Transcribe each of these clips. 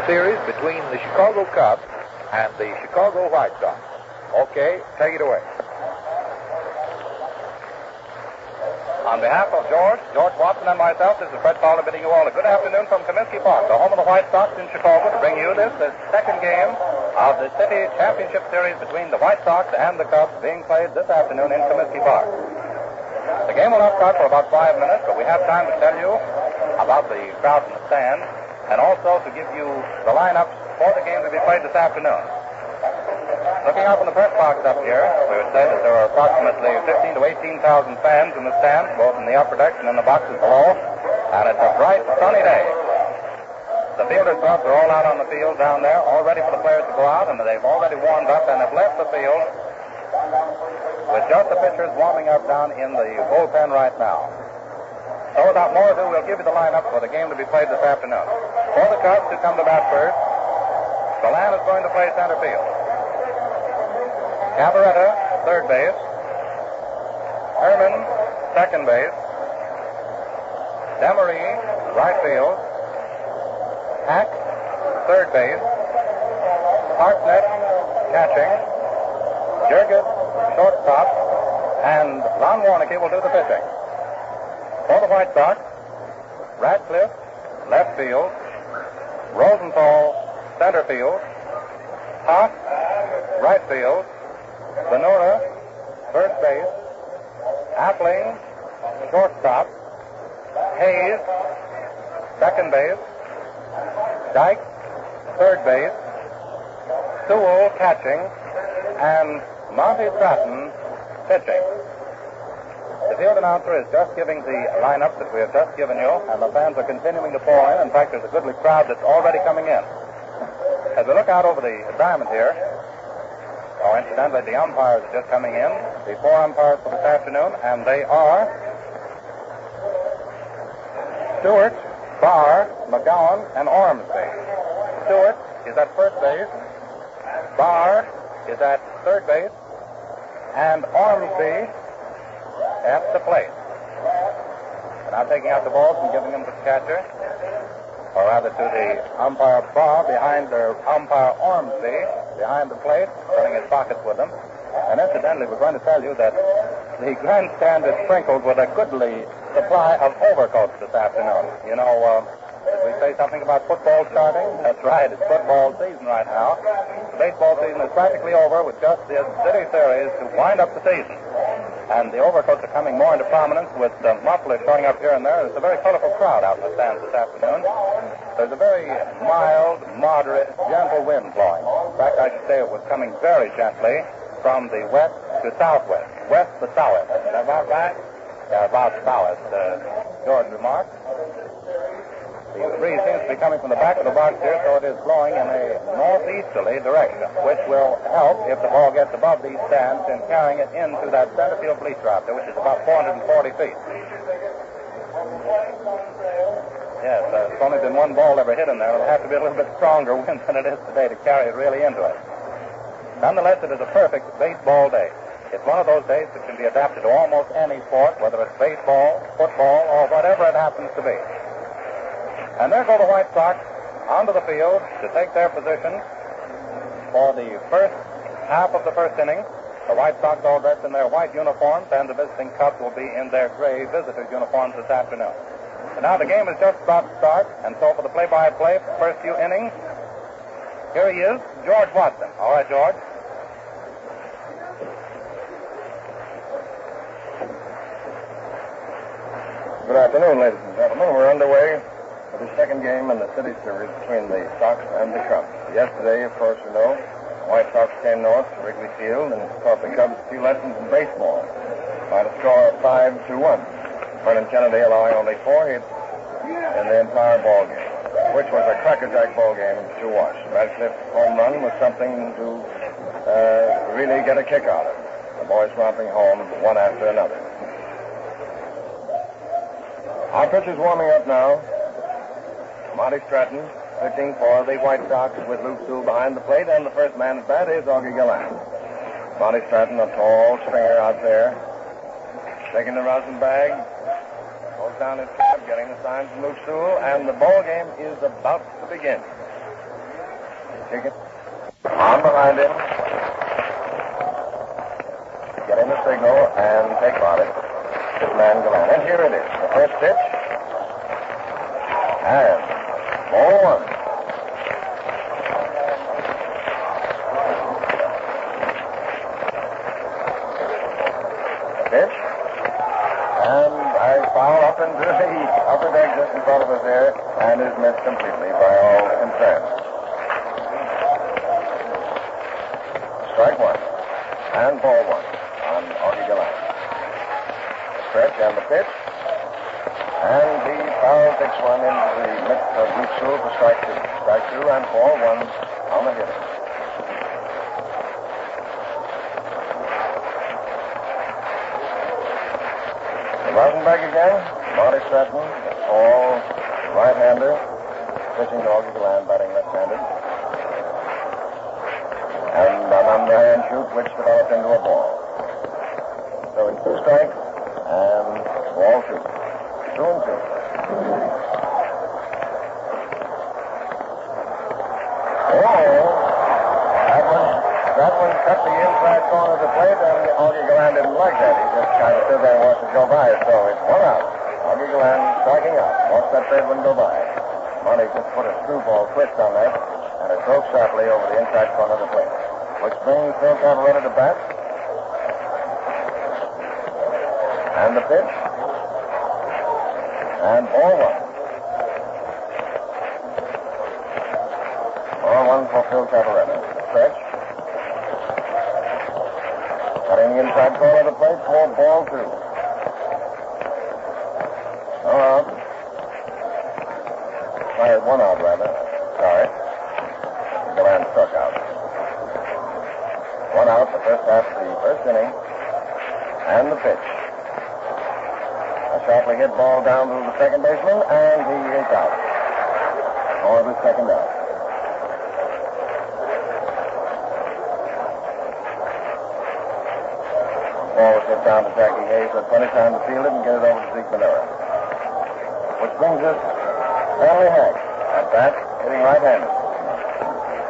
Series between the Chicago Cubs and the Chicago White Sox. Okay, take it away. On behalf of George Watson, and myself, this is Fred Fowler bidding you all a good afternoon from Comiskey Park, the home of the White Sox in Chicago, to bring you the second game of the City Championship Series between the White Sox and the Cubs being played this afternoon in Comiskey Park. The game will not start for about 5 minutes, but we have time to tell you about the crowd in the stand and also to give you the lineups for the game to be played this afternoon. Looking up in the press box up here, we would say that there are approximately 15,000 to 18,000 fans in the stands, both in the upper decks and in the boxes below, and it's a bright, sunny day. The fielders' clubs are all out on the field down there, all ready for the players to go out, and they've already warmed up and have left the field with just the pitchers warming up down in the bullpen right now. So without more ado, we'll give you the lineup for the game to be played this afternoon. For the Cubs, who come to bat first, Galan is going to play center field. Cabaretta, third base. Herman, second base. Demery, right field. Hack, third base. Hartnett, catching. Jurgis, shortstop. And Lon Warnicki will do the pitching. For the White Sox, Radcliffe, left field. Rosenthal, center field. Haas, right field. Benora, first base. Appling, shortstop. Hayes, second base. Dyke, third base. Sewell, catching. And Monty Stratton, pitching. The field announcer is just giving the lineup that we have just given you, and the fans are continuing to pour in. In fact, there's a goodly crowd that's already coming in. As we look out over the diamond here, incidentally, the umpires are just coming in, the 4 umpires for this afternoon, and they are Stewart, Barr, McGowan, and Ormsby. Stewart is at first base, Barr is at third base, and Ormsby at the plate. And now taking out the balls and giving them to the catcher, or rather to the umpire Barr behind their umpire Ormsby behind the plate, filling his pockets with them. And incidentally, we're going to tell you that the grandstand is sprinkled with a goodly supply of overcoats this afternoon. You know, did we say something about football starting? That's right, it's football season right now. The baseball season is practically over with just the City Series to wind up the season. And the overcoats are coming more into prominence with mufflers showing up here and there. There's a very colorful crowd out in the stands this afternoon. There's a very mild, moderate, gentle wind blowing. In fact, I should say it was coming very gently from the west to southwest. West to southwest. Is that about right? Yeah, about southwest, George remarked. The breeze seems to be coming from the back of the box here, so it is blowing in a northeasterly direction, which will help if the ball gets above these stands in carrying it into that center field bleacher out there, which is about 440 feet. Yes, it's only been one ball ever hit in there. It'll have to be a little bit stronger wind than it is today to carry it really into it. Nonetheless, it is a perfect baseball day. It's one of those days that can be adapted to almost any sport, whether it's baseball, football, or whatever it happens to be. And there go the White Sox onto the field to take their position for the first half of the first inning. The White Sox all dressed in their white uniforms, and the visiting Cubs will be in their gray visitors' uniforms this afternoon. And now the game is just about to start, and so for the play-by-play for the first few innings, here he is, George Watson. All right, George. Good afternoon, ladies and gentlemen. We're underway with the second game in the City Series between the Sox and the Cubs. Yesterday, of course, you know, the White Sox came north to Wrigley Field and taught the Cubs a few lessons in baseball by the score of 5-1. Vernon Kennedy allowing only 4 hits in the entire ball game, which was a crackerjack ball game to watch. Radcliffe's home run was something to really get a kick out of. The boys romping home one after another. Our pitcher's warming up now. Monty Stratton pitching for the White Sox with Luke Sewell behind the plate, and the first man at bat is Augie Gallant. Monty Stratton, a tall stringer out there, taking the rosin bag, goes down his cab, getting the sign from Luke Sewell, and the ball game is about to begin. Take it. On behind him. Get in the signal and take on it. This man Galan. And here it is. The first pitch. And ball one. Pitch. And I foul up into the upper deck just in front of us there and is missed completely by all concerned. Strike one. And ball one on Augie Galan. Stretch and the pitch. And the foul takes one into the midst of Luke Sewell for strike two. Strike two and ball one on the hitter. Rosenberg again. Marty Stratton, all right-hander. Pitching to Augie Galan, batting left-handed. And an underhand shoot which developed into a ball. So it's two strikes and ball two. 2-2. That one cut the inside corner of the plate, and Augie Galan didn't like that. He just kind of stood there and watched it go by. So it's one out. Augie Galan striking out. Watched that third one go by. Monty just put a screwball twist on that, and it broke sharply over the inside corner of the plate. Which brings Phil Cavaletta to bat. And the pitch. And ball one. Ball one for Phil Cavaletta. Stretch. Cutting the inside corner of the plate for ball two. No out. Sorry, one out, rather. Sorry. Galan struck out. One out the first half of the first inning. And the pitch. A sharply hit ball down to the second baseman, and he is out. For the second out. Ball was hit down to Jackie Hayes, so plenty of time to field it and get it over to Zeke Manura. Which brings us Stanley Hack at bat, hitting right-handed.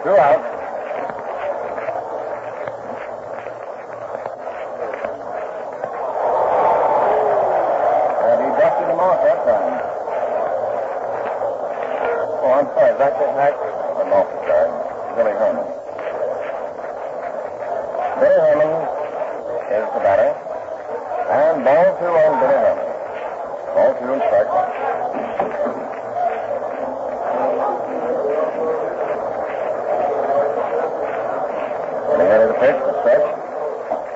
Two out. And he dusted him off that time. Oh, I'm sorry. Is that just Hack? I'm off the guard. Billy Herman. Billy Herman is the batter. And ball two on Billy Herman. Ball two and strike one. Getting ready to pitch, the stretch.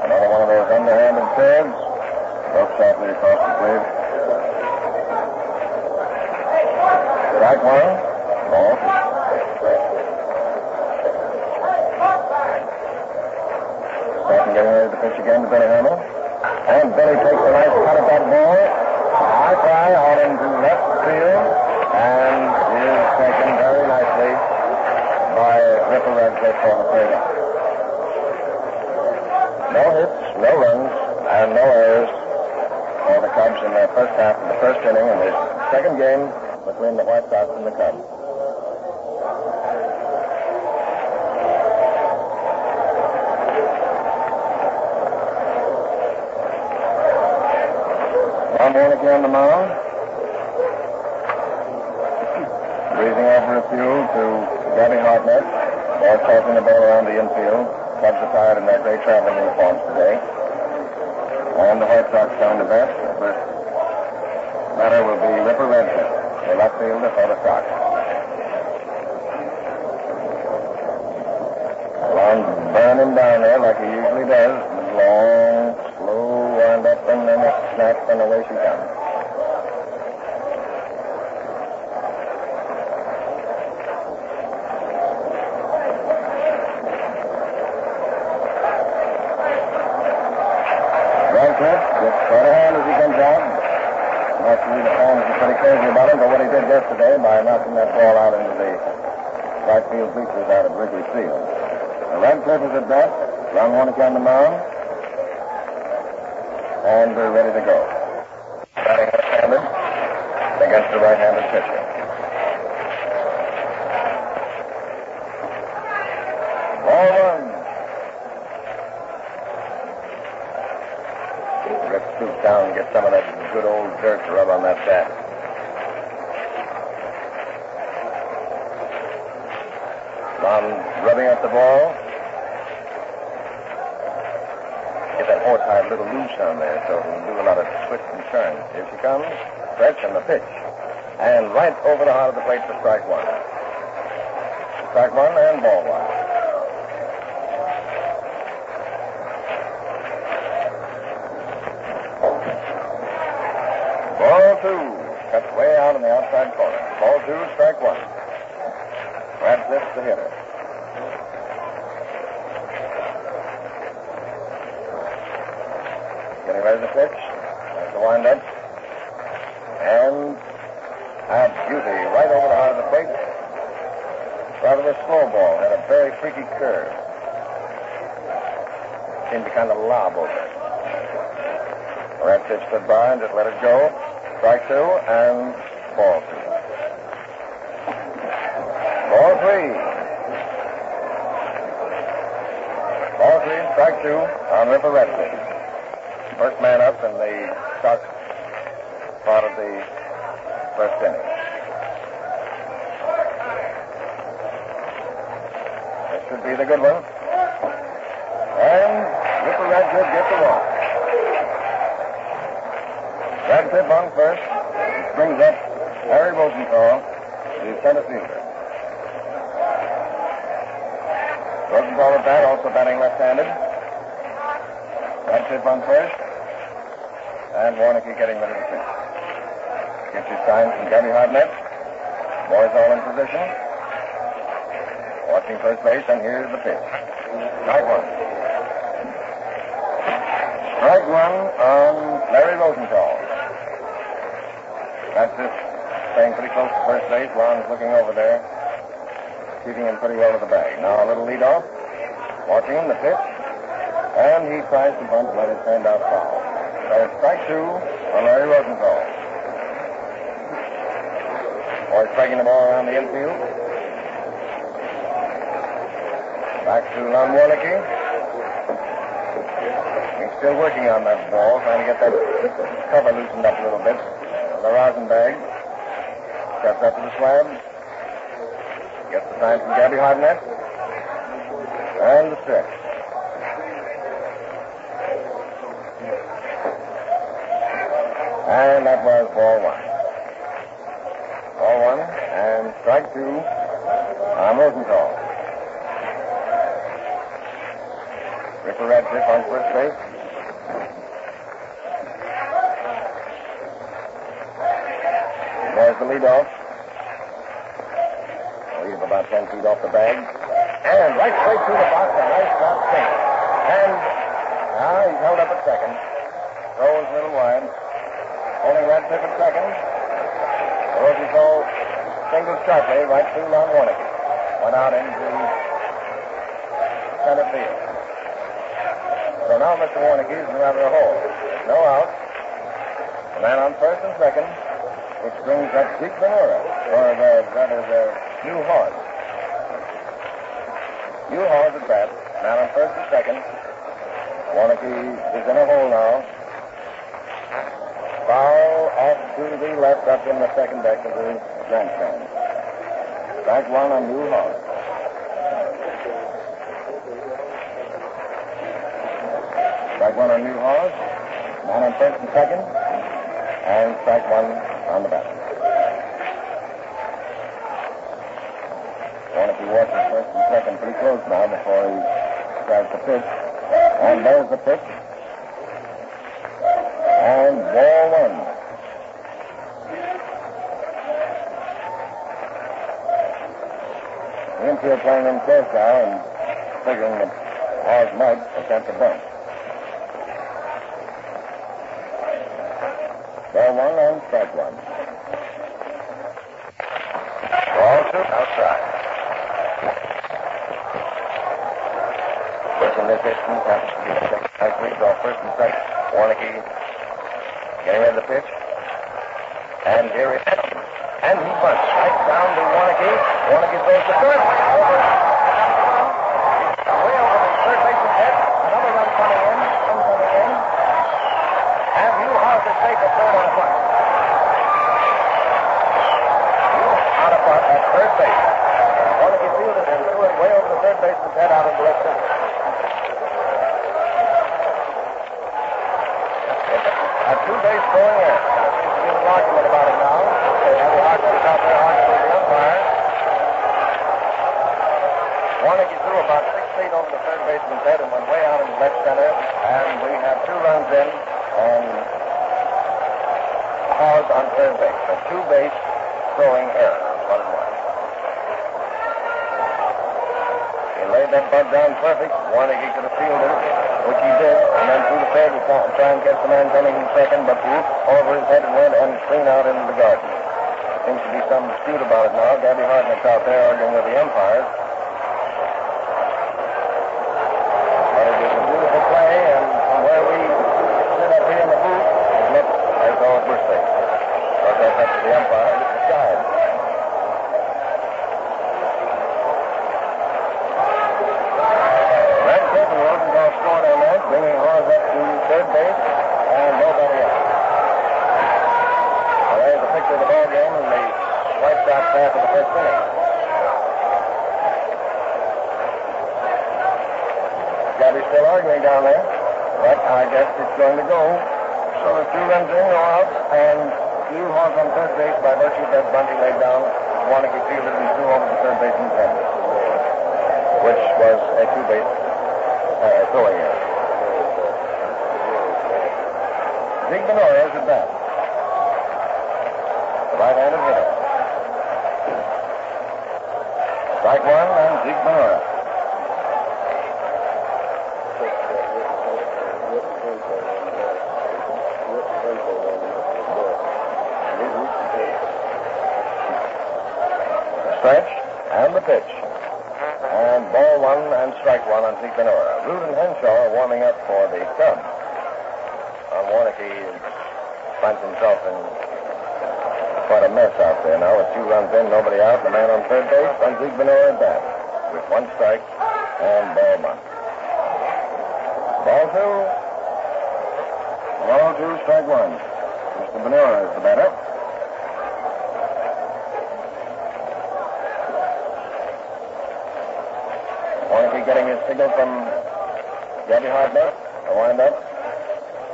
Another one of those underhanded curves. Broke sharply across the plate. Strike one. Ball two. Stratton getting ready to pitch again to Billy Herman. And Billy takes a nice cut at that ball. A high fly out into left field. And is taken very nicely by Ripper Redcliffe for the third out. No hits, no runs, and no errors for the Cubs in their first half of the first inning in this second game between the White Sox and the Cubs. Ron Warnicky on the mound. Breezing over a few to Gabby Hartnett. Ball tossing the ball around the infield. Cubs attired in their gray traveling uniforms today. And the White Sox down to bat. The first batter will be Ripper Redcliffe, the left fielder for the Sox. Along burn him down there like he usually does. Long, slow wind up, and then a snap, and away she comes. Redcliffe gets short of hand as he comes out. Naturally, the fans are pretty crazy about him, but what he did yesterday by knocking that ball out into the right field bleachers out of Wrigley Field. Redcliffe is at bat. Ron Warnicky on the mound. And we're ready to go. Batting left-handed against the right-handed pitcher. Get some of that good old dirt to rub on that bat. Lon rubbing up the ball. Get that horsehide a little loose on there so it'll do a lot of twists and turns. Here she comes. Stretch and the pitch. And right over the heart of the plate for strike one. Strike one and ball one. Ball two. Cuts way out in the outside corner. Ball two, strike one. Radcliffe's the hitter. Getting ready to pitch. There's the windup. And a beauty right over the heart of the plate. Rather a slow ball. Had a very freaky curve. Seemed to kind of lob over it. Radcliffe stood by and just let it go. Strike two and ball two. Ball three. Ball three, strike two on Ripper Radcliffe. First man up in the Sox part of the first inning. This should be the good one. And Ripper Radcliffe gets the walk. Radcliffe on first. He brings up Harry Rosenthal, the center fielder. Rosenthal at bat, also batting left-handed. Radcliffe on first. And Warnicki getting ready to pitch. Gets his sign from Gabby Hartnett. Boys all in position. Watching first base, and here's the pitch. Strike one. Strike one on Larry Rosenthal. Radcliffe staying pretty close to first base. Ron's looking over there, keeping him pretty well to the bag. Now a little leadoff. Watching him, the pitch. And he tries to bunt, but it turned out foul. So it's strike two on Larry Rosenthal. Boys striking the ball around the infield. Back to Lon Warnicki. He's still working on that ball, trying to get that cover loosened up a little bit. The rosin bag. Steps up to the slab. Gets the sign from Gabby Hartnett. And the stretch. And that was ball one. Ball one and strike two on Rosenthal. Ripper Radcliffe on first base. There's the leadoff. Leave about 10 feet off the bag. And right straight through the box, a nice shot single. And now he's held up at second. Throws a little wide. Holding Radcliffe at second. Rosenthal singled sharply right through Lon Warnicki. Went out into center field. So now Mr. Warnicki's in rather a hole. No out. The man on first and second, which brings up Zeke Ventura, or the New Horse. New Horse at bat. Man on first and second. Warnicki is in a hole now. Foul off to the left up in the second deck of the grandstand. Strike one on New Horse. Strike one on New Horse. Man on first and second. And strike one on the batter. Warnicki watches first and second pretty close now before he tries to pitch. And there's the pitch. And ball one. The infield playing in close now and figuring that Oz might attempt a bunt. Ball one and strike one. Ball two outside. Pitch in this distance happens to be the second nice lead off first and second. Warnicki getting ready to pitch. And here it is. And he bunts right down to Warnicki. Warnicki throws to first. Over. Way over the third baseman's head. Another run coming in. And New Horse is his head out into left center. A two-base throwing in. There seems to be an argument about it now. Heavy Hartman is out there arguing with the umpire. Warnicky threw about 6 feet over the third baseman's head and went way out into left center. And we have 2 runs in and pause on third base. A two-base throwing error. 1-1. He laid that bunt down perfect. Warnicky could have fielded it, which he did, and then threw the third to try and catch the man coming in second, but whoop, over his head it went and clean out into the garden. There seems to be some dispute about it now. Gabby Hartnett's out there arguing with the umpires. But it was a beautiful play, and from where we sit up here in the booth, it looked as though it was safe. But that's up to the umpire to decide. Bringing Hawes up to third base, and nobody out. Well, there's a picture of the ball game in the White Sox half of the first inning. Gabby's still arguing down there, but I guess it's going to go. So the 2 runs in, no outs, and Hugh Hawes on third base by virtue of that bunt he laid down. Warnicky fielded and threw over the third baseman's head, which was a two-base throwing error. Zeke Benora is at bat. The right-handed hitter. Strike 1 and Zeke Benora. The stretch and the pitch. And ball 1 and strike 1 on Zeke Benora. Root and Henshaw are warming up for the Cubs. Warnicky finds himself in quite a mess out there now with 2 runs in, nobody out, the man on third base, and Zeke Benora at bat with 1 strike and ball 1. Ball 2, strike 1. Mr. Benora is the batter. Warnicky getting his signal from Gabby Hartnett, a wind-up.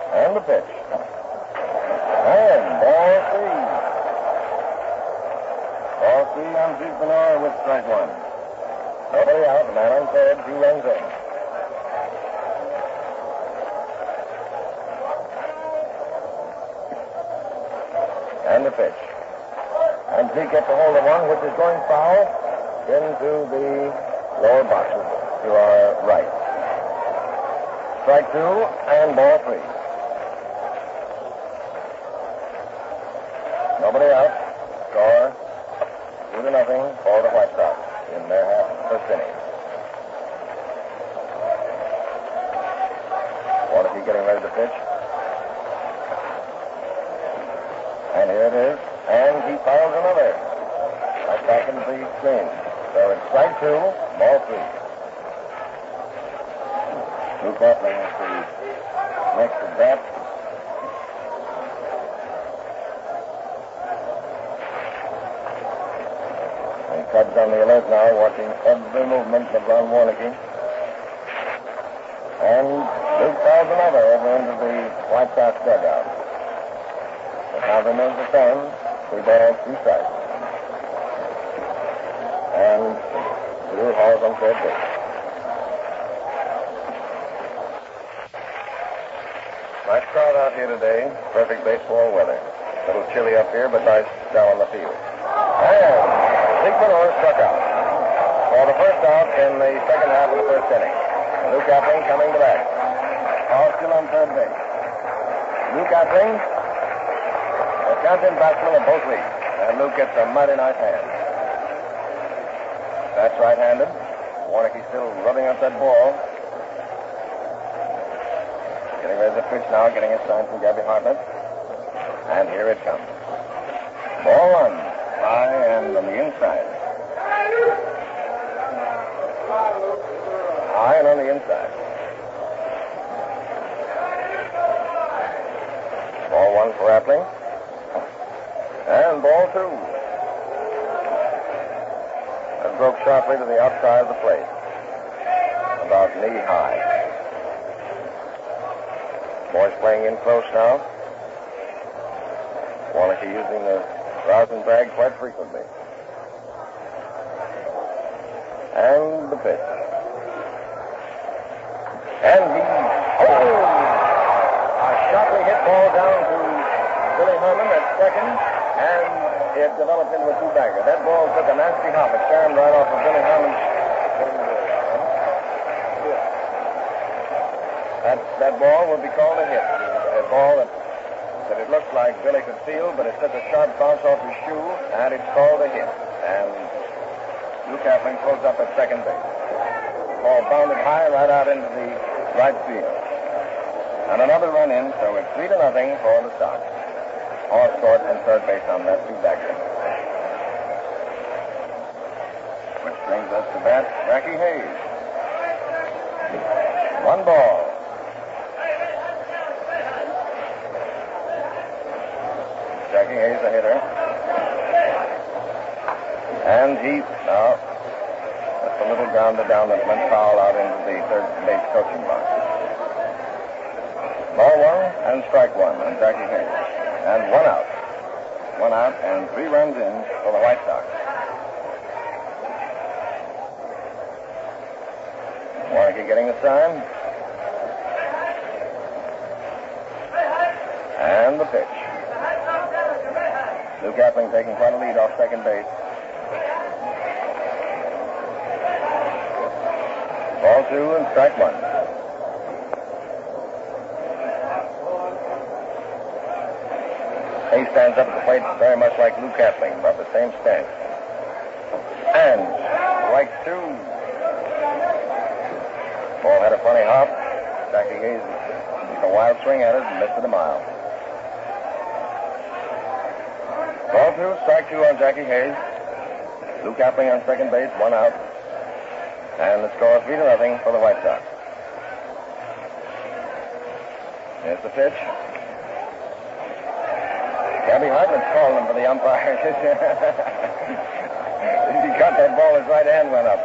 And the pitch. And ball 3. Ball 3 on Zeke Benora with strike 1. Nobody out, the man on third, 2 runs in. And the pitch. And Zeke gets a hold of one, which is going foul into the lower boxes to our right. Strike 2 and ball 3. Nobody out. Score 2-0 for the White Sox in their half of the first inning. Warnicky getting ready to pitch. And here it is. And he fouls another. Right back into the screen. So it's strike 2, ball 3. Luke Coughlin is the next at bat. Cubs on the alert now, watching every movement of Ron Warnicky. And Luke fouls another over into the White Sox dugout. The count remains the same. 3 balls, 2 strikes. And Drew Hall's on third base. Nice crowd out here today. Perfect baseball weather. A little chilly up here, but nice down on the field. And Zeke Benora struck out for the first out in the second half of the first inning. Luke Appling coming to bat. Hall still on third base. Luke Appling, a champion batsman of both leagues, and Luke gets a mighty nice hand. That's right-handed. Warnicky still rubbing up that ball. Getting ready to pitch now, getting a sign from Gabby Hartnett. And here it comes. Ball 1. High and on the inside. High and on the inside. Ball 1 for Appling. And ball 2. That broke sharply to the outside of the plate. about knee-high. Boys playing in close now. Warnock using the rosin bag quite frequently. And the pitch. And he... A sharply hit ball down to Billy Herman at second, and it developed into a two-bagger. That ball took a nasty hop. It turned right off of Billy Herman's... That ball would be called a hit. A ball that it looked like Billy could feel, but it took a sharp bounce off his shoe, and it's called a hit. And Lou Kaplan closed up at second base. The ball bounded high right out into the right field. And another run in, so it's 3-0 for the Sox. All scored in third base on that two-bagger. Which brings us to bat Jackie Hayes. One ball. Jackie Hayes, the hitter. And he, now, that's a little grounder down that went foul out into the third base coaching box. Ball one and strike one on Jackie Hayes. And one out. One out and 3 runs in for the White Sox. Warnock getting the sign. And the pitch. Lou Kaplan taking quite a lead off second base. Ball 2 and strike 1. He stands up at the plate very much like Lou Kaplan, about the same stance. And strike 2. Ball had a funny hop. Jackie Hayes took a wild swing at it and missed it a mile. Ball 2, strike 2 on Jackie Hayes. Lou Kaplan on second base, 1 out. And the score 3-0 for the White Sox. Here's the pitch. Gabby Hartman's calling him for the umpire. He got that ball, his right hand went up.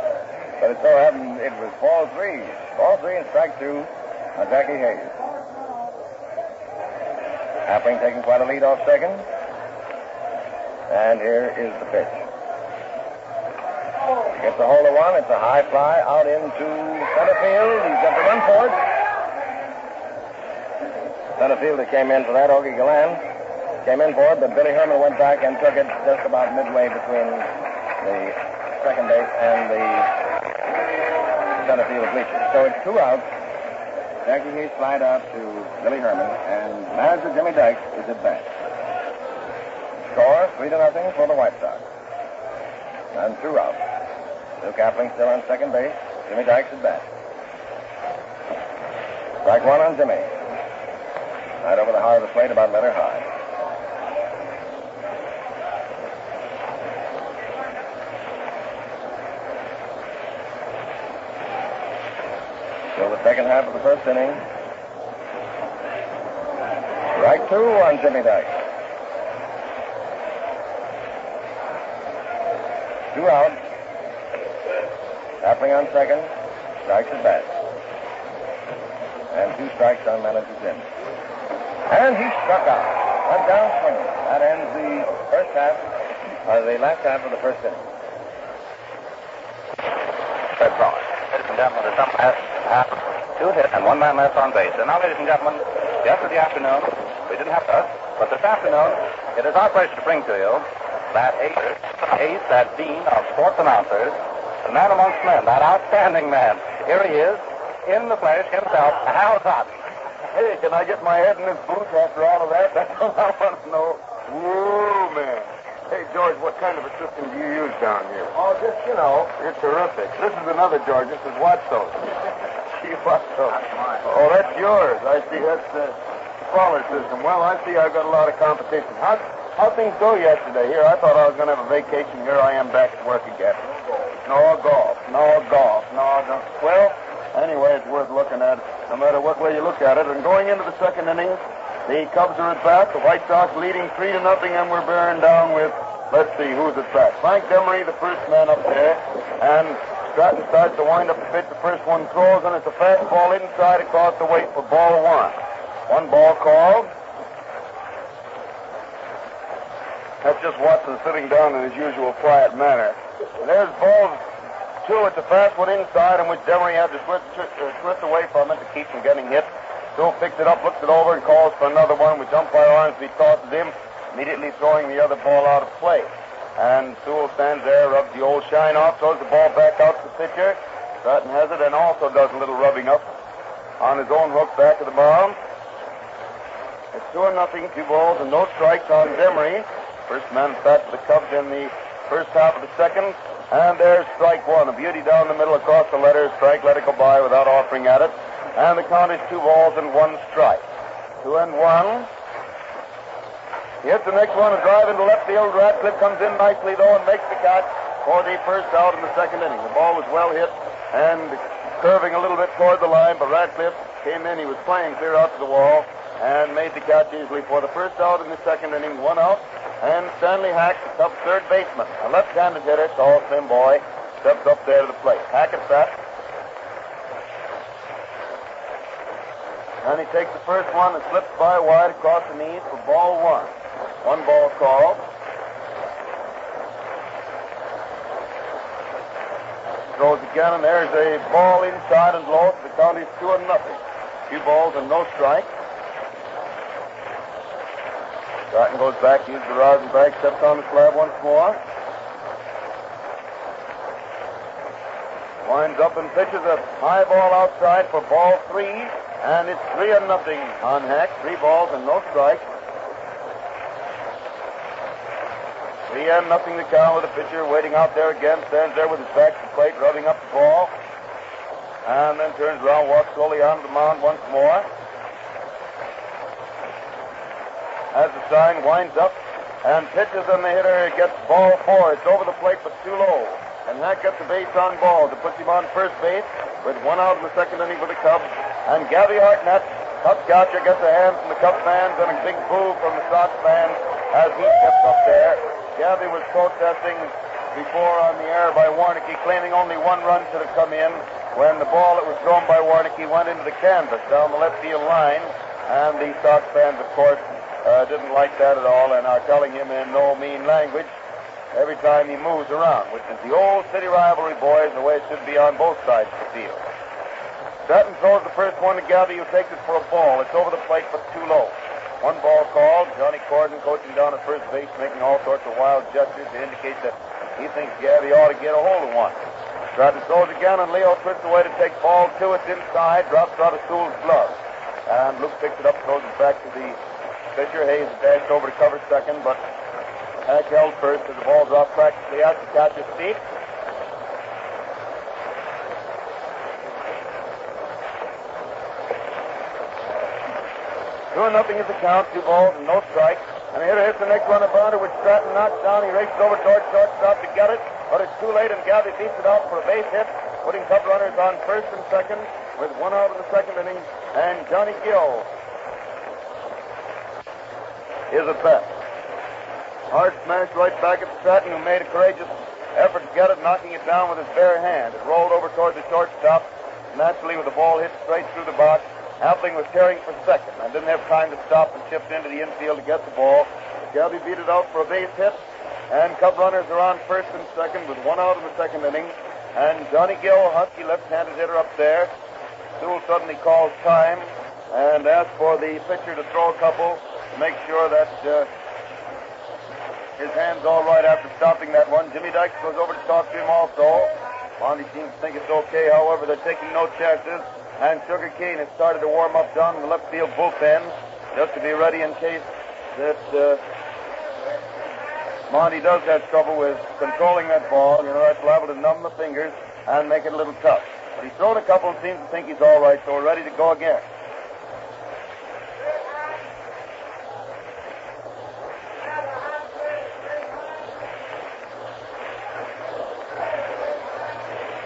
But it so happened it was ball 3. Ball 3 and strike 2 on Jackie Hayes. Kaplan taking quite a lead off second. And here is the pitch. Gets a hold of one. It's a high fly out into center field. He's got to run for it. Center fielder came in for that. Ogie Galland came in for it, but Billy Herman went back and took it just about midway between the second base and the center field bleachers. So it's 2 outs. Jackie Hayes flied out to Billy Herman, and manager Jimmy Dykes is at bat. Score 3-0 for the White Sox. And 2 outs. Lou Kaplan still on second base. Jimmy Dykes at bat. Strike 1 on Jimmy. Right over the heart of the plate, about letter high. Still the second half of the first inning. Strike 2 on Jimmy Dykes. 2 out. Kaplan on second. Dykes at bat. And 2 strikes on manager Jim. And he struck out. Went down swinging. That ends the first half, or the last half of the first inning. That's all. Ladies and gentlemen, there's some half, 2 hits and 1 man left on base. And now, ladies and gentlemen, yesterday afternoon, we didn't have us, but this afternoon, it is our pleasure to bring to you that ace, that dean of sports announcers, the man amongst men, that outstanding man. Here he is, in the flesh himself, Hal Totten. Hey, can I get my head in this booth after all of that? That's all I want to know. Whoa, man. Hey, George, what kind of a system do you use down here? Oh, just, you know. You're terrific. This is another, George. This is White Sox. Gee, White Sox. Oh, that's yours. I see. That's the smaller system. Well, I see I've got a lot of competition. How things go yesterday here? I thought I was going to have a vacation. Here I am back at work again. No golf. Well, anyway, it's worth looking at, no matter what way you look at it. And going into the second inning, the Cubs are at bat. The White Sox leading 3-0, and we're bearing down with, let's see, who's at bat. Frank Demery, the first man up there, and Stratton starts to wind up the pitch. The first one throws, and it's a fastball inside across the weight for ball one. One ball called. That's just Watson sitting down in his usual quiet manner. And there's ball two. It's a fast one inside, in which Demery had to twist away from it to keep from getting hit. Sewell picks it up, looks it over, and calls for another one, which umpire Ormsby tosses him, immediately throwing the other ball out of play. And Sewell stands there, rubs the old shine off, throws the ball back out to the pitcher. Stratton has it and also does a little rubbing up on his own hook back of the mound. It's 2-0, 2 balls and no strikes on Demery. First man bat for the Cubs in the first half of the second. And there's strike one, a beauty down the middle across the letter. Strike, let it go by without offering at it. And the count is 2 balls and 1 strike. 2-1. He hits the next one, a drive into left field. Radcliffe comes in nicely, though, and makes the catch for the first out in the second inning. The ball was well hit and curving a little bit toward the line, but Radcliffe came in. He was playing clear out to the wall and made the catch easily for the first out in the second inning. 1 out. And Stanley Hack, the Cubs' third baseman, a left-handed hitter, tall, slim boy, steps up there to the plate. Hackett's that. And he takes the first one and slips by wide across the knees for ball one. 1 ball called. Throws again, and there's a ball inside and low. The count is 2-0. 2 balls and no strike. Stratton goes back, uses the rosin bag, steps on the slab once more. Winds up and pitches a high ball outside for ball 3. And it's 3-0 on Hack. 3 balls and no strike. 3-0 the count with the pitcher waiting out there again. Stands there with his back to the plate, rubbing up the ball. And then turns around, walks slowly onto the mound once more. Has the sign, winds up, and pitches, and the hitter gets ball 4. It's over the plate, but too low. And Hack gets a base on ball to puts him on first base with 1 out in the second inning for the Cubs. And Gabby Hartnett, Cub catcher, gets a hand from the Cub fans and a big boo from the Sox fans as he steps up there. Gabby was protesting before on the air by Warnicki, claiming only 1 run should have come in when the ball that was thrown by Warnicki went into the canvas down the left field line. And the Sox fans, of course, didn't like that at all and are telling him in no mean language every time he moves around, which is the old city rivalry, boys, the way it should be on both sides of the field. Stratton throws the first one to Gabby, who takes it for a ball. It's over the plate, but too low. 1 ball called. Johnny Corden coaching down at first base, making all sorts of wild gestures to indicate that he thinks Gabby ought to get a hold of one. Stratton throws again, and Leo twists away to take ball 2. It's inside, drops out of Sewell's glove. And Luke picks it up, throws it back to the pitcher. Hayes dashed over to cover second, but Hack held first as the ball dropped practically out to catch his feet. Nothing is the count. 2 balls and no strike. And the hitter hits the next one, a bounder, which Stratton knocks down. He races over towards shortstop to get it, but it's too late, and Gabby beats it out for a base hit, putting Cub runners on first and second with 1 out in the second inning. And Johnny Gill is at bat. Hard smash right back at Stratton, who made a courageous effort to get it, knocking it down with his bare hand. It rolled over toward the shortstop. Naturally, with the ball hit straight through the box, Appling was tearing for second and didn't have time to stop and shift into the infield to get the ball. Gabby beat it out for a base hit, and Cub runners are on first and second with 1 out in the second inning. And Johnny Gill, husky left-handed hitter up there. Sewell suddenly calls time and asks for the pitcher to throw a couple to make sure that his hand's all right after stopping that one. Jimmy Dykes goes over to talk to him also. Monty seems to think it's okay, however, they're taking no chances. And Sugar Kane has started to warm up down in the left field bullpen just to be ready in case that Monty does have trouble with controlling that ball. You know, that's liable to numb the fingers and make it a little tough. But he's thrown a couple and seems to think he's all right, so we're ready to go again.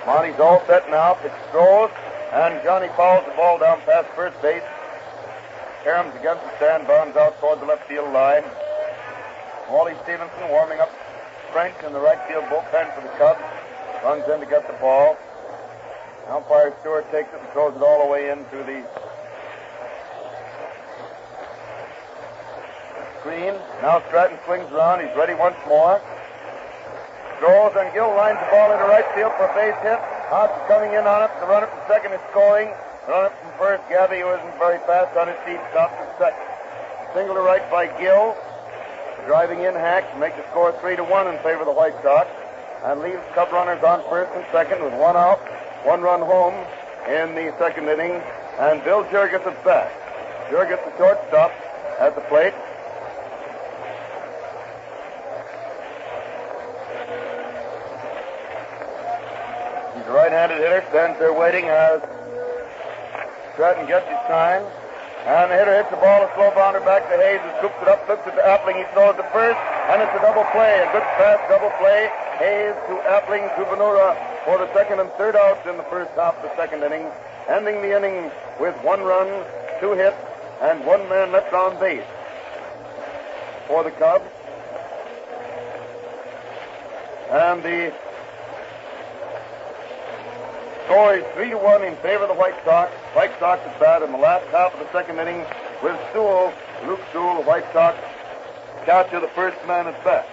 Monty's all set now. Pitch throws, and Johnny fouls the ball down past first base. Karam's against the stand, bounds out toward the left field line. Wally Stevenson warming up French in the right field bullpen for the Cubs. runs in to get the ball. Umpire Stewart takes it and throws it all the way into the screen. Now Stratton swings around. He's ready once more. Throws, and Gill lines the ball into right field for a base hit. Hobbs is coming in on it. The runner from second is scoring. The runner from first, Gabby, who isn't very fast on his feet, stops at second. Single to right by Gill. Driving in Hack to make the score 3-1 in favor of the White Sox. And leaves Cub runners on first and second with one out, one run home in the second inning. And Bill Jurgis at bat. Jurgis, the shortstop, at the plate. The right-handed hitter stands there waiting as Stratton gets his sign. And the hitter hits the ball, a slow bounder back to Hayes, who scoops it up, flips it to Appling. He throws to first, and it's a double play, a good fast double play. Hayes to Appling to Ventura for the second and third outs in the first half of the second inning, ending the inning with 1 run, 2 hits, and 1 man left on base for the Cubs. And the score is 3-1 in favor of the White Sox. White Sox at bat in the last half of the second inning with Sewell, Luke Sewell, White Sox catcher, the first man at bat.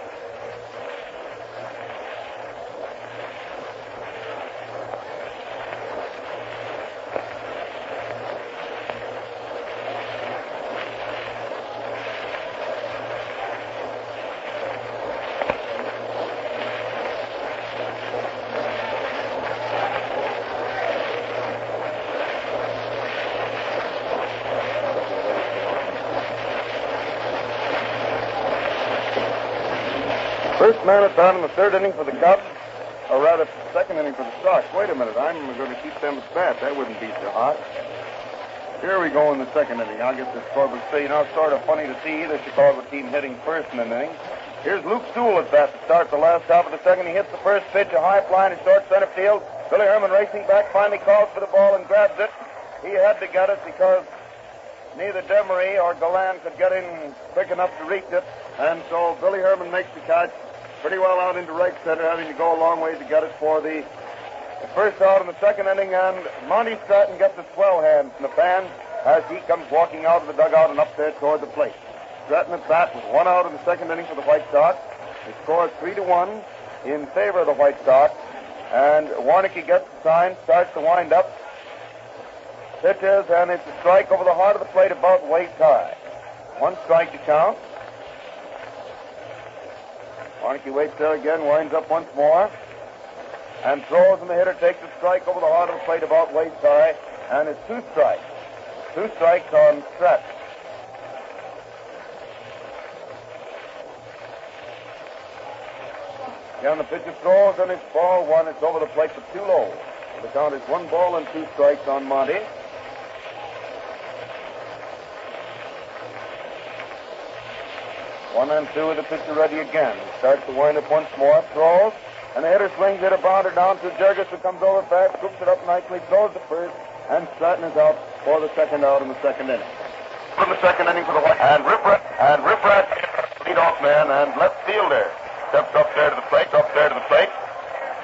First man at bat in the third inning for the Cubs, or rather second inning for the Sox. Wait a minute, I'm going to keep them at bat. That wouldn't be so hot. Here we go in the second inning. I'll get this score, but say, it's sort of funny to see either Chicago team hitting first in an inning. Here's Luke Sewell at bat to start the last half of the second. He hits the first pitch, a high fly in short center field. Billy Herman racing back, finally calls for the ball and grabs it. He had to get it because neither Demery or Galan could get in quick enough to reach it, and so Billy Herman makes the catch pretty well out into right center, having to go a long way to get it for the first out in the second inning, and Monty Stratton gets a swell hand from the fans as he comes walking out of the dugout and up there toward the plate. Stratton at bat with 1 out in the second inning for the White Sox. The score is 3-1 in favor of the White Sox, and Warnicki gets the sign, starts to wind up, pitches, and it's a strike over the heart of the plate about waist high. 1 strike to count. Warnicki waits there again, winds up once more, and throws, and the hitter takes a strike over the heart of the plate about waist high, and it's 2 strikes. 2 strikes on Stratton. Again, the pitcher throws, and it's ball 1. It's over the plate for 2 low. The count is 1 ball and 2 strikes on Monty. 1 and 2 with the pitcher ready again. He starts to wind up once more, throws, and the hitter swings it a bounder down to Jurgis, who comes over fast, scoops it up nicely, throws the first, and Stratton is out for the second out in the second inning. From the second inning for the White, and Riffrath, leadoff man and left fielder, steps up there to the plate,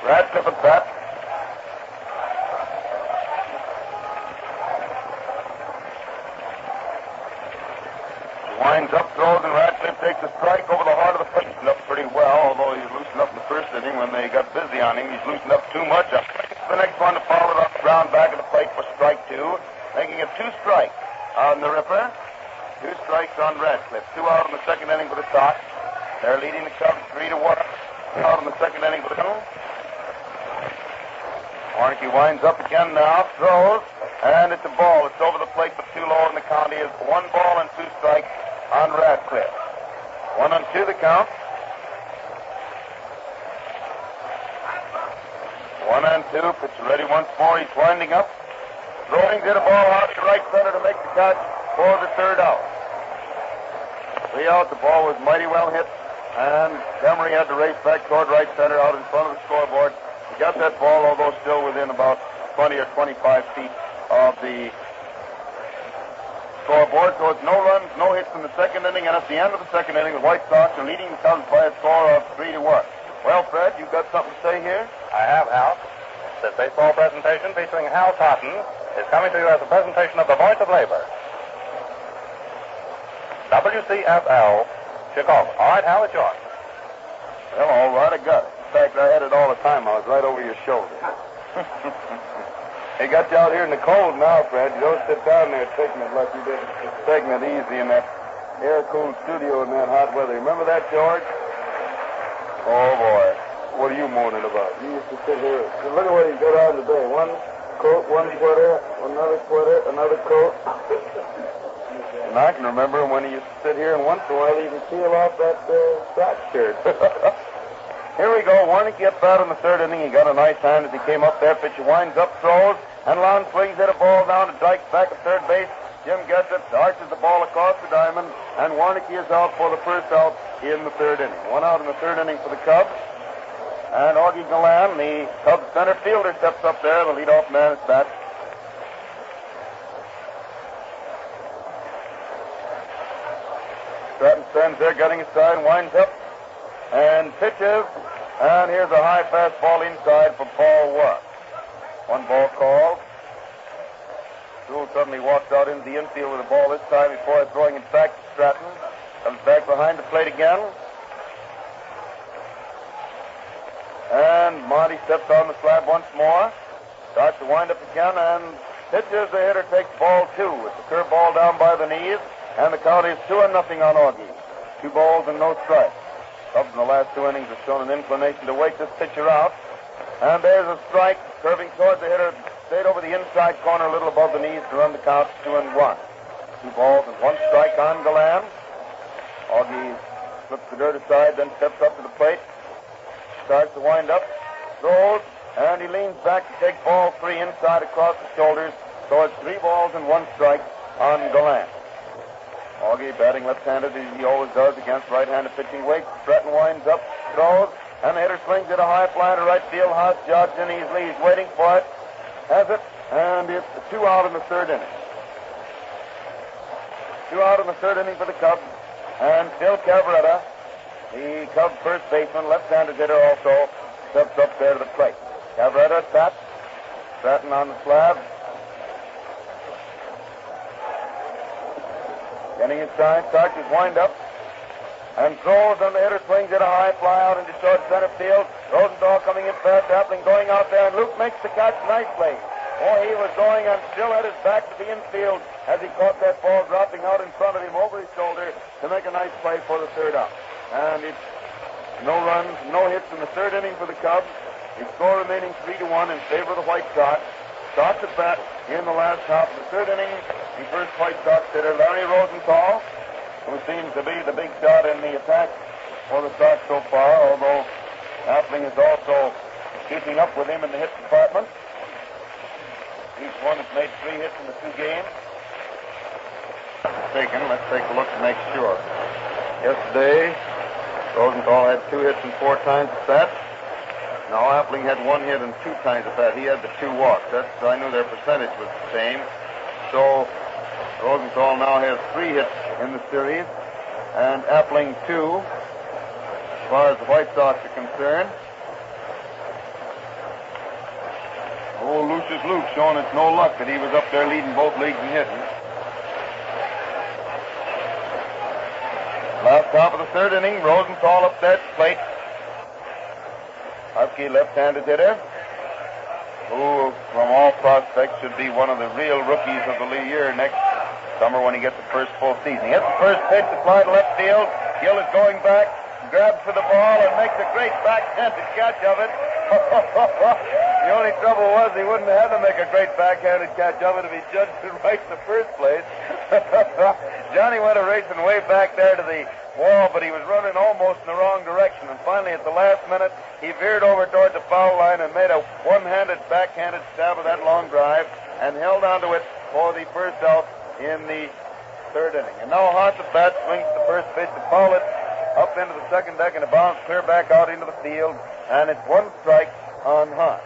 Radcliffe at bat. Winds up, throws, and Radcliffe takes a strike over the heart of the plate. Loosened up pretty well, although he loosened up in the first inning when they got busy on him. He's loosened up too much. The next one to follow it up ground back of the plate for strike 2, making it 2 strikes on the Ripper. 2 strikes on Radcliffe. 2 out in the second inning for the Sox. They're leading the Cubs 3-1. Out in the second inning for the Cubs. Warnicki winds up again now, throws, and it's a ball. It's over the plate for 2 low, and the count is 1 ball and 2 strikes on Radcliffe. 1 and 2 the count. 1 and 2. Pitcher ready once more. He's winding up. Throwing, hit a ball out to right center to make the catch for the third out. 3 out. The ball was mighty well hit, and Demery had to race back toward right center out in front of the scoreboard. He got that ball, although still within about 20 or 25 feet of the scoreboard. So it's no runs, no hits in the second inning, and at the end of the second inning, the White Sox are leading the Cubs by a score of 3-1. Well, Fred, you've got something to say here? I have Hal. This baseball presentation featuring Hal Cotton is coming to you as a presentation of the Voice of Labor. WCFL, Chicago. All right, Hal, it's yours. Well, all right, I got it. In fact, I had it all the time. I was right over your shoulder. They got you out here in the cold now, Fred. You don't sit down there taking it like you did, taking it easy in that air-cooled studio in that hot weather. Remember that, George? Oh, boy. What are you moaning about? You used to sit here. Look at what he's got on today. One coat, one sweater, another coat. And I can remember when he used to sit here and once in a while even peel off that sock shirt. Here we go. Warnick gets out in the third inning. He got a nice hand as he came up there. Pitcher winds up, throws, and Lon swings hit a ball down to Dykes back at third base. Jim gets it, arches the ball across the diamond, and Warnick is out for the first out in the third inning. One out in the third inning for the Cubs. And Augie Gallan, the Cubs center fielder, steps up there. The leadoff man is bat. Stratton stands there, getting his side, winds up, and pitches. And here's a high fastball inside for Paul Watt. One ball called. Sewell suddenly walks out into the infield with the ball this time before throwing it back to Stratton. Comes back behind the plate again. And Monty steps on the slab once more. Starts to wind up again and pitches. The hitter takes ball two. It's a curveball down by the knees. And the count is 2-0 on Augie. 2 balls and no strikes. Cubs in the last 2 innings have shown an inclination to wake this pitcher out. And there's a strike curving towards the hitter. Stayed over the inside corner a little above the knees to run the count 2-1. 2 balls and 1 strike on Gallan. Augie flips the dirt aside, then steps up to the plate. Starts to wind up, throws, and he leans back to take ball 3 inside across the shoulders. So it's 3 balls and 1 strike on Gallan. Augie batting left-handed as he always does against right-handed pitching. Waits. Stratton winds up, throws, and the hitter swings it a high fly to right field. Haas jogs in easily. He's waiting for it. Has it, and it's 2 out in the third inning. 2 out in the third inning for the Cubs. And Phil Cavaretta, the Cubs first baseman, left-handed hitter also, steps up there to the plate. Cavaretta bats. Stratton on the slab. Getting his side, starts his wind-up, and throws, and the hitter swings it a high fly out into short center field. Rosenthal coming in fast, Appling going out there, and Luke makes the catch nicely. Oh, he was going and still had his back to the infield as he caught that ball dropping out in front of him over his shoulder to make a nice play for the third out. And it's no runs, no hits in the third inning for the Cubs. The score remaining 3-1 in favor of the White Sox. Sox at bat in the last half of the third inning. The first White Sox hitter, Larry Rosenthal, who seems to be the big shot in the attack for the Sox so far, although Appling is also keeping up with him in the hit department. Each one has made 3 hits in the 2 games. Let's take a look to make sure. Yesterday, Rosenthal had 2 hits and 4 times at bat. Now Appling had 1 hit and 2 times at bat. He had the 2 walks. I knew their percentage was the same. So Rosenthal now has 3 hits in the series, and Appling 2, as far as the White Sox are concerned. Oh, Lucius Luke showing it's no luck that he was up there leading both leagues in hitting. Last top of the third inning, Rosenthal up there at the plate. Husky left-handed hitter, who, from all prospects, should be one of the real rookies of the year next summer when he gets the first full season. He hits the first pitch, the fly to left field. Gill is going back, grabs for the ball, and makes a great backhanded catch of it. The only trouble was he wouldn't have had to make a great backhanded catch of it if he judged it right in the first place. Johnny went a racing way back there to the wall, but he was running almost in the wrong direction. And finally, at the last minute, he veered over toward the foul line and made a one-handed, backhanded stab of that long drive and held onto it for the first out in the third inning. And now Haas at bat swings the first pitch to foul it up into the second deck and a bounce clear back out into the field. And it's 1 strike on Haas.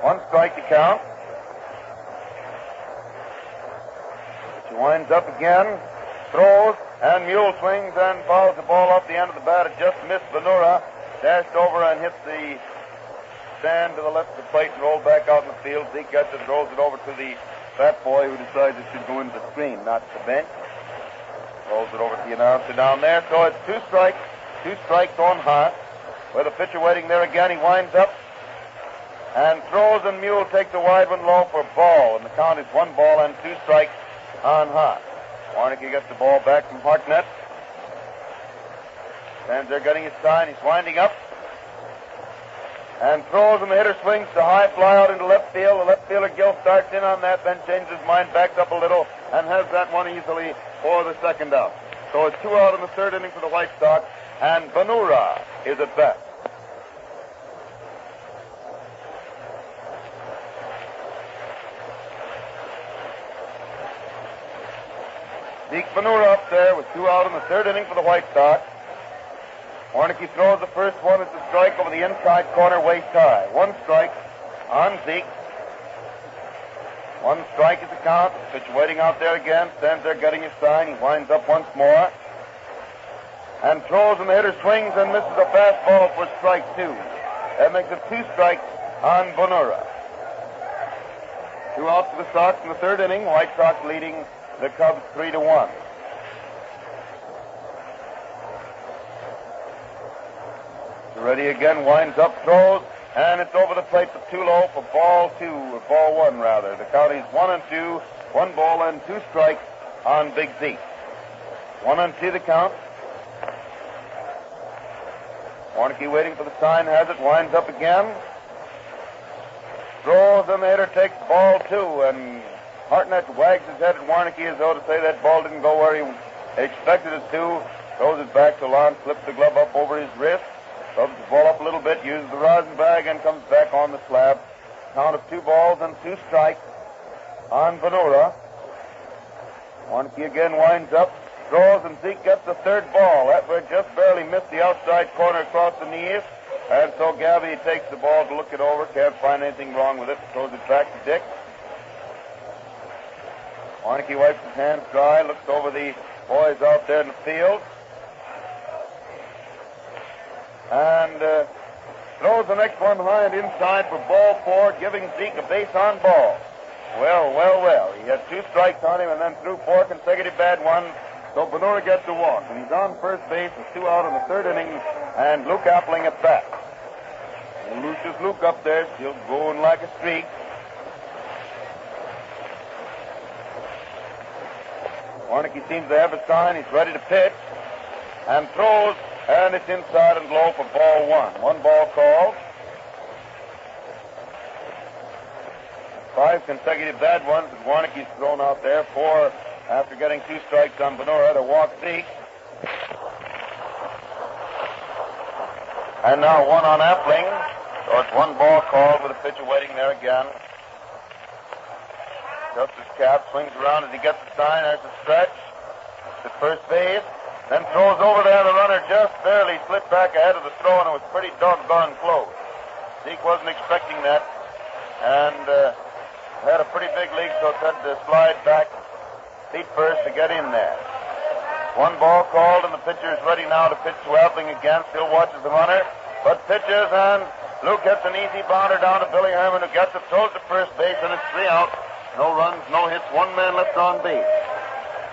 1 strike to count. He winds up again, throws, And Mule swings and fouls the ball off the end of the bat. It just missed Venura. Dashed over and hit the stand to the left of the plate and rolled back out in the field. Zeke gets it, throws it over to the fat boy who decides it should go into the screen, not the bench. Rolls it over to the announcer down there. So it's two strikes on Hart. With the pitcher waiting there again, he winds up and throws, and Mule takes a wide one low for ball. And the count is 1 ball and 2 strikes on Hart. Warnke gets the ball back from Hartnett. Stands there getting his sign. He's winding up and throws, and the hitter swings the high fly out into left field. The left fielder Gill starts in on that, then changes his mind, backs up a little, and has that one easily for the second out. So it's 2 out in the third inning for the White Sox, and Venura is at bat. Zeke Venura up there with 2 out in the third inning for the White Sox. Warnke throws the first one. It's a strike over the inside corner, waist high. 1 strike on Zeke. 1 strike is the count. Pitch waiting out there again. Stands there getting his sign. He winds up once more and throws, and the hitter swings and misses a fastball for strike 2. That makes it 2 strikes on Venura. 2 outs for the Sox in the third inning. White Sox leading the Cubs 3-1. Ready again, winds up, throws, and it's over the plate for 2 low for ball 2, or ball 1 rather. The count is 1-2, 1 ball and 2 strikes on Big Zeke. 1-2 the count. Warnke waiting for the sign, has it, winds up again. Throws, and the hitter takes ball 2, and Hartnett wags his head at Warnke as though to say that ball didn't go where he expected it to. Throws it back to Lon, slips the glove up over his wrist, rubs the ball up a little bit, uses the rosin bag, and comes back on the slab. Count of 2 balls and 2 strikes on Venura. Warnke again winds up, throws, and Zeke gets the 3rd ball. That one just barely missed the outside corner across the knees. And so Gabby takes the ball to look it over, can't find anything wrong with it, throws it back to Dick. Warnke wipes his hands dry, looks over the boys out there in the field, and throws the next one high and inside for ball 4, giving Zeke a base on ball. Well. He had 2 strikes on him and then threw 4 consecutive bad ones. So Venura gets a walk, and he's on first base with 2 out in the third inning, and Luke Appling at bat. And Lucius Luke up there, still going like a streak. Warnke seems to have a sign. He's ready to pitch and throws, and it's inside and low for ball 1. 1 ball called. 5 consecutive bad ones that Warnke's thrown out there. 4 after getting 2 strikes on Venura to walk Zeke. And now 1 on Appling. So it's 1 ball called with a pitcher waiting there again. Justice Cap swings around as he gets the sign. There's a stretch to first base. Then throws over there. The runner just barely slipped back ahead of the throw, and it was pretty doggone close. Zeke wasn't expecting that, and had a pretty big lead, so had to slide back feet first to get in there. 1 ball called, and the pitcher is ready now to pitch to Appling again. Still watches the runner, but pitches, and Luke hits an easy bounder down to Billy Herman, who gets it, throws to first base, and it's 3 out. No runs, no hits, 1 man left on base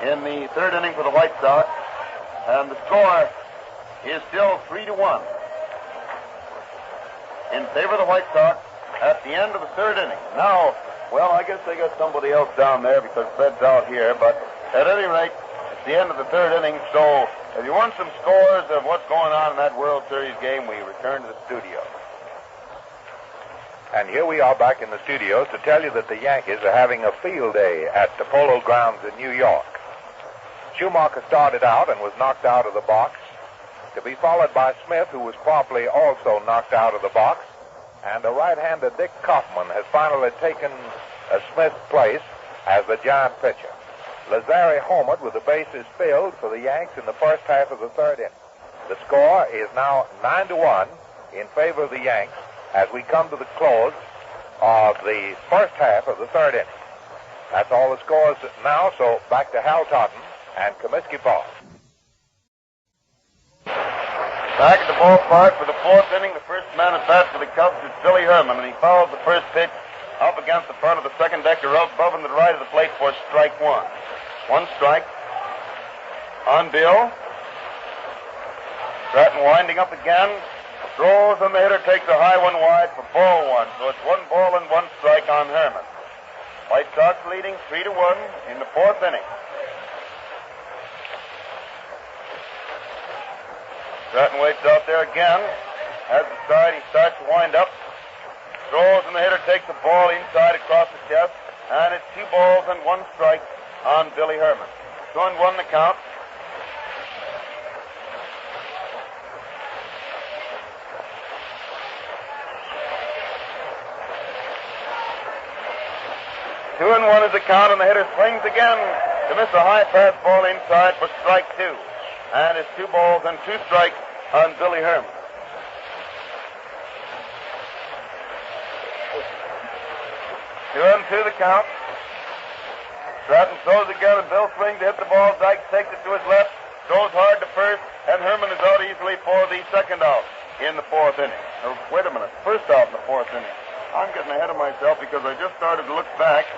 in the third inning for the White Sox. And the score is still 3-1 in favor of the White Sox at the end of the third inning. Now, well, I guess they got somebody else down there because Fred's out here, but at any rate, it's the end of the third inning. So if you want some scores of what's going on in that World Series game, we return to the studio. And here we are back in the studios to tell you that the Yankees are having a field day at the Polo Grounds in New York. Schumacher started out and was knocked out of the box, to be followed by Smith, who was promptly also knocked out of the box. And the right-hander Dick Kaufman has finally taken Smith's place as the Giant pitcher. Lazari homered with the bases filled for the Yanks in the first half of the third inning. The score is now 9-1 in favor of the Yanks as we come to the close of the first half of the third inning. That's all the scores now, so back to Hal Totten and Comiskey Park. Back at the ballpark for the fourth inning, the first man at bat for the Cubs is Billy Herman, and he fouls the first pitch up against the front of the second decker above and to the right of the plate for strike one. One strike on Bill. Stratton winding up again. Throws, and the hitter takes a high one wide for ball one. So it's 1 ball and 1 strike on Herman. White Sox leading 3-1 in the fourth inning. Stratton waits out there again. Has the side, he starts to wind up. Throws, and the hitter takes the ball inside across the chest. And it's 2 balls and 1 strike on Billy Herman. 2-1 the count. Two and 1 is the count, and the hitter swings again to miss a high pass ball inside for strike 2. And it's 2 balls and 2 strikes on Billy Herman. 2-2 the count. Stratton throws again, and Bill swings to hit the ball. Dykes takes it to his left, throws hard to first, and Herman is out easily for the second out in the fourth inning. Or, wait a minute, first out in the fourth inning. I'm getting ahead of myself because I just started to look back.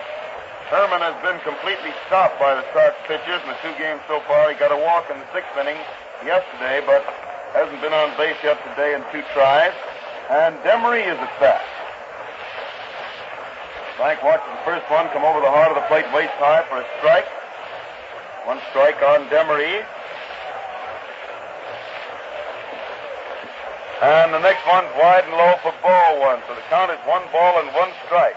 Herman has been completely stopped by the Sox pitchers in the 2 games so far. He got a walk in the 6th inning yesterday, but hasn't been on base yet today in 2 tries. And Demery is at bat. Frank watches the first one come over the heart of the plate waist high for a strike. 1 strike on Demery. And the next one's wide and low for ball 1. So the count is 1 ball and 1 strike.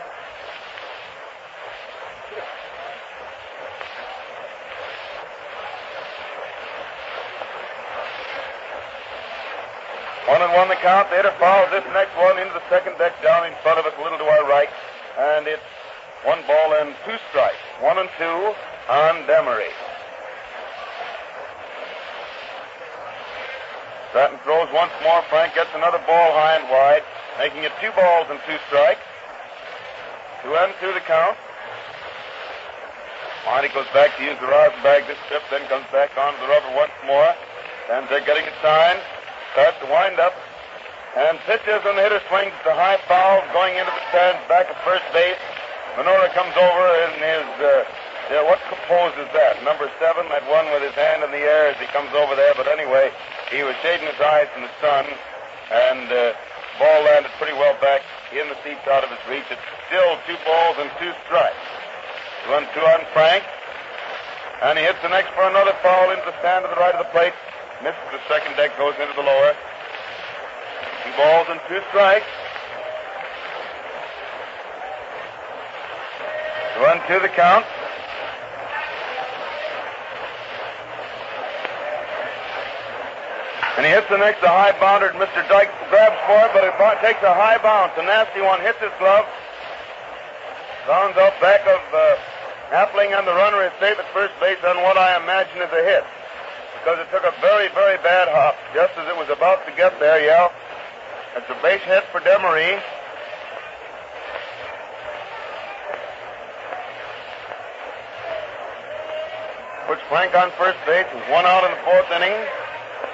One and 1 the count. The hitter fouls this next one into the second deck down in front of us, a little to our right. And it's 1 ball and 2 strikes. 1 and 2 on Demery. Stratton throws once more. Frank gets another ball high and wide, making it 2 balls and 2 strikes. 2-2 the count. Monty goes back to use the rosin bag this trip, then comes back onto the rubber once more. And they're getting it signed. Starts to wind up. And pitches, and the hitter swings to high foul, going into the stands back at first base. Minora comes over in his, what pose is that? Number 7, that one with his hand in the air as he comes over there. But anyway, he was shading his eyes from the sun, and ball landed pretty well back in the seats out of his reach. It's still 2 balls and 2 strikes. 2-2 on Frank. And he hits the next for another foul into the stand to the right of the plate. Misses the second deck, goes into the lower. 2 balls and 2 strikes. 2-2 the count. And he hits the next, a high bounder. Mr. Dykes grabs for it, but it takes a high bounce. A nasty one hits his glove. Rounds out back of Appling, and the runner is safe at first base on what I imagine is a hit. Because it took a very, very bad hop just as it was about to get there, yeah. It's a base hit for Demery. Puts Frank on first base with 1 out in the fourth inning.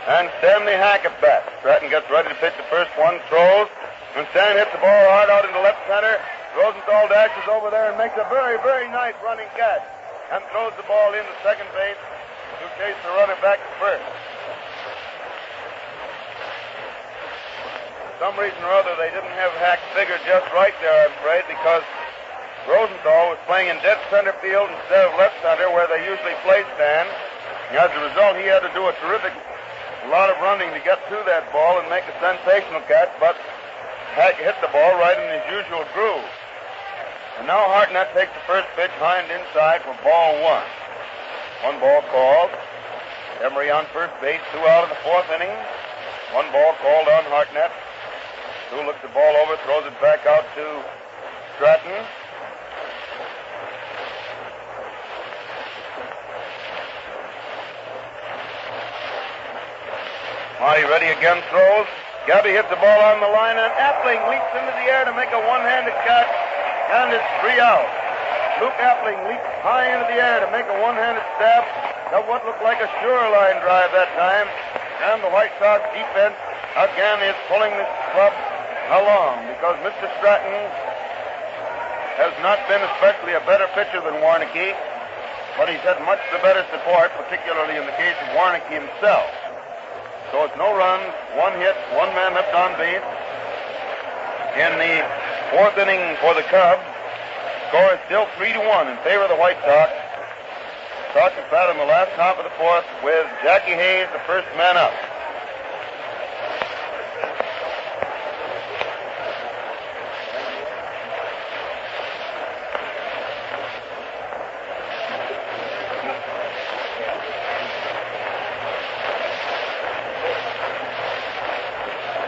And Stanley Hackett bats. Stratton gets ready to pitch the first one, throws, and Stan hits the ball hard out into left center. Rosenthal dashes over there and makes a very, very nice running catch and throws the ball into second base to chase the runner back to first. For some reason or other, they didn't have Hack figured just right there, I'm afraid, because Rosenthal was playing in dead center field instead of left center where they usually play Stan. And as a result, he had to do a lot of running to get to that ball and make a sensational catch, but Hack hit the ball right in his usual groove. And now Hartnett takes the first pitch high and inside for ball 1. 1 ball called. Emery on first base, 2 out in the fourth inning. 1 ball called on Hartnett. 2 looks the ball over, throws it back out to Stratton. Marty ready again, throws. Gabby hits the ball on the line, and Appling leaps into the air to make a one-handed catch, and it's 3 out. Luke Appling leaps high into the air to make a one-handed stab. Got what looked like a sure line drive that time, And the White Sox defense again is pulling this club along because Mr. Stratton has not been especially a better pitcher than Warnke, but he's had much the better support, particularly in the case of Warnke himself. So it's no runs, 1 hit, 1 man left on base. In the 4th inning for the Cubs, score is still 3-1 in favor of the White Sox. Sox have batted in the last half of the 4th with Jackie Hayes, the first man up.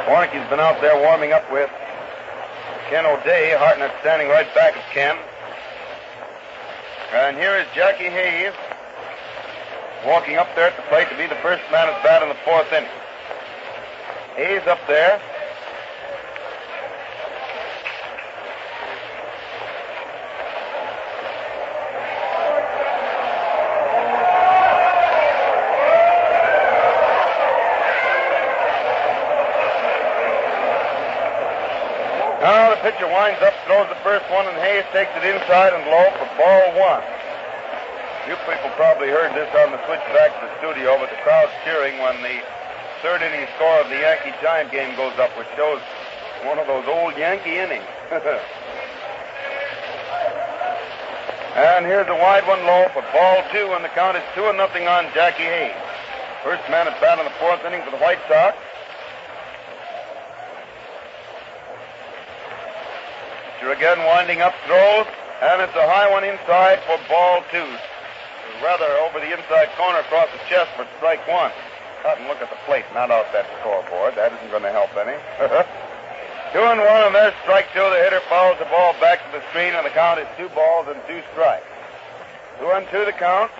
Warnke's been out there warming up with Ken O'Day. Hartnett standing right back of Ken. And here is Jackie Hayes walking up there at the plate to be the first man at bat in the 4th inning. Hayes up there. Now the pitcher winds up, throws the first one, and Hayes takes it inside and low for ball 1. You people probably heard this on the switch back to the studio, but the crowd's cheering when the 3rd inning score of the Yankee-Giant game goes up, which shows one of those old Yankee innings. And here's a wide one low for ball 2, and the count is 2-0 on Jackie Hayes. First man at bat in the 4th inning for the White Sox. Again winding up, throws, and it's a high one inside for ball 2. Rather over the inside corner across the chest for strike 1. Out and look at the plate, not out that scoreboard. That isn't going to help any. 2-1, and there's strike 2. The hitter fouls the ball back to the screen, and the count is 2 balls and 2 strikes. 2-2 the count.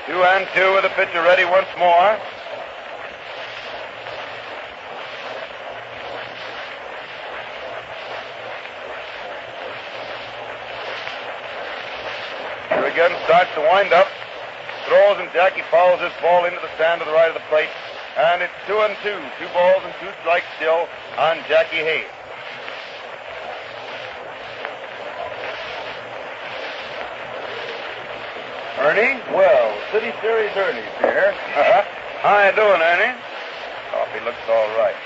Two and two with the pitcher ready once more. Again starts to wind up, throws, and Jackie fouls this ball into the stand to the right of the plate, and it's 2-2, 2 balls and 2 strikes still on Jackie Hayes. Ernie? Well, City Series Ernie's here. How you doing, Ernie? Coffee looks all right.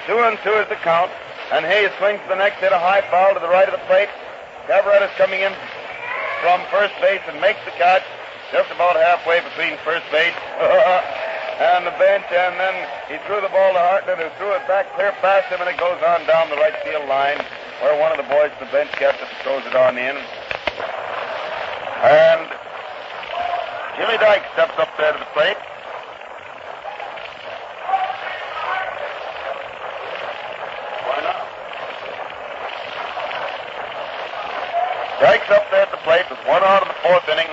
2-2 is the count, and Hayes swings to the next, hit a high foul to the right of the plate. Cavaretta's coming in from first base and makes the catch just about halfway between first base and the bench, and then he threw the ball to Hartnett, who threw it back clear past him, and it goes on down the right field line where one of the boys from the bench gets it and throws it on in. And Jimmy Dyke steps up there to the plate. Dyke's up there at the plate with 1 out of the 4th inning.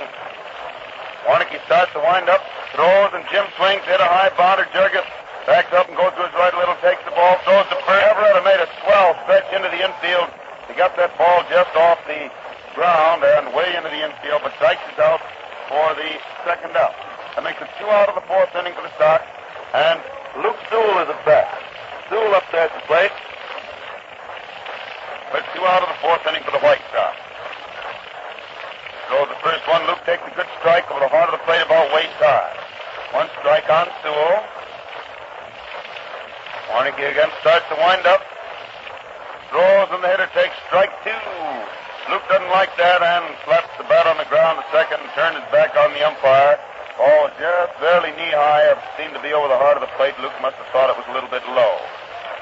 Warnke starts to wind up, throws, and Jim swings, hit a high bounder. Jurgis backs up and goes to his right a little, takes the ball, throws to first. Everett made a swell stretch into the infield. He got that ball just off the ground and way into the infield, but Dykes is out for the 2nd out. That makes it 2 out of the 4th inning for the Sox, and Luke Sewell is at bat. Sewell up there at the plate. But 2 out of the 4th inning for the White Sox. So the first one, Luke takes a good strike over the heart of the plate about waist high. 1 strike on Sewell. Warnke again starts to wind up. Throws, and the hitter takes strike 2. Luke doesn't like that and slaps the bat on the ground a second and turns his back on the umpire. Oh, just barely knee-high. It seemed to be over the heart of the plate. Luke must have thought it was a little bit low.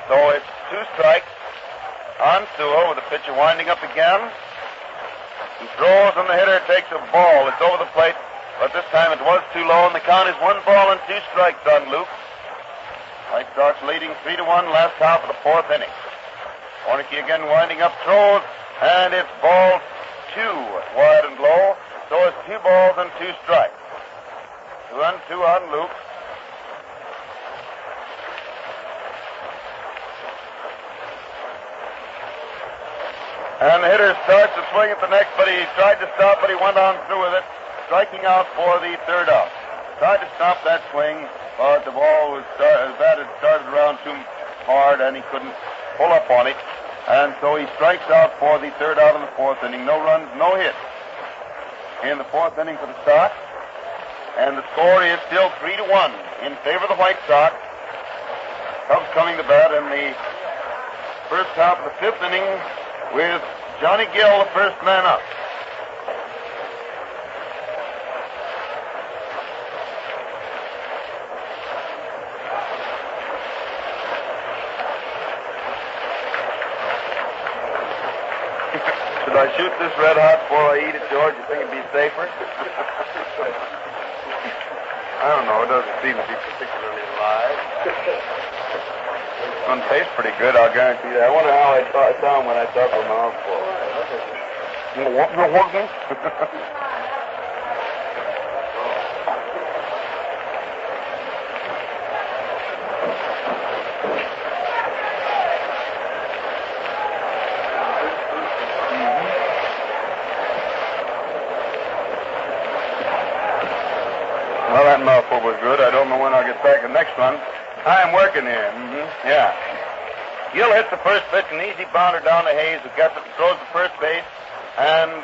So it's 2 strikes on Sewell with the pitcher winding up again. He throws, and the hitter takes a ball. It's over the plate, but this time it was too low, and the count is 1 ball and 2 strikes on Luke. White Sox leading 3-1 last half of the 4th inning. Warnke again winding up, throws, and it's ball 2, wide and low, so it's 2 balls and 2 strikes. 2-2 on Luke. And the hitter starts to swing at the next, but he tried to stop, but he went on through with it, striking out for the third out. Tried to stop that swing, but the ball was the bat had started around too hard, and he couldn't pull up on it. And so he strikes out for the third out in the fourth inning. No runs, no hits in the fourth inning for the Sox. And the score is still 3-1 in favor of the White Sox. Cubs coming to bat in the first half of the fifth inning with Johnny Gill, the first man up. Should I shoot this red hot before I eat it, George? You think it'd be safer? I don't know. It doesn't seem to be particularly live. It's going to taste pretty good, I'll guarantee that. I wonder how I sound when I talk a mouthful. Well, that mouthful was good. I don't know when I'll get back the next one. I'm working here. Yeah. Gill hits the first pitch, an easy bounder down to Hayes, who gets it and throws the first base. And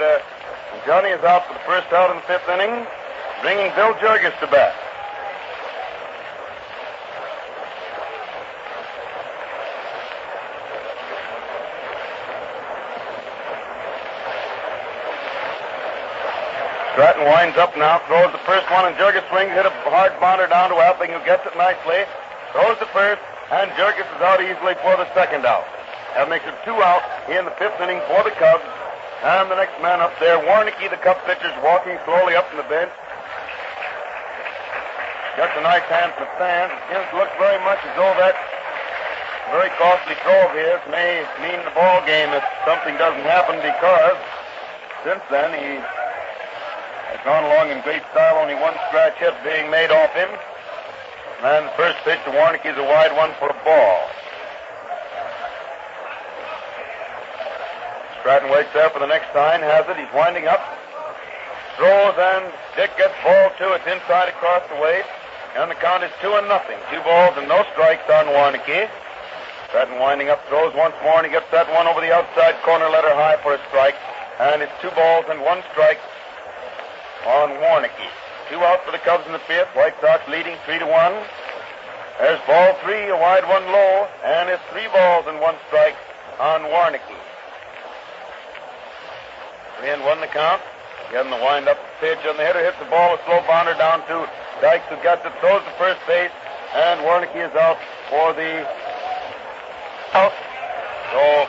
Johnny is out for the first out in the fifth inning, bringing Bill Jurgis to bat. Stratton winds up now, throws the first one, and Jurgis swings, hit a hard bounder down to Appling, who gets it nicely, throws the first, and Jurgis is out easily for the second out. That makes it 2 out in the fifth inning for the Cubs. And the next man up there, Warnicki, the Cub pitcher, is walking slowly up from the bench. Gets a nice hand from the stand. It looks very much as though that very costly throw of his may mean the ball game if something doesn't happen, because since then he has gone along in great style, only one scratch hit being made off him. And the first pitch to Warnicki is a wide one for a ball. Stratton waits there for the next sign, has it. He's winding up. Throws, and Dick gets ball 2. It's inside across the waist. And the count is 2-0. 2 balls and no strikes on Warnicki. Stratton winding up, throws once more, and he gets that one over the outside corner letter high for a strike. And it's 2 balls and 1 strike on Warnicki. 2 out for the Cubs in the fifth. White Sox leading 3-1. There's ball 3, a wide one low, and it's 3 balls and 1 strike on Warnicki. 3-1 the count. Getting the wind-up pitch, and the hitter hits the ball, a slow bounder down to Dykes, who gets it, throws the first base, and Warnicki is out for the out. So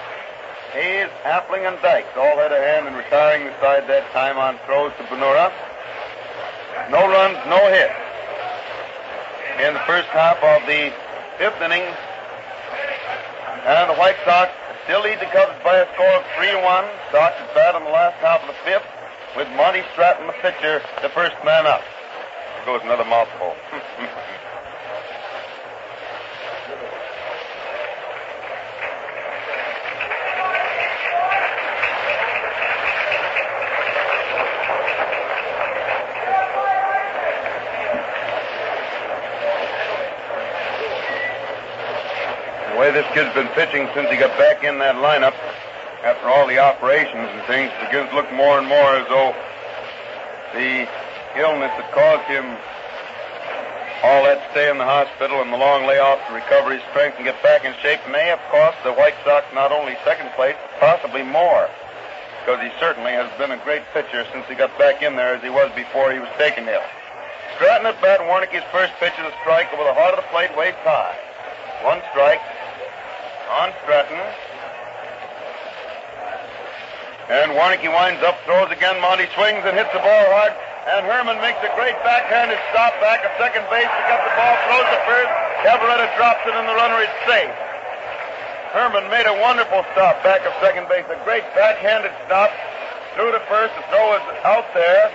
Hayes, Appling, and Dykes all had a hand in retiring the side that time on throws to Benura. No runs, no hits in the first half of the fifth inning. And the White Sox still lead the Cubs by a score of 3-1. Sox is bat in the last half of the fifth, with Monty Stratton, the pitcher, the first man up. There goes another mouthful. The way this kid's been pitching since he got back in that lineup, after all the operations and things, begins to look more and more as though the illness that caused him all that stay in the hospital and the long layoff to recover his strength and get back in shape may have cost the White Sox not only second place, but possibly more, because he certainly has been a great pitcher since he got back in there as he was before he was taken ill. Stratton at bat, Warnicki's first pitch is a strike over the heart of the plate, waist high. 1 strike on Stratton. And Warnicki winds up, throws again. Monty swings and hits the ball hard. And Herman makes a great backhanded stop back at second base to get the ball, throws to first. Cavaretta drops it, and the runner is safe. Herman made a wonderful stop back at second base. A great backhanded stop through to first. The throw is out there.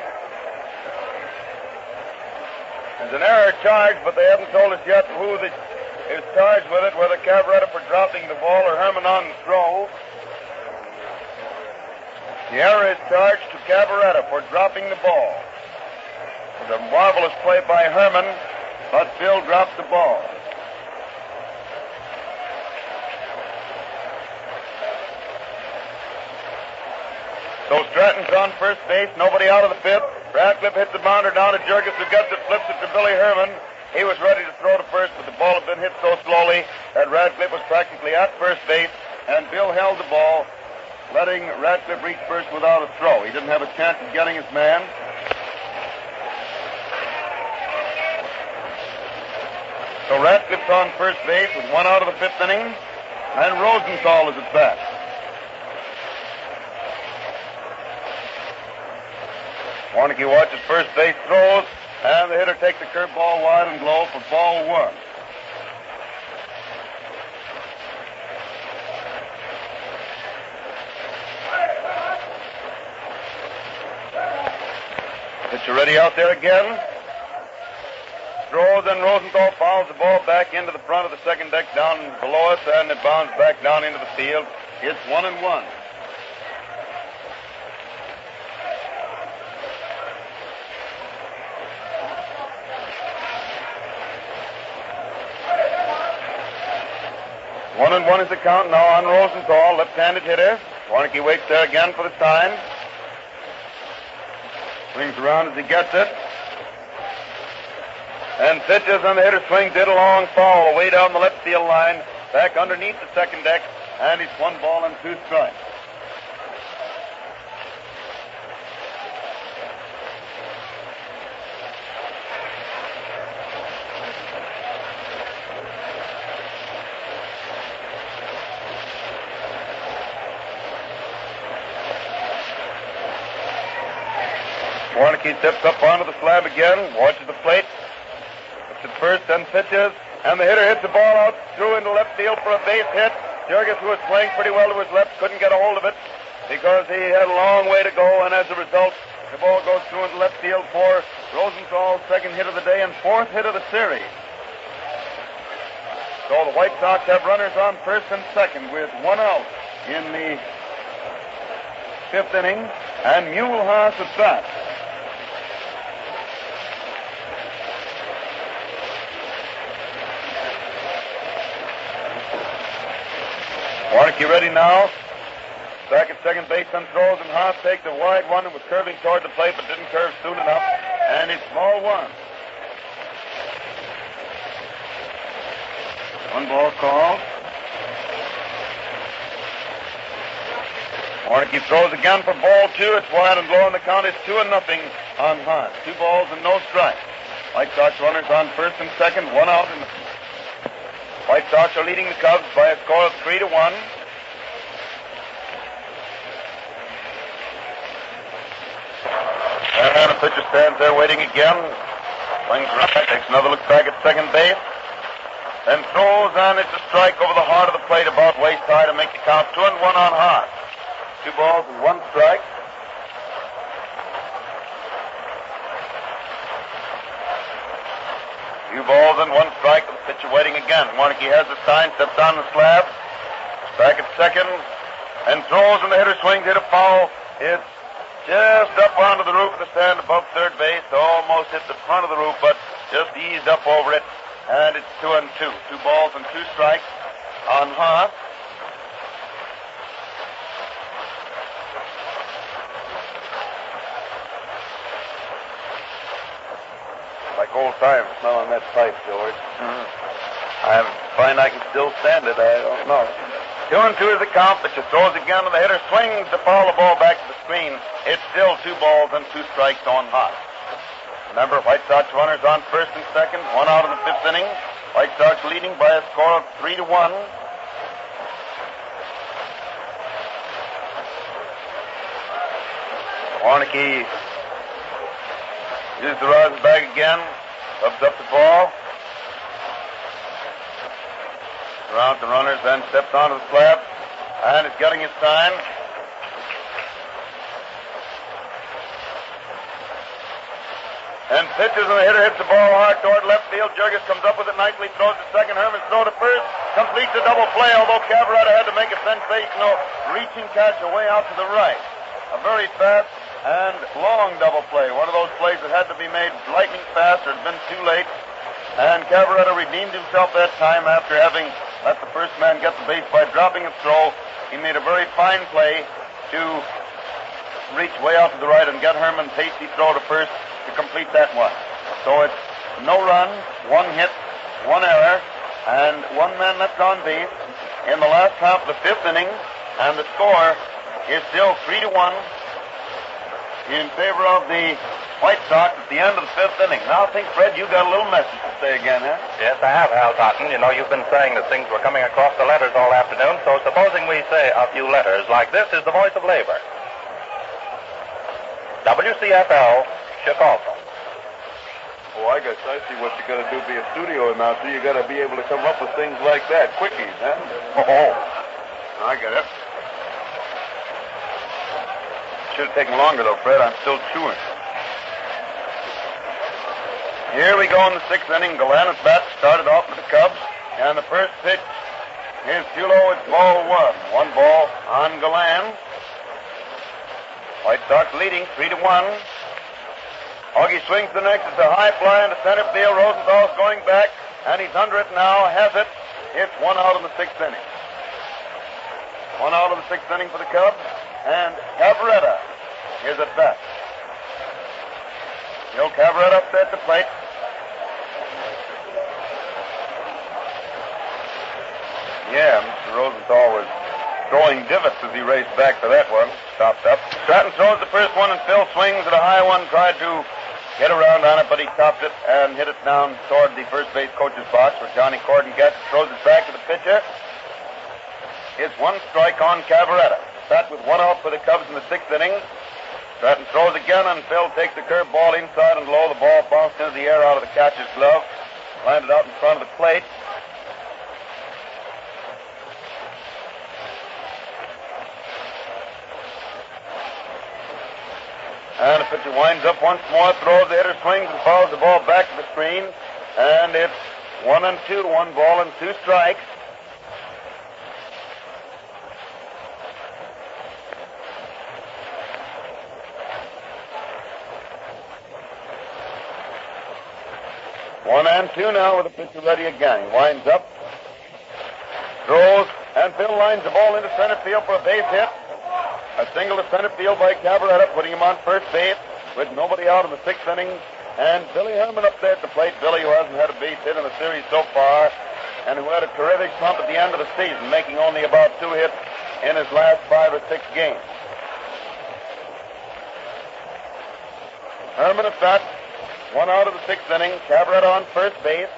There's an error charged, but they haven't told us yet who is charged with it, whether Cavaretta for dropping the ball or Herman on the throw. The error is charged to Cabaretta for dropping the ball. It was a marvelous play by Herman, but Bill dropped the ball. So Stratton's on first base, nobody out of the fifth. Radcliffe hits the bounder down to Jurgis, who gets it, flips it to Billy Herman. He was ready to throw to first, but the ball had been hit so slowly that Radcliffe was practically at first base, and Bill held the ball, letting Radcliffe reach first without a throw. He didn't have a chance of getting his man. So Radcliffe's on first base with one out of the fifth inning, and Rosenthal is at bat. Warnke watches first base, throws, and the hitter takes the curveball wide and low for ball one. Pitcher ready out there again. Throws, and Rosenthal fouls the ball back into the front of the second deck down below us, and it bounds back down into the field. It's 1-1. One is the count now on Rosenthal, left-handed hitter. Warnke waits there again for the sign. Swings around as he gets it. And pitches, and the hitter swings it a long foul way down the left field line, back underneath the second deck, and it's 1 ball and 2 strikes. Warnke steps up onto the slab again, watches the plate, looks at first and pitches, and the hitter hits the ball out through into left field for a base hit. Jurgis, who was playing pretty well to his left, couldn't get a hold of it because he had a long way to go, and as a result, the ball goes through into left field for Rosenthal's second hit of the day and 4th hit of the series. So the White Sox have runners on first and second with 1 out in the 5th inning, and Mulehaus at bat. Warnke ready now. Back at second base and throws, and Haas takes a wide one and was curving toward the plate, but didn't curve soon enough. And it's ball 1. 1 ball called. Warnke throws again for ball 2. It's wide and low, and the count is 2-0 on Haas. 2 balls and no strikes. White Sox runners on first and second, 1 out in the White Sox are leading the Cubs by a score of 3-1. And the pitcher stands there waiting again. Swings right, takes another look back at second base. Then throws, and it's a strike over the heart of the plate about waist high to make the count 2-1 on Haas. 2 balls and 1 strike. Few balls and 1 strike. The pitcher waiting again. Warnke has the sign, steps on the slab. Back at second, and throws, and the hitter swings, hit a foul. It's just up onto the roof of the stand above third base. Almost hit the front of the roof, but just eased up over it. And it's 2-2. 2 balls and 2 strikes on Haas. Like old times smelling that pipe, George. Mm-hmm. I find I can still stand it. I don't know. 2-2 is the count, but you throws again, and the hitter swings to foul the ball back to the screen. It's still 2 balls and 2 strikes on Haas. Remember, White Sox runners on first and second, 1 out in the 5th inning. White Sox leading by a score of 3-1. Warnke uses the rosin bag again, ups up the ball, around the runners, then steps onto the slab, and is getting his sign. And pitches, and the hitter hits the ball hard toward left field. Jurgis comes up with it nicely, throws to second. Herman's throw to first, completes a double play, although Cabaretta had to make a sensational reaching catch away out to the right. a very fast and long double play. One of those plays that had to be made lightning fast or had been too late. And Cavaretta redeemed himself that time after having let the first man get the base by dropping a throw. He made a very fine play to reach way out to the right and get Herman's hasty throw to first to complete that one. So it's no run, one hit, one error, and one man left on base in the last half of the fifth inning, and the score is still 3-1 in favor of the White Sox at the end of the fifth inning. Now I think, Fred, you got a little message to say again, huh? Yes, I have, Hal Totten. You know, you've been saying that things were coming across the letters all afternoon, so supposing we say a few letters like this is the voice of labor. WCFL, Chicago. Oh, I guess I see what you got to do. Be a studio announcer. You got to be able to come up with things like that. Quickies, huh? Oh. I get it. Should have taken longer, though, Fred. I'm still chewing. Here we go in the sixth inning. Galan at bat started off with the Cubs. And the first pitch is too low. It's ball one. One ball on Galan. White Sox leading 3-1. Augie swings the next. It's a high fly into center field. Rosenthal's going back, and he's under it now. Has it. It's one out in the sixth inning. One out of the sixth inning for the Cubs. And Cavaretta is at bat. Bill Cavaretta up there at the plate. Yeah, Mr. Rosenthal was throwing divots as he raced back for that one. Stopped up. Stratton throws the first one, and Phil swings at a high one. Tried to get around on it, but he topped it and hit it down toward the first base coach's box where Johnny Corden gets it. Throws it back to the pitcher. It's one strike on Cavaretta. That with one out for the Cubs in the sixth inning. Stratton throws again, and Phil takes the curve ball inside and low. The ball bounced into the air out of the catcher's glove. Landed out in front of the plate. And the pitcher winds up once more, throws, the hitter swings and fouls the ball back to the screen. And it's 1-2, 1 ball and 2 strikes. One and two now with the pitcher ready again. He winds up, throws, and Phil lines the ball into center field for a base hit. A single to center field by Cavaretta, putting him on first base with nobody out in the sixth inning. And Billy Herman up there at the plate. Billy, who hasn't had a base hit in the series so far, and who had a terrific slump at the end of the season, making only about 2 hits in his last 5 or 6 games. Herman at bat, 1 out of the sixth inning. Cavaretta on first base.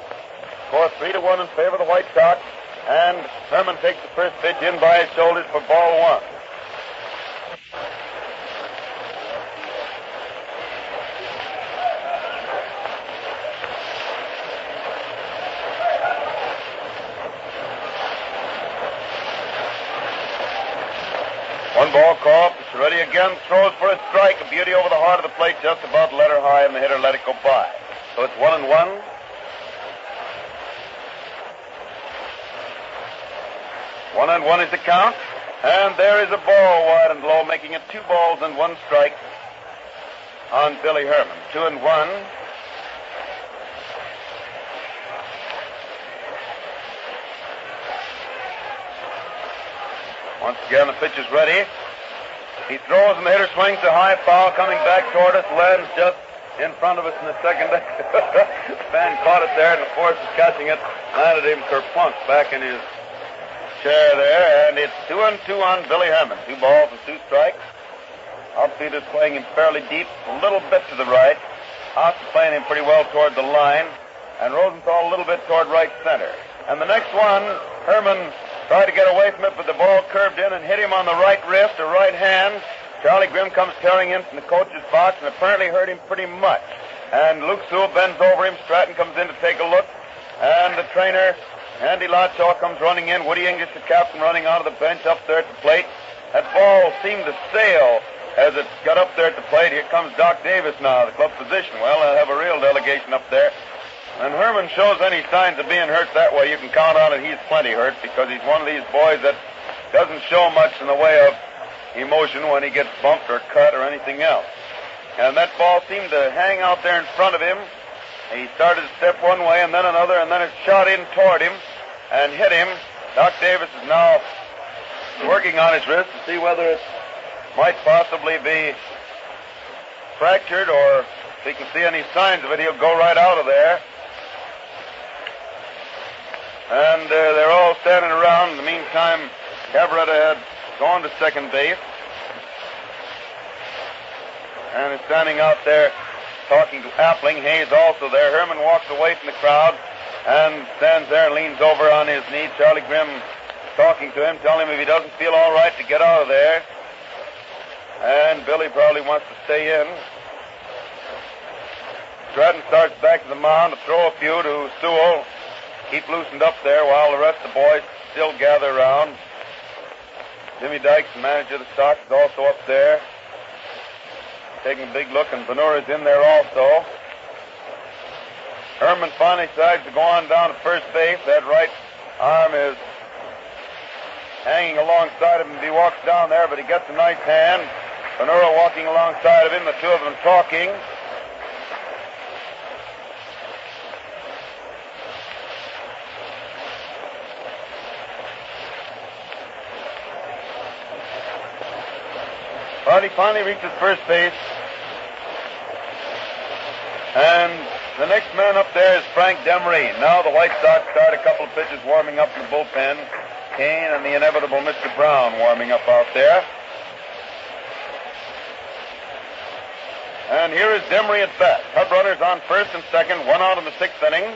Score 3-1 in favor of the White Sox. And Herman takes the first pitch in by his shoulders for ball 1. One ball call. It's ready again. Throws for a strike. A beauty over the heart of the plate. Just about let her high, and the hitter let it go by. So it's 1-1. 1-1 is the count. And there is a ball wide and low, making it 2 balls and 1 strike on Billy Herman. 2-1. Once again, the pitch is ready. He throws, and the hitter swings a high foul coming back toward us, lands just in front of us in the second. Fan caught it there, and the force is catching it. Landed him kerplunk back in his chair there, and it's 2-2 on Billy Herman. 2 balls and 2 strikes. Outfielder's playing him fairly deep, a little bit to the right. Haas is playing him pretty well toward the line, and Rosenthal a little bit toward right center. And the next one, Herman tried to get away from it, but the ball curved in and hit him on the right wrist or right hand. Charlie Grimm comes tearing in from the coach's box and apparently hurt him pretty much. And Luke Sewell bends over him. Stratton comes in to take a look. And the trainer, Andy Lotshaw, comes running in. Woody English, the captain, running out of the bench up there at the plate. That ball seemed to sail as it got up there at the plate. Here comes Doc Davis now, the club physician. Well, they'll have a real delegation up there. When Herman shows any signs of being hurt that way, you can count on it. He's plenty hurt because he's one of these boys that doesn't show much in the way of emotion when he gets bumped or cut or anything else. And that ball seemed to hang out there in front of him. He started to step one way and then another, and then it shot in toward him and hit him. Doc Davis is now working on his wrist to see whether it might possibly be fractured, or if he can see any signs of it, he'll go right out of there. And they're all standing around. In the meantime, Cabaretta had gone to second base and is standing out there talking to Appling. Hayes also there. Herman walks away from the crowd and stands there and leans over on his knee. Charlie Grimm talking to him, telling him if he doesn't feel all right to get out of there. And Billy probably wants to stay in. Stratton starts back to the mound to throw a few to Sewell. Keep loosened up there while the rest of the boys still gather around. Jimmy Dykes, the manager of the Sox, is also up there, taking a big look, and Benura's in there also. Herman finally decides to go on down to first base. That right arm is hanging alongside of him. He walks down there, but he gets a nice hand. Benura walking alongside of him, the two of them talking. Well, he finally reaches first base. And the next man up there is Frank Demery. Now the White Sox start a couple of pitchers warming up in the bullpen. Kane and the inevitable Mr. Brown warming up out there. And here is Demery at bat. Cub runners on first and second, one out in the sixth inning.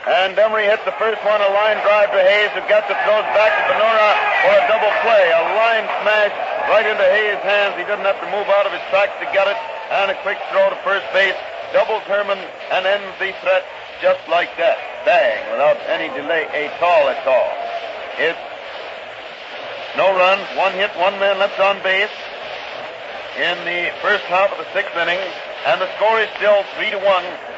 And Demery hits the first one, a line drive to Hayes, who gets it, throws back to Benura for a double play. A line smash right into Hayes' hands. He didn't have to move out of his tracks to get it. And a quick throw to first base. Doubles Herman and ends the threat just like that. Bang, without any delay at all. It's no runs, one hit, one man left on base in the first half of the sixth inning. And the score is still 3-1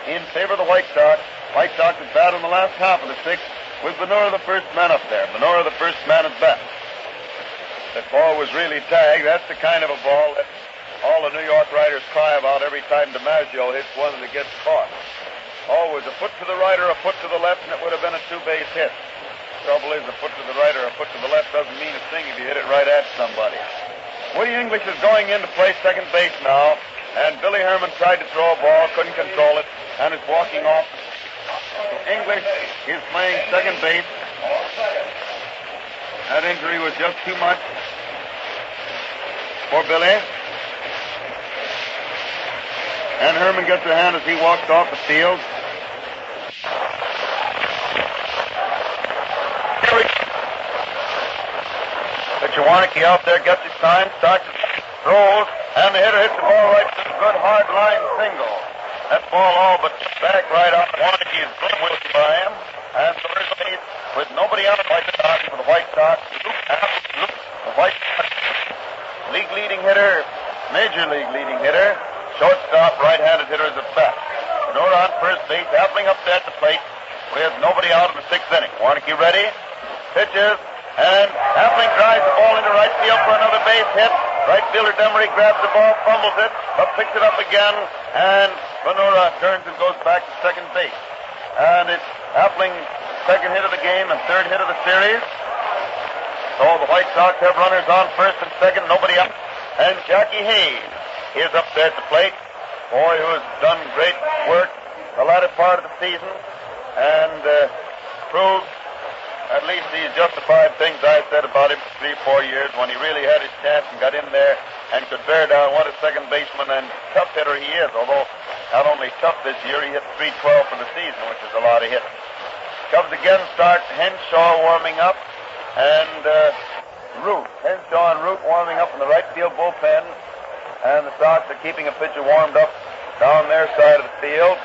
in favor of the White Sox. White Sox is bat in the last half of the sixth with Benura the first man up there. Benura the first man at bat. That ball was really tagged. That's the kind of a ball that all the New York writers cry about every time DiMaggio hits one and it gets caught. Always a foot to the right or a foot to the left, and it would have been a two-base hit. The trouble is, a foot to the right or a foot to the left doesn't mean a thing if you hit it right at somebody. Woody English is going in to play second base now, and Billy Herman tried to throw a ball, couldn't control it, and is walking off. English is playing second base. That injury was just too much for Billy. And Herman gets a hand as he walks off the field. Pitcher Warnke out there gets his sign, starts, throws, and the hitter hits the ball right to the good hard line single. That ball all but back right out. Warnke is good with by him. And first base with nobody out of White Sox for the White Sox. The White Sox league leading hitter, major league leading hitter, shortstop, right-handed hitter is at bat. Benura on first base, Appling up there at the plate with nobody out in the sixth inning. Warnke ready, pitches, and Appling drives the ball into right field for another base hit. Right fielder Demery grabs the ball, fumbles it, but picks it up again, and Benura turns and goes back to second base. And it's Appling's second hit of the game and third hit of the series. So the White Sox have runners on first and second, nobody up. And Jackie Hayes is up there at the plate. Boy who has done great work the latter part of the season and proved at least he's justified things I said about him for 3-4 years when he really had his chance and got in there and could bear down what a second baseman and tough hitter he is. Although not only tough this year, he hit .312 for the season, which is a lot of hits. Cubs again start Henshaw warming up and Root. Henshaw and Root warming up in the right field bullpen. And the Sox are keeping a pitcher warmed up down their side of the field.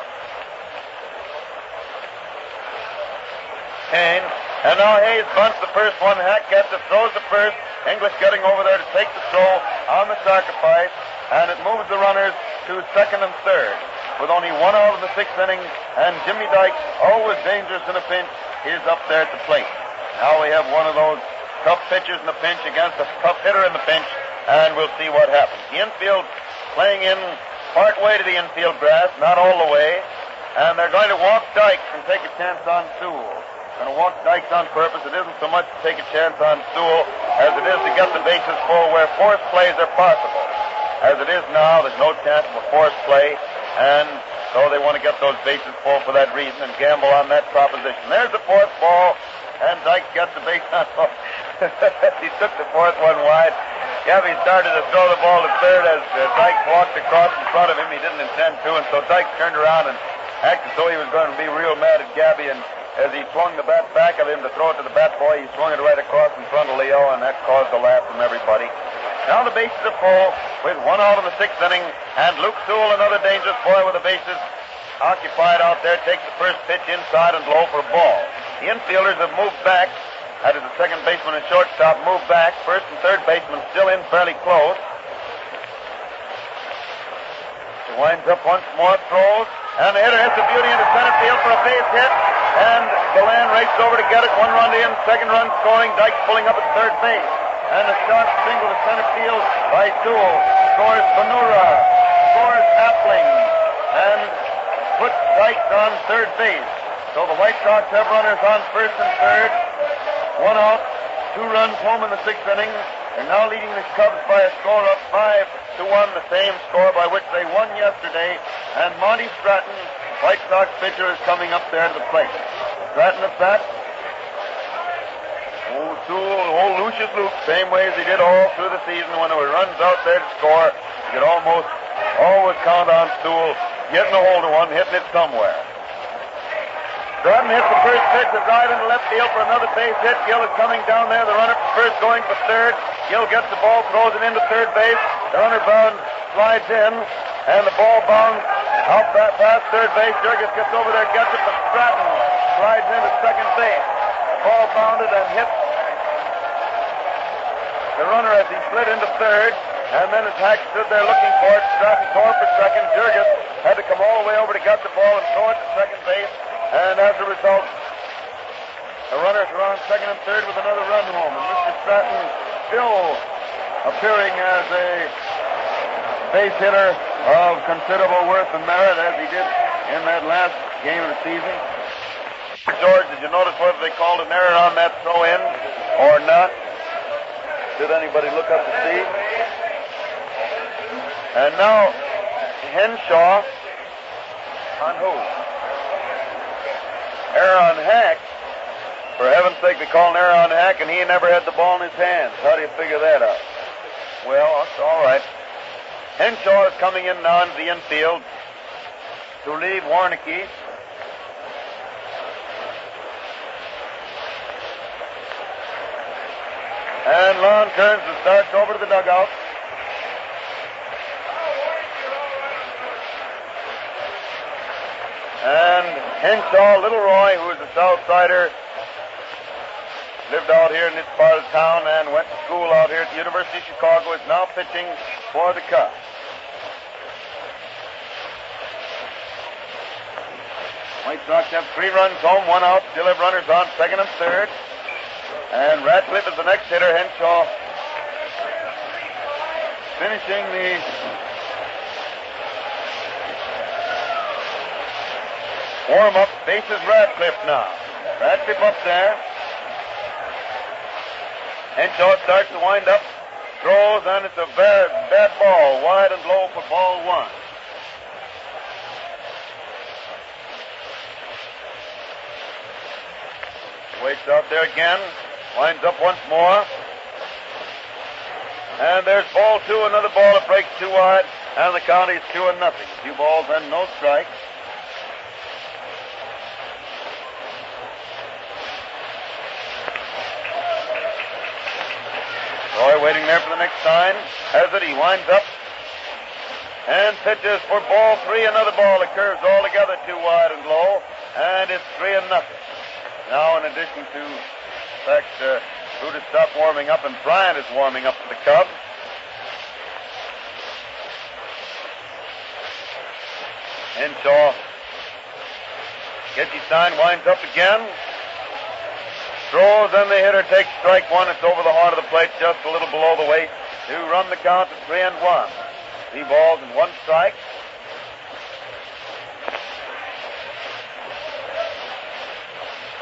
Kane. And now Hayes bunts the first one. Hack gets it, throws the first. English getting over there to take the throw on the sacrifice. And it moves the runners to second and third. With only one out of the sixth inning. And Jimmy Dykes, always dangerous in a pinch, is up there at the plate. Now we have one of those tough pitchers in the pinch against a tough hitter in the pinch. and we'll see what happens. The infield playing in part way to the infield grass, not all the way, and they're going to walk Dykes and take a chance on Sewell. Going to walk Dykes on purpose. It isn't so much to take a chance on Sewell as it is to get the bases full where force plays are possible. As it is now, there's no chance of a force play, and so they want to get those bases full for that reason and gamble on that proposition. There's the fourth ball, and Dykes gets the base on. He took the fourth one wide. Gabby started to throw the ball to third as Dykes walked across in front of him. He didn't intend to, and so Dykes turned around and acted as though he was going to be real mad at Gabby, and as he swung the bat back of him to throw it to the bat boy, he swung it right across in front of Leo, and that caused a laugh from everybody. Now the bases are full with 1 out in the 6th inning, and Luke Sewell, another dangerous boy with the bases occupied out there, takes the first pitch inside and low for a ball. The infielders have moved back. That is the second baseman and shortstop moved back. First and third baseman still in fairly close. He winds up once more, throws, and the hitter hits a beauty into center field for a base hit, and Deland races over to get it. 1 run in, 2nd run scoring. Dykes pulling up at third base. And a sharp single to center field by Sewell. Scores Benura. Scores Appling. And puts Dykes on third base. So the White Sox have runners on first and third. 1 out. 2 runs home in the 6th inning. They're now leading the Cubs by a score of 5-1, the same score by which they won yesterday. And Monty Stratton, White Sox pitcher, is coming up there to the plate. Stratton at bat. Old Lucius Luke, same way as he did all through the season. When there were runs out there to score, you could almost always count on Sewell getting a hold of one, hitting it somewhere. Stratton hits the first pitch, a drive into left field for another base hit. Gill is coming down there. The runner from first going for third. Gill gets the ball, throws it into third base. The runner bound slides in, and the ball bounds out past third base. Jurgis gets over there, gets it, but Stratton slides into second base. Ball bounded and hit the runner as he slid into third, and then as Hack stood there looking for it, Stratton tore for second. Jurgis had to come all the way over to get the ball and throw it to second base, and as a result, the runners are on second and third with another run home, and Mr. Stratton still appearing as a base hitter of considerable worth and merit as he did in that last game of the season. George, did you notice whether they called an error on that throw-in or not? Did anybody look up to see? And now, Henshaw on who? Error on Hack. For heaven's sake, they called an error on Hack, and he never had the ball in his hands. How do you figure that out? Well, that's all right. Henshaw is coming in now into the infield to relieve Warnicki. And Lon turns and starts over to the dugout. And Henshaw, Little Roy, who is a Southsider, lived out here in this part of town and went to school out here at the University of Chicago, is now pitching for the Cubs. White Sox have 3 runs home, 1 out, still have runners on second and third. And Ratcliffe is the next hitter. Henshaw finishing the warm-up. Faces Ratcliffe now. Ratcliffe up there. Henshaw starts to wind up, throws, and it's a bad ball, wide and low for ball 1. Waits out there again. Winds up once more. And there's ball 2, another ball that breaks 2 wide, and the count is 2-0. 2 balls and no strikes. Roy waiting there for the next sign. Has it, he winds up and pitches for ball 3, another ball that curves altogether 2 wide and low, and it's 3-0. Now, in addition to the fact Root has stopped warming up and Bryant is warming up for the Cubs. Henshaw gets his sign, winds up again. Throws, and the hitter takes strike 1. It's over the heart of the plate, just a little below the waist. to run the count to 3-1. 3 balls and 1 strike.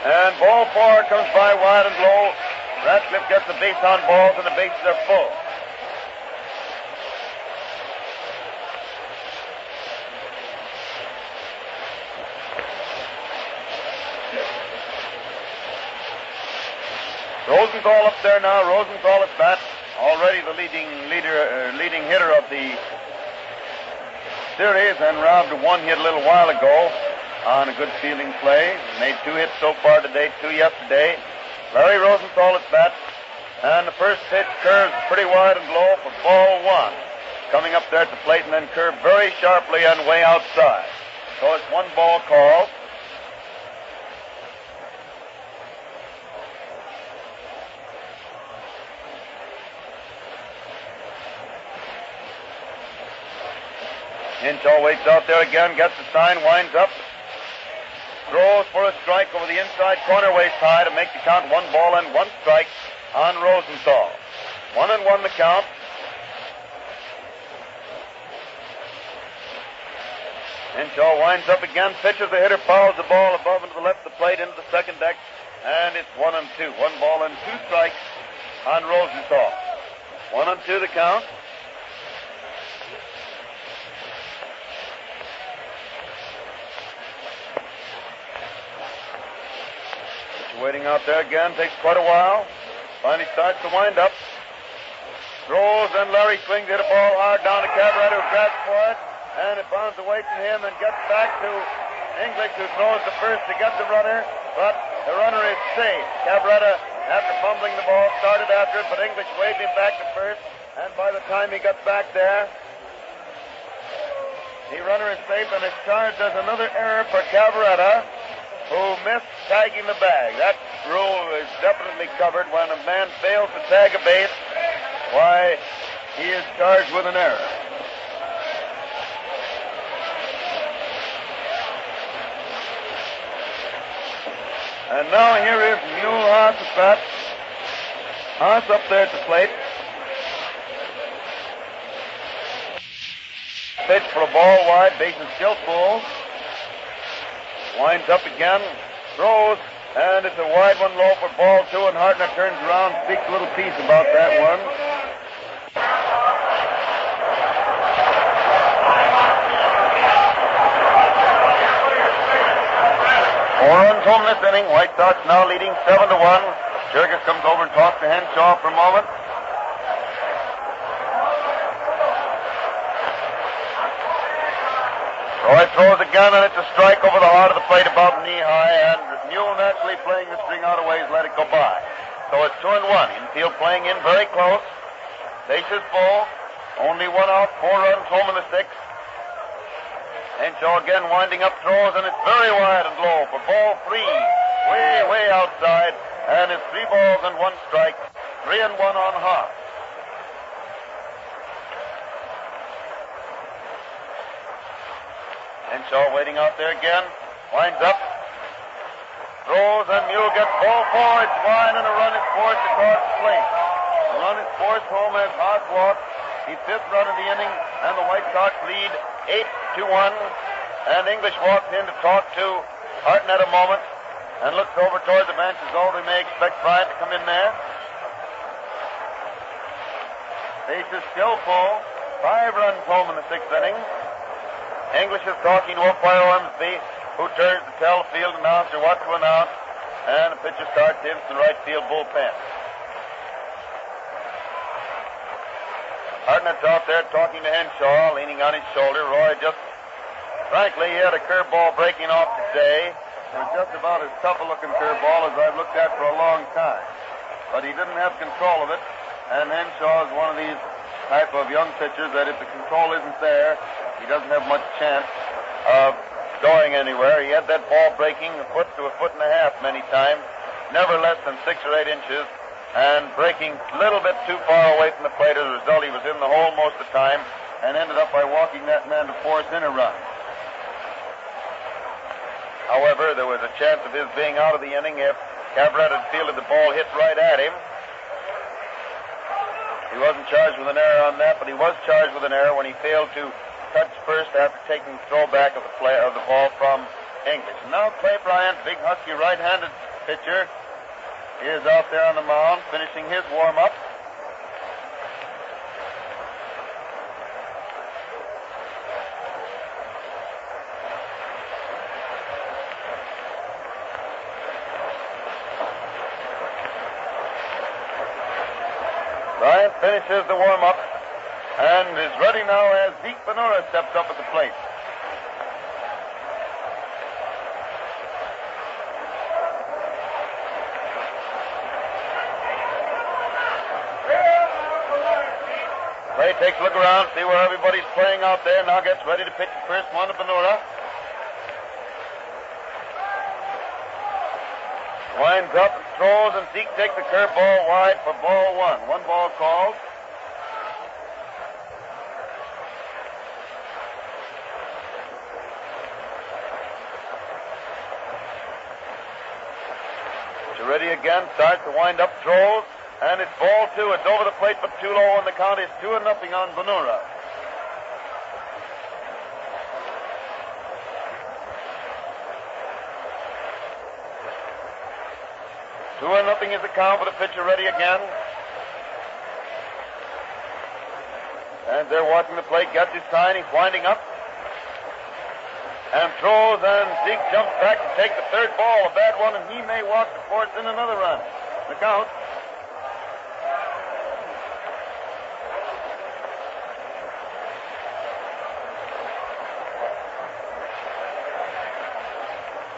And ball 4 comes by wide and low. Ratcliffe gets the base on balls, and the bases are full. Rosenthal up there now. Rosenthal at bat. Already the leading hitter of the series, and robbed a 1 hit a little while ago on a good fielding play. Made 2 hits so far today, 2 yesterday. Larry Rosenthal at bat, and the first pitch curves pretty wide and low for ball 1. Coming up there at the plate and then curved very sharply and way outside. So it's 1 ball called. Henshaw waits out there again, gets the sign, winds up, throws for a strike over the inside corner waist high to make the count 1 ball and 1 strike on Rosenthal. 1-1 the count. Henshaw winds up again, pitches the hitter, fouls the ball above and to the left of the plate into the second deck, and it's 1-2. 1 ball and 2 strikes on Rosenthal. 1-2 the count. Waiting out there again, takes quite a while. Finally starts to wind up. Throws, and Larry swings, hit a ball hard down to Cabrera, who grabs for it, and it bounds away from him and gets back to English, who throws to first to get the runner, but the runner is safe. Cabrera, after fumbling the ball, started after it, but English waved him back to first, and by the time he got back there, the runner is safe, and is charged as another error for Cabrera, who missed tagging the bag. That rule is definitely covered. When a man fails to tag a base, why, he is charged with an error. And now here is Mule Haas at bat. Haas up there at the plate. Pitch for a ball wide, base is still full. Winds up again, throws, and it's a wide one low for ball 2, and Hartnett turns around, speaks a little piece about that one. Four runs home this inning. White Sox now leading 7-1. Jurgis comes over and talks to Henshaw for a moment. Roy throws again, and it's a strike over the heart of the plate about knee-high, and Mule naturally playing the string out of ways, let it go by. So it's 2-1. Infield playing in very close. Bases full. Only 1 out, 4 runs home in the 6th. Henshaw again winding up, throws, and it's very wide and low for ball 3. Way outside, and it's 3 balls and 1 strike. 3-1 on Haas. Henshaw waiting out there again. Winds up. Throws, and Mule gets ball 4. It's wide, and a run is forced across the plate. The run is forced home as Haas walks. The 5th run of the inning, and the White Sox lead 8-1. And English walks in to talk to Hartnett a moment and looks over toward the bench as though they may expect Bryant to come in there. Base is still full. 5 runs home in the 6th inning. English is talking to umpire Ormsby, who turns to tell the field announcer what to announce, and the pitcher starts in from the right field bullpen. Hartnett's out there talking to Henshaw, leaning on his shoulder. Roy frankly, he had a curveball breaking off today. It was just about as tough a looking curveball as I've looked at for a long time. But he didn't have control of it, and Henshaw is one of these type of young pitchers that if the control isn't there, he doesn't have much chance of going anywhere. He had that ball breaking a foot to a foot and a half many times, never less than 6 or 8 inches, and breaking a little bit too far away from the plate. As a result, he was in the hole most of the time and ended up by walking that man to force in a run. However, there was a chance of his being out of the inning if Cabrera had fielded the ball hit right at him. He wasn't charged with an error on that, but he was charged with an error when he failed to touch first after taking the throwback of the ball from English. And now Clay Bryant, big husky right-handed pitcher, is out there on the mound finishing his warm-up. Bryant finishes the warm-up and is ready now as Zeke Benora steps up at the plate. Clay takes a look around, see where everybody's playing out there, now gets ready to pitch the first one to Benora. Winds up and throws, and Zeke takes the curveball wide for ball one. One ball called. Ready again, starts to wind up, throws, and it's ball two. It's over the plate, but too low, and the count is 2-0 on Benora. Two and nothing is the count, but the pitcher ready again. And they're watching the plate, gets his sign, he's winding up. And throws, and Zeke jumps back to take the third ball, a bad one, and he may walk the fourth in another run. The count.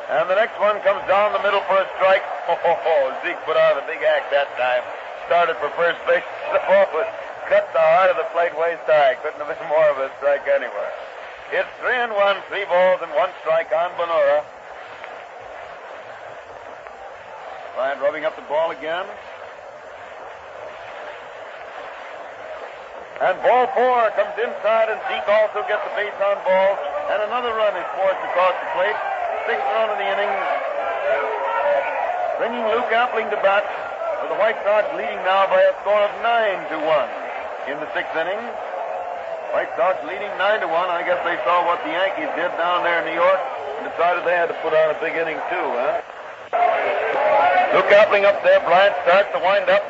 And the next one comes down the middle for a strike. Zeke put on a big act that time. Started for first base. The ball was cut the heart of the plate waist high. Couldn't have been more of a strike anywhere. It's 3-1, 3 balls and 1 strike on Benora. Bryant rubbing up the ball again. And ball 4 comes inside, and Zeke also gets a base on ball. And another run is forced across the plate. 6th run of the inning. Bringing Luke Appling to bat, with the White Sox leading now by a score of 9-1 in the 6th inning. White Sox leading 9-1. I guess they saw what the Yankees did down there in New York and decided they had to put on a big inning too, huh? Luke Appling up there. Bryant starts to wind up.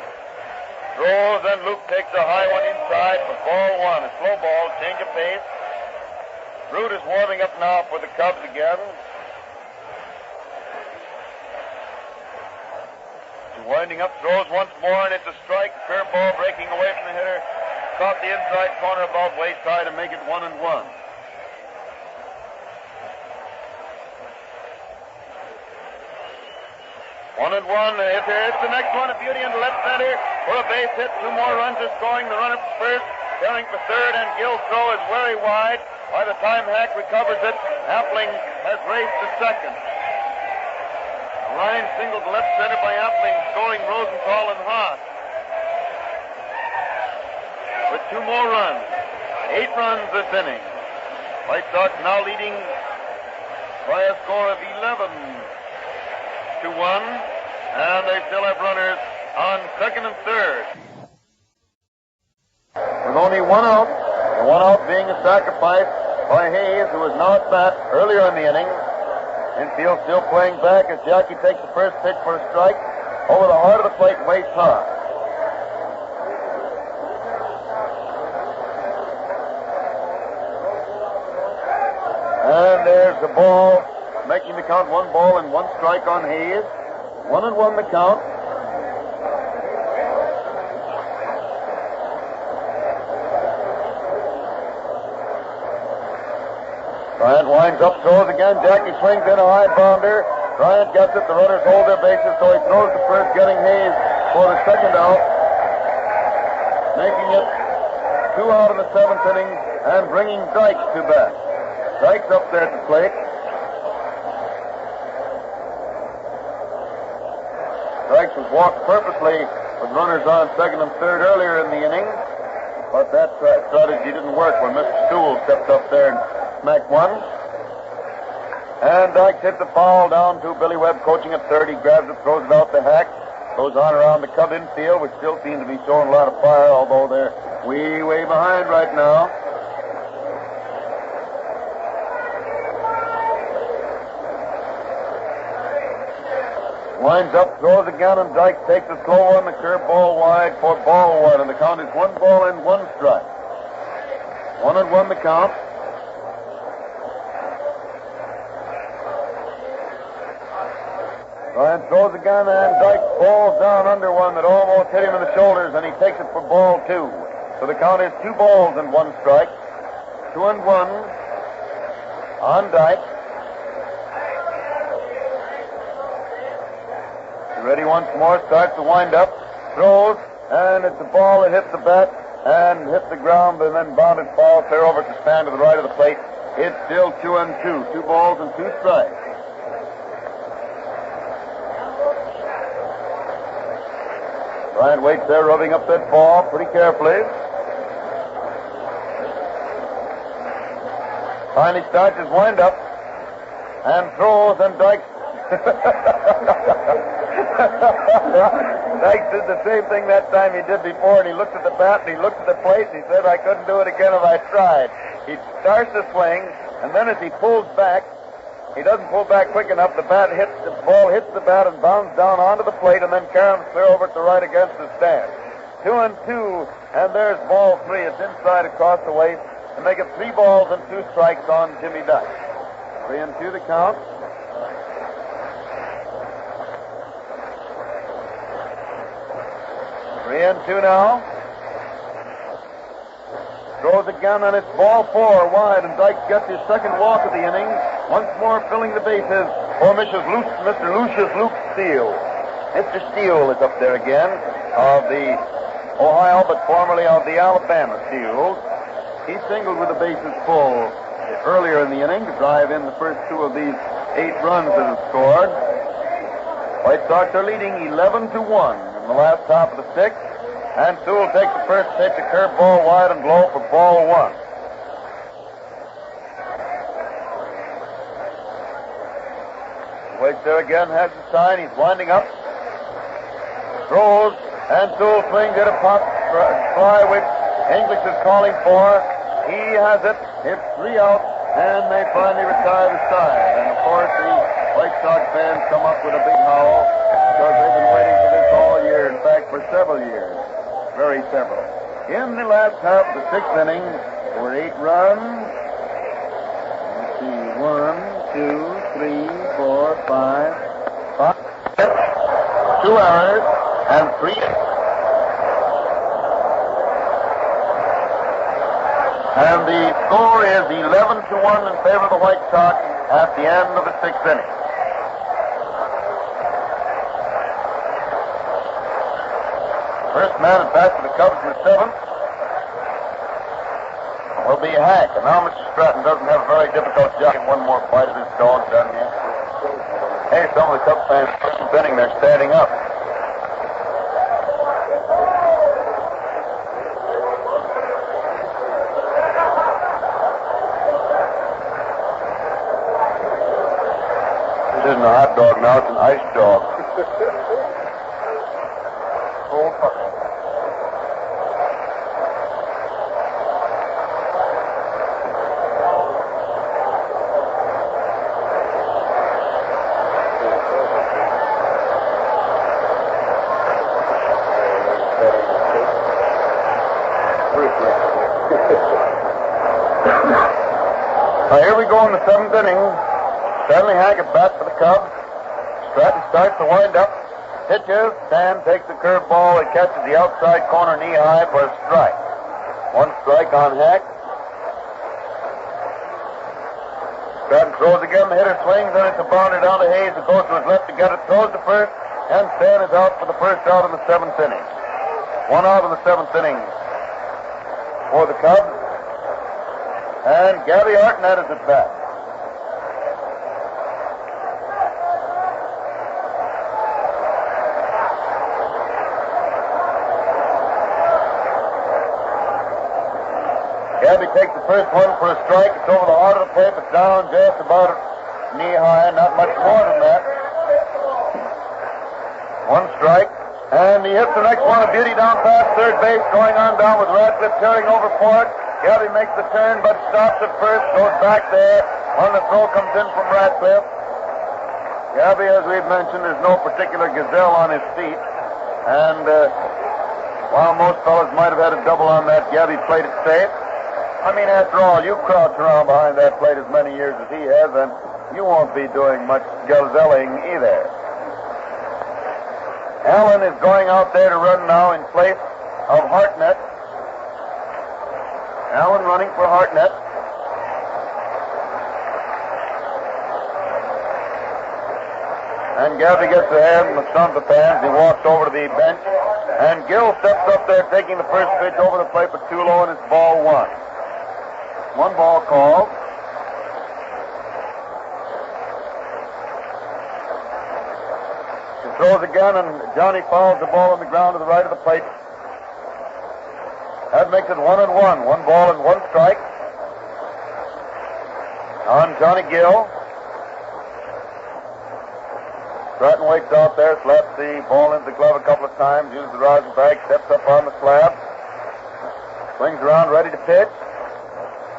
Throws, and Luke takes a high one inside for ball 1. A slow ball, change of pace. Root is warming up now for the Cubs again. He's winding up, throws once more, and it's a strike. Curveball breaking away from the hitter. Caught the inside corner about waist high to make it 1-1. 1-1. It's the next one, a beauty into left center for a base hit. 2 more runs are scoring. The runner for first, carrying for third, and Gill's throw is very wide. By the time Hack recovers it, Appling has raced to second. A line single to left center by Appling, scoring Rosenthal and Haas. With 2 more runs. 8 runs this inning. White Sox now leading by a score of 11-1. And they still have runners on second and third. With only 1 out. The 1 out being a sacrifice by Hayes, who was now at bat earlier in the inning. Infield still playing back as Jackie takes the first pitch for a strike over the heart of the plate, waist high. And there's the ball, making the count 1 ball and 1 strike on Hayes. 1-1 the count. Bryant winds up, throws again. Jackie swings in a high bounder. Bryant gets it. The runners hold their bases, so he throws to first, getting Hayes for the second out. Making it 2 out in the 7th inning and bringing Dykes to bat. Dykes up there at the plate. Dykes was walked purposely with runners on second and third earlier in the inning, but that strategy didn't work when Mr. Stool stepped up there and smacked one. And Dykes hits the foul down to Billy Webb, coaching at third. He grabs it, throws it out to Hack. Goes on around the Cub infield, which still seem to be showing a lot of fire, although they're way behind right now. Winds up, throws again, and Dyke takes a slow one, the curve ball wide for ball one, and the count is 1 ball and 1 strike. 1-1 the count. Ryan throws again, and Dyke falls down under one that almost hit him in the shoulders, and he takes it for ball 2. So the count is 2 balls and 1 strike. 2-1 on Dyke. Ready once more, starts to wind up, throws, and it's a ball that hits the bat and hits the ground and then bounded foul clear over to stand to the right of the plate. It's still 2-2. 2 balls and 2 strikes. Bryant waits there, rubbing up that ball pretty carefully. Finally starts his wind up and throws, and Dyke Dyke did the same thing that time he did before, and he looked at the bat and he looked at the plate and he said, I couldn't do it again if I tried. He starts to swing, and then as he pulls back, he doesn't pull back quick enough. The ball hits the bat and bounds down onto the plate and then caroms clear over to the right against the stand. 2-2, and there's ball 3. It's inside across the waist to make it 3 balls and 2 strikes on Jimmy Dyke. 3-2 the count. 3-2 now. Throws again, and it's ball 4 wide, and Dyke gets his second walk of the inning. Once more filling the bases for Mr. Lucius Luke Steele. Mr. Steele is up there again, of the Ohio, but formerly of the Alabama Steeles. He singled with the bases full earlier in the inning to drive in the first 2 of these 8 runs that have scored. White Sox are leading 11-1 in the last half of the 6th. And Sewell takes the first pitch, a curve ball wide and low for ball 1. Waits there again, has the sign. He's winding up. Throws, and Sewell swings at a pop fly, which English is calling for. He has it. It's 3 out, and they finally retire the side. And, of course, the White Sox fans come up with a big howl because they've been waiting for this all year. In fact, for several years. Very several. In the last half of the 6th inning, there were 8 runs. Let's see, 1, 2, 3, 4, 5, 2 errors, and 3. And the score is 11-1 in favor of the White Sox at the end of the 6th inning. First man at bat for the Cubs in the 7th will be Hack. And now Mr. Stratton doesn't have a very difficult job. Getting one more bite of his dog, doesn't he? Hey, some of the Cubs fans are bending. They're standing up. This isn't a hot dog now. It's an ice dog. Cold fucker. Now here we go in the 7th inning. Stanley Hack at bat for the Cubs. Stratton starts to wind up. Pitches. Stan takes the curve ball and catches the outside corner knee high for a strike. 1 strike on Hack. Stratton throws again. The hitter swings, and it's a bounder down to Hayes, who goes to his left to get it. Throws to first, and Stan is out for the first out in the 7th inning. 1 out in the 7th inning for the Cubs. And Gabby Artnett is at bat. Gabby takes the first one for a strike. It's over the heart of the plate, but down just about knee high, not much more than that. 1 strike. And he hits the next one, a beauty down past third base, going on down with Radcliffe tearing over for it. Gabby makes the turn, but stops at first, goes back there when the throw comes in from Radcliffe. Gabby, as we've mentioned, is no particular gazelle on his feet. And while most fellas might have had a double on that, Gabby played it safe. I mean, after all, you crouch around behind that plate as many years as he has, and you won't be doing much gazelling either. Allen is going out there to run now in place of Hartnett. Allen running for Hartnett. And Gabby gets ahead in the front of the fans. He walks over to the bench. And Gill steps up there taking the first pitch over the plate, but too low, and it's ball one. One ball called. He throws again, and Johnny fouls the ball on the ground to the right of the plate. That makes it 1-1. 1 ball and 1 strike on Johnny Gill. Stratton waits out there, slaps the ball into the glove a couple of times, uses the rosin bag, steps up on the slab, swings around, ready to pitch.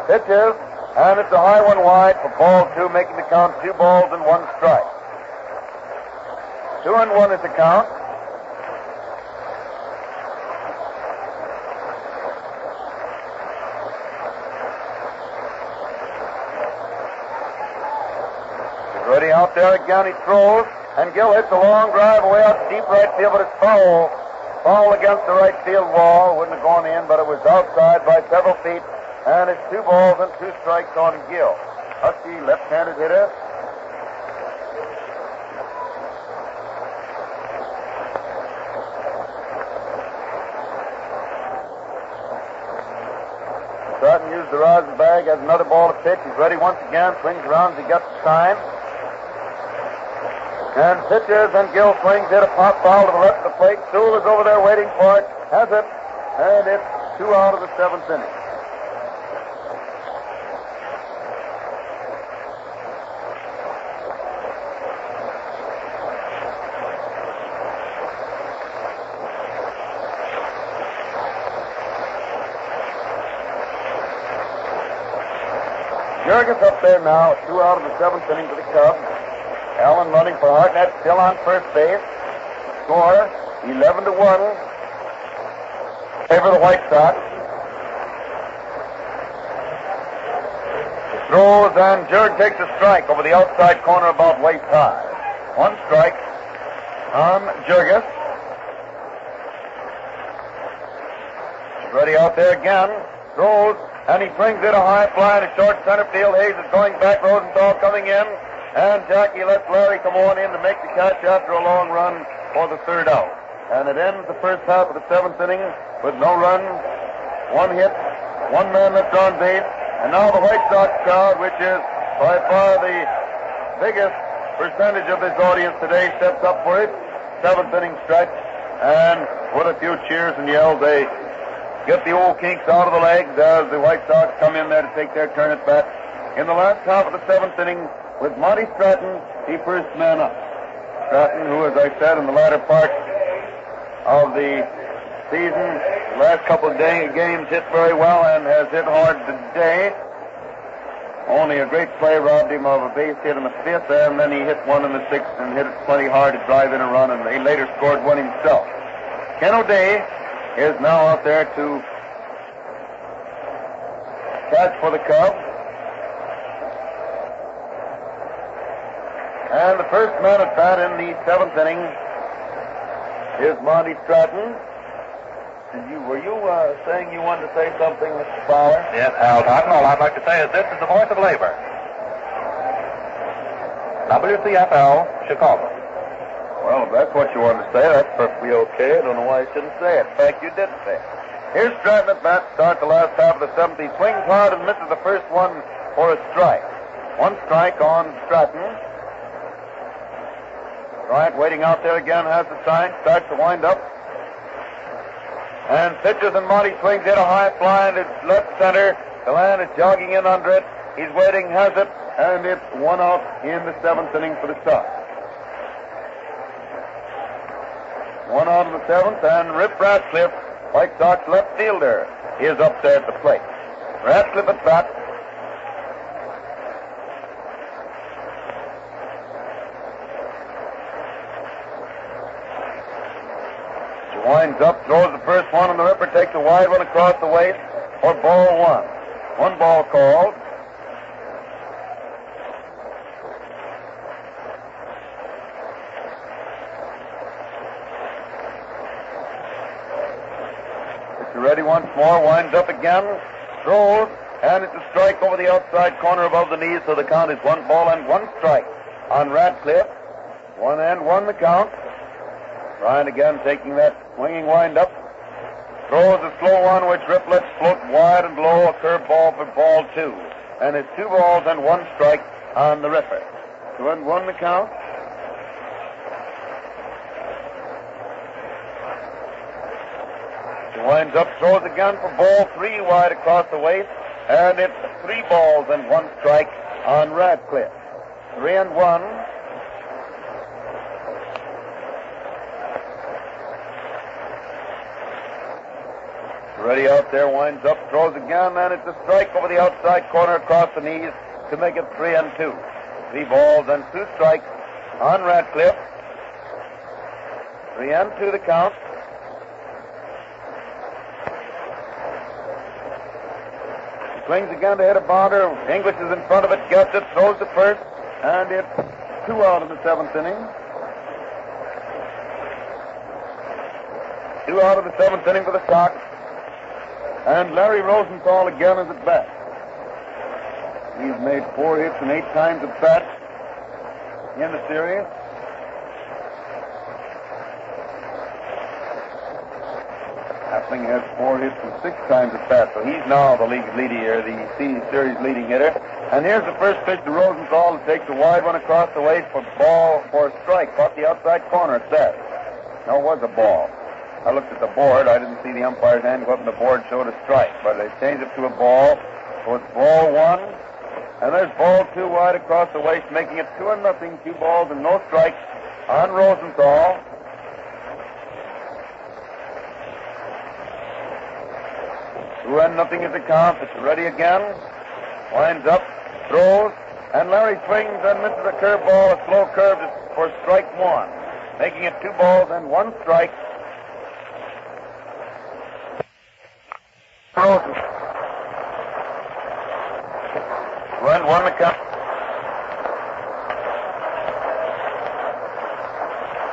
Pitches, and it's a high one wide for ball 2, making the count 2 balls and 1 strike. 2-1 is the count. He's ready out there again. He throws. And Gill hits a long drive away out to deep right field, but it's foul. Foul against the right field wall. Wouldn't have gone in, but it was outside by several feet. And it's 2 balls and 2 strikes on Gill. Husky, left-handed hitter. Stratton used the rosin bag, has another ball to pitch. He's ready once again, swings around as he gets the time. And pitches, and Gill swings, hit a pop foul to the left of the plate. Sewell is over there waiting for it, has it, and it's 2 out of the 7th inning. Jurgens up there now, 2 out of the 7th inning for the Cubs. Allen running for Hartnett, still on first base. Score 11-1. Favor the White Sox. Throws, and Jurg takes a strike over the outside corner about waist high. 1 strike on Jurgens. Ready out there again. Throws, and he swings it a high fly to short center field. Hayes is going back. Rosenthal coming in. And Jackie lets Larry come on in to make the catch after a long run for the 3rd out. And it ends the first half of the 7th inning with no runs, 1 hit, 1 man left on base. And now the White Sox crowd, which is by far the biggest percentage of this audience today, steps up for its 7th inning stretch. And with a few cheers and yells, they get the old kinks out of the legs as the White Sox come in there to take their turn at bat. In the last half of the 7th inning, with Monty Stratton, the first man up. Stratton, who, as I said, in the latter part of the season, the last couple of games hit very well and has hit hard today. Only a great play robbed him of a base hit in the 5th, and then he hit one in the 6th and hit it plenty hard to drive in a run, and he later scored one himself. Ken O'Day is now out there to catch for the Cubs. And the first man at bat in the 7th inning is Monty Stratton. Were you saying you wanted to say something, Mr. Fowler? Yes, Al Totten. All I'd like to say is this is the voice of labor. WCFL, Chicago. Well, if that's what you wanted to say, that's perfectly okay. I don't know why I shouldn't say it. In fact, you did say it. Here's Stratton at bat, start the last half of the 7th. He swings hard and misses the first one for a strike. 1 strike on Stratton. Bryant waiting out there again, has the sign, starts to wind up. And pitches, and Monty swings, hit a high fly, and it's left center. Deland is jogging in under it. He's waiting, has it, and it's 1 out in the 7th inning for the Sox. One out of the seventh, and Rip Ratcliffe, White Sox left fielder, is up there at the plate. Ratcliffe at bat. She winds up, throws the first one, and the Ripper takes a wide one across the waist for ball one. One ball called. Ready once more, winds up again, throws, and it's a strike over the outside corner above the knees, so the count is 1 ball and 1 strike on Ratcliffe. 1-1 the count. Ryan again taking that swinging wind up. Throws a slow one, which Rip lets float wide and low, a curve ball for ball 2. And it's 2 balls and 1 strike on the Ripper. 2-1 the count. Winds up, throws again for ball 3 wide across the waist, and it's 3 balls and 1 strike on Ratcliffe. 3-1. Ready out there, winds up, throws again, and it's a strike over the outside corner across the knees to make it 3-2. 3 balls and 2 strikes on Ratcliffe. 3-2 the count. Swings again to hit a bounder. English is in front of it, gets it, throws to first, and it's 2 out of the 7th inning. 2 out of the 7th inning for the Sox. And Larry Rosenthal again is at bat. He's made 4 hits and 8 times at bat in the series. Appling has 4 hits and 6 times at bat, so he's now the league leader, the series leading hitter. And here's the first pitch to Rosenthal, who takes a wide one across the waist for a strike, caught the outside corner at that. No, it was a ball. I looked at the board. I didn't see the umpire's hand go up, and the board showed a strike, but they changed it to a ball. So it's ball 1, and there's ball 2 wide across the waist, making it 2-0, 2 balls and no strikes on Rosenthal. 2-0 is the count. It's ready again. Winds up, throws, and Larry swings and misses a curveball, a slow curve for strike 1, making it 2 balls and 1 strike. 2-1 the count.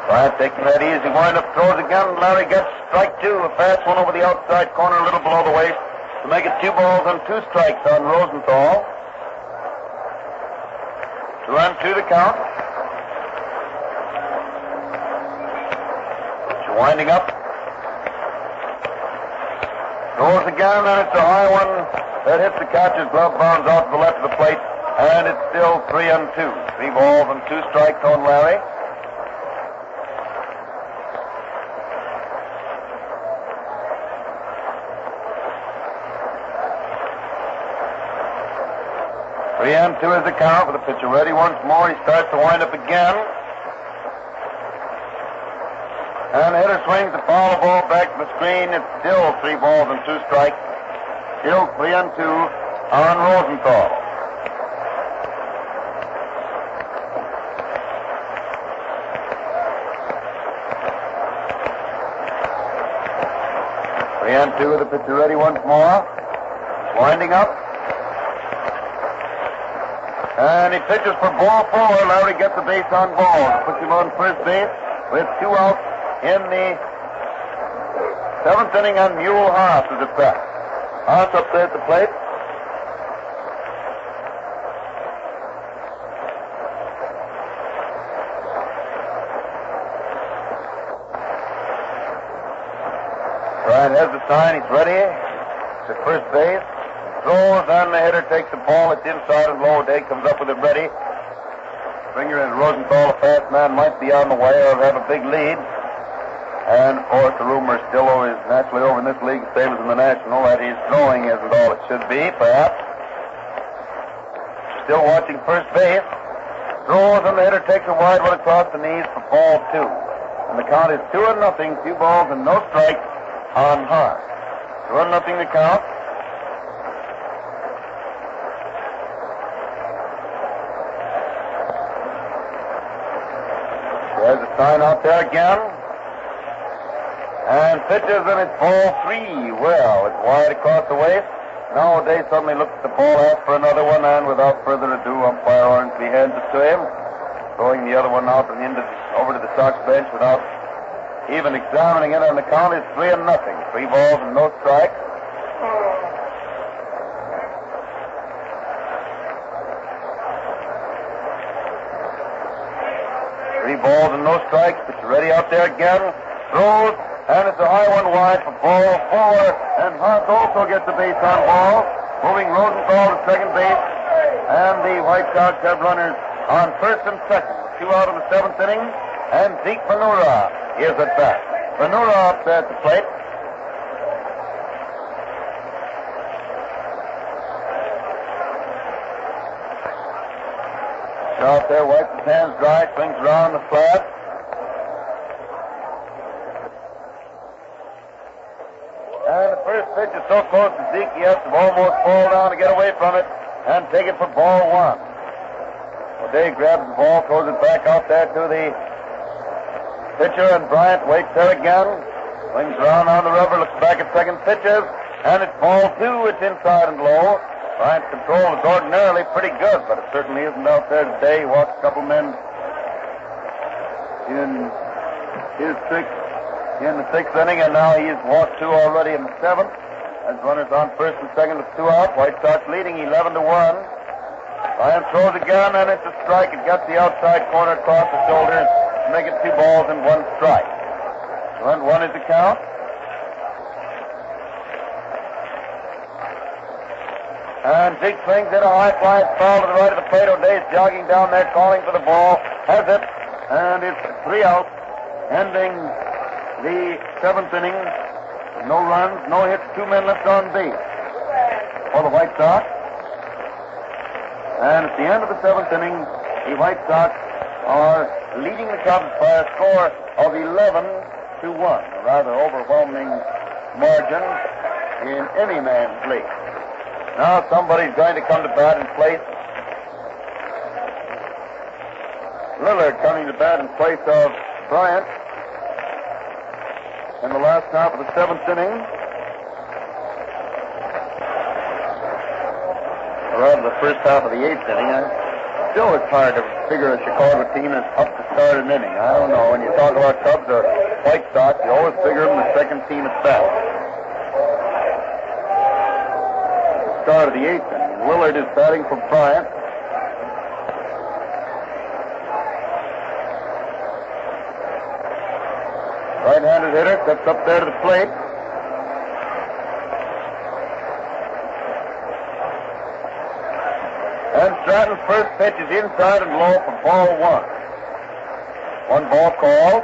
Bryant taking that easy wind up, throws again. Larry gets strike 2, a fast one over the outside corner, a little below the waist, to make it 2 balls and 2 strikes on Rosenthal. 2-2 the count. She's winding up. Throws again, and it's a high one that hits the catcher's glove, bounds off to the left of the plate, and it's still 3-2. 3 balls and 2 strikes on Larry. And 2 is the count with the pitcher ready once more. He starts to wind up again. And the hitter swings the foul ball back to the screen. It's still 3 balls and 2 strikes. Still 3-2 on Rosenthal. Three and 2 with the pitcher ready once more. He's winding up. And he pitches for ball 4. Larry gets the base on ball. Puts him on first base with 2 outs in the 7th inning, and Mule Haas is at bat. Haas up there at the plate. Bryant has the sign. He's ready. He's at first base. Throws, and the hitter takes the ball. It's inside and low. Day comes up with it ready. Springer and Rosenthal, a fast man, might be on the way or have a big lead. And, of course, the rumor still is naturally over in this league, same as in the National, that his throwing isn't all it should be, perhaps. Still watching first base. Throws, and the hitter takes a wide one across the knees for ball 2. And the count is 2-0, 2 balls and no strikes on Hart. 2-0 the count. There's a sign out there again. And pitches, and it's ball 3. Well, it's wide across the waist. Now O'Day suddenly looks at the ball, asks for another one, and without further ado, umpire Ormsby hands it to him, throwing the other one out and over to the Sox bench without even examining it, and the count is 3-0. 3 balls and no strikes. Three balls and no strikes. It's ready out there again. Throws, and it's a high one wide for ball 4. And Hart also gets a base on ball, moving Rosenthal to second base. And the White Sox have runners on first and second. 2 out in the 7th inning. And Zeke Ventura is at bat. Ventura up there at the plate. Out there, wipes his hands dry, swings around the flat. And the first pitch is so close to Zeke, he has to almost fall down to get away from it and take it for ball 1. O'Day grabs the ball, throws it back out there to the pitcher, and Bryant waits there again. Swings around on the rubber, looks back at second, pitches, and it's ball 2. It's inside and low. Bryant's control is ordinarily pretty good, but it certainly isn't out there today. He walked a couple men in his in the 6th inning, and now he's walked 2 already in the 7th. As runners on first and second with 2 out. White Sox leading 11-1. Bryant throws again, and it's a strike. It gets the outside corner across the shoulders to make it 2 balls and 1 strike. 1-1 is the count. And Zeke swings in a high fly. It's foul to the right of the plate. O'Day's jogging down there, calling for the ball. Has it. And it's 3 out, ending the 7th inning. No runs, no hits, 2 men left on base for the White Sox. And at the end of the 7th inning, the White Sox are leading the Cubs by a score of 11-1. A rather overwhelming margin in any man's league. Now somebody's going to come to bat in place. Lillard coming to bat in place of Bryant in the last half of the 7th inning. Or rather, the first half of the 8th inning. Still, it's hard to figure a Chicago team is up to start an inning. I don't know. When you talk about Cubs or White Sox, you always figure them the second team at bat. Start of the 8th inning. Willard is batting for Bryant. Right-handed hitter steps up there to the plate. And Stratton's first pitch is inside and low for ball 1. 1 ball called.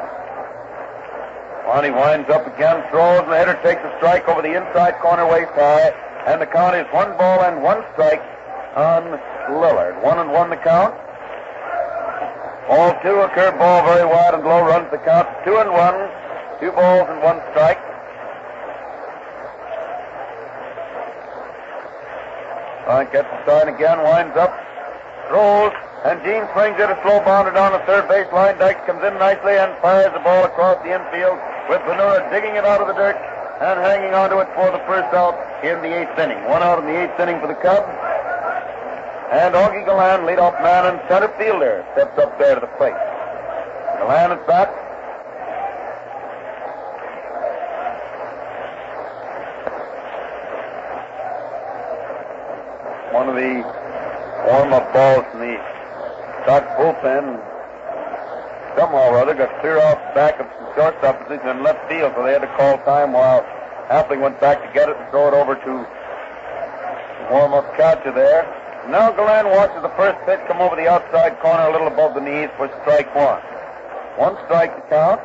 Monty winds up again, throws, and the hitter takes a strike over the inside corner waist high. And the count is 1 ball and 1 strike on Lillard. 1-1 the count. Ball 2, a curveball very wide and low, runs the count 2-1. 2 balls and 1 strike. Bryant gets the sign again, winds up, throws, and Gene swings it a slow bounder down the third baseline. Dykes comes in nicely and fires the ball across the infield with Ventura digging it out of the dirt and hanging onto it for the first out in the 8th inning. 1 out in the 8th inning for the Cubs. And Augie Gallan, leadoff man and center fielder, steps up there to the plate. Gallan is back. One of the warm-up balls in the Sox bullpen somehow or other got clear off the back of some shortstop position in left field, so they had to call time while Appling went back to get it and throw it over to the warm-up catcher there. Now Gallan watches the first pitch come over the outside corner a little above the knees for strike 1. 1 strike to count.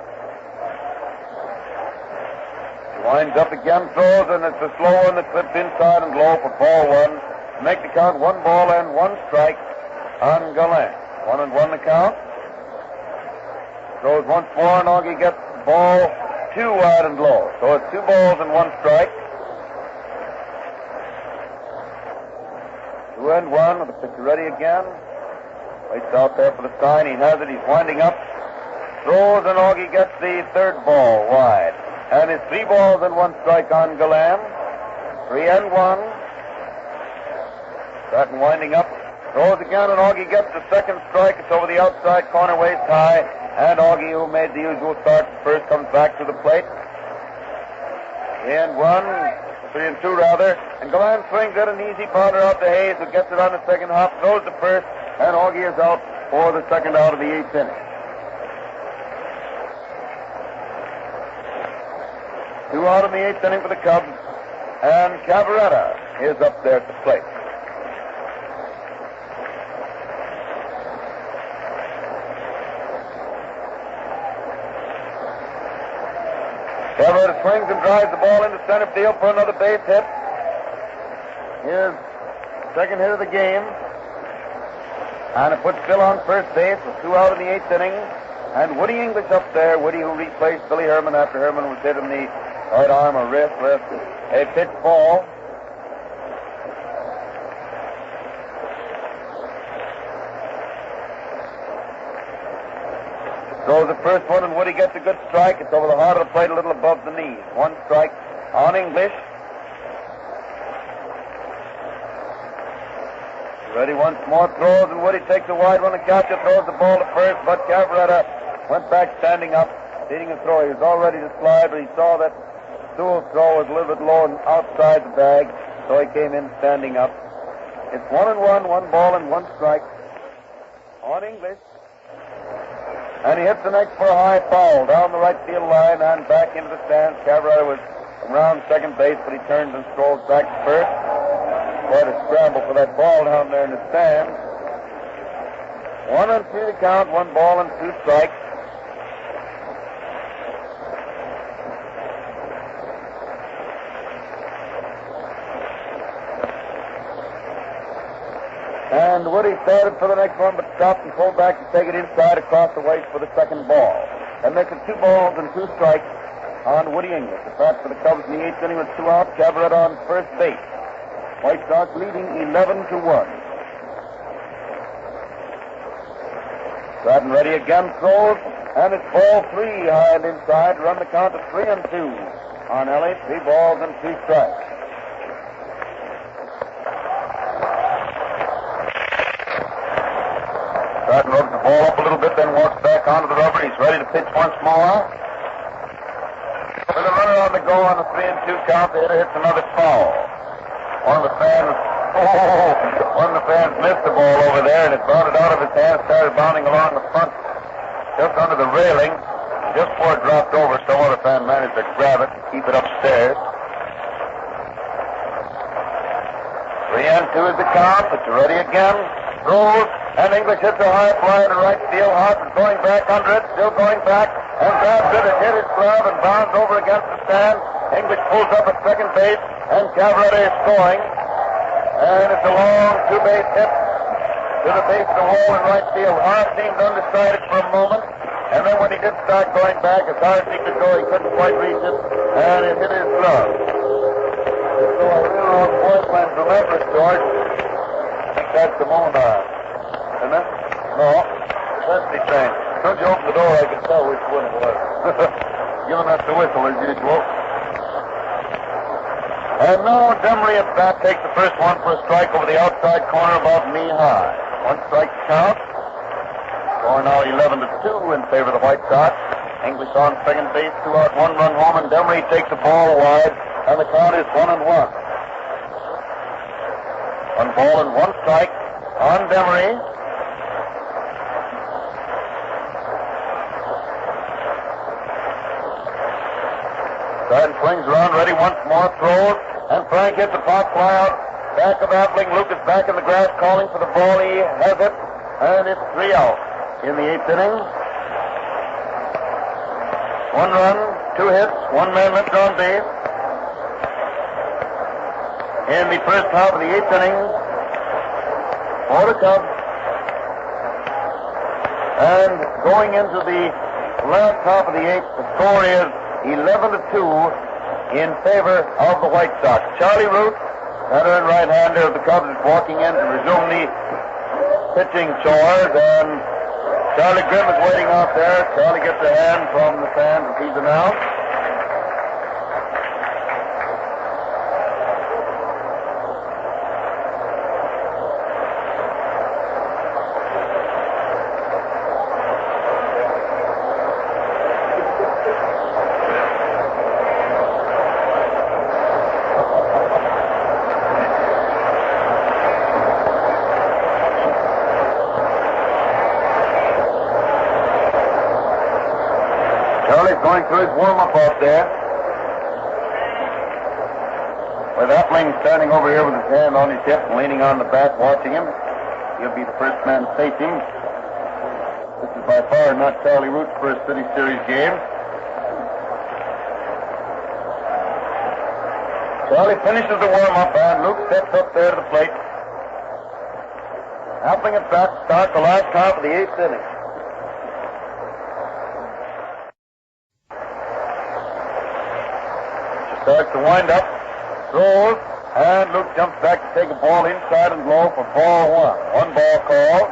He winds up again, throws, and it's a slow one that slips inside and low for ball 1. Make the count 1 ball and 1 strike on Gallan. 1-1 the count. Throws once more, and Augie gets the ball 2 wide and low. So it's 2 balls and 1 strike. 2-1 with the pitcher ready again. Waits out there for the sign. He has it. He's winding up. Throws, and Augie gets the 3rd ball wide. And it's 3 balls and 1 strike on Galan. 3-1. Stratton winding up. Throws again, and Augie gets the 2nd strike. It's over the outside corner, waist high. And Augie, who made the usual start first, comes back to the plate. 3-1. 3-2 rather. And Galan swings at an easy bounder out to Hayes, who gets it on the 2nd hop, throws to first, and Augie is out for the 2nd out of the 8th inning. 2 out in the 8th inning for the Cubs, and Cavaretta is up there at the plate. Cavaretta swings and drives the ball into center field for another base hit. His 2nd hit of the game. And it puts Bill on first base with 2 out in the 8th inning. And Woody English up there. Woody, who replaced Billy Herman after Herman was hit in the right arm or wrist with a pitch ball. Throws the first one, and Woody gets a good strike. It's over the heart of the plate, a little above the knees. 1 strike on English. Ready once more, throws, and Woody takes a wide one, and catcher throws the ball to first, but Cavaretta went back standing up, leading a throw. He was all ready to slide, but he saw that Sewell's throw was a little bit low and outside the bag, so he came in standing up. It's 1-1, 1 ball and 1 strike on English. And he hits the next for a high foul down the right field line and back into the stands. Cavaretta was around 2nd base, but he turns and strolls back to first. Quite a scramble for that ball down there in the stands. 1-2 to count, 1 ball and 2 strikes. And Woody started for the next one, but stopped and pulled back to take it inside across the waist for the 2nd ball. That makes it 2 balls and 2 strikes on Woody English. The bat for the Cubs in the 8th inning with 2 outs. Cavaretta on first base. White Sox leading 11-1. Stratton ready again, throws, and it's ball 3 high and inside. Run the count to 3-2 on Elliott. 3 balls and 2 strikes. Stratton rubs the ball up a little bit, then walks back onto the rubber. He's ready to pitch once more. With a runner on the go on the 3-2 count, the hitter hits another foul. One of the fans missed the ball over there, and it bounded out of his hand, started bounding along the front, just under the railing. Just before it dropped over, some other fan managed to grab it and keep it upstairs. 3-2 is the count. It's ready again. Throws, and English hits a high fly to right field. Hart is going back under it, still going back, and grabs it and hit his glove and bounds over against the stand. English pulls up at 2nd base, and Cavaretta is scoring. And it's a long 2-base hit to the base of the wall in right field. Hart seemed undecided for a moment, and then when he did start going back, as hard as he could go, he couldn't quite reach it, and it hit his glove. So a real old boyfriend, remember it, George. I think that's the Monar, isn't it? No, that's the train. As soon as you opened the door, I could tell which one it was. Giving us the whistle as usual. And now Demery at bat takes the first one for a strike over the outside corner about knee high. 1 strike to count. Score now 11-2 in favor of the White Sox. English on 2nd base, 2 out, 1 run home, and Demery takes the ball wide, and the count is 1-1. 1 ball and 1 strike on Demery. Stratton swings around, ready once more, throws, and Frank hits a pop fly out. Back of Appling. Lucas back in the grass calling for the ball. He has it, and it's 3 out in the 8th inning. 1 run, 2 hits, 1 man left on base. In the first half of the 8th inning for the Cubs. And going into the last half of the eighth. The score is 11-2 in favor of the White Sox. Charlie Root, center and right-hander of the Cubs, is walking in to resume the pitching chores, and Charlie Grimm is waiting out there. Charlie gets a hand from the fans as he's announced. Going through his warm-up out there. With Appling standing over here with his hand on his hip and leaning on the bat watching him. He'll be the first man to face him. This is by far not Charlie Root's first City Series game. Charlie finishes the warm-up and Luke steps up there to the plate. Appling at bat to start the last half of the eighth inning. Starts to wind up, throws, and Luke jumps back to take a ball inside and low for ball one. One ball call.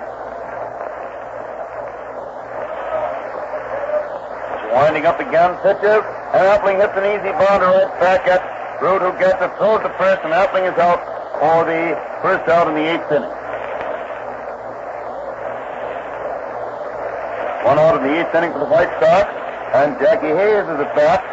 Winding up again, pitches, and Appling hits an easy bounder right back at Root, who gets it, throws the first, and Appling is out for the first out in the eighth inning. One out in the eighth inning for the White Sox, and Jackie Hayes is at bat.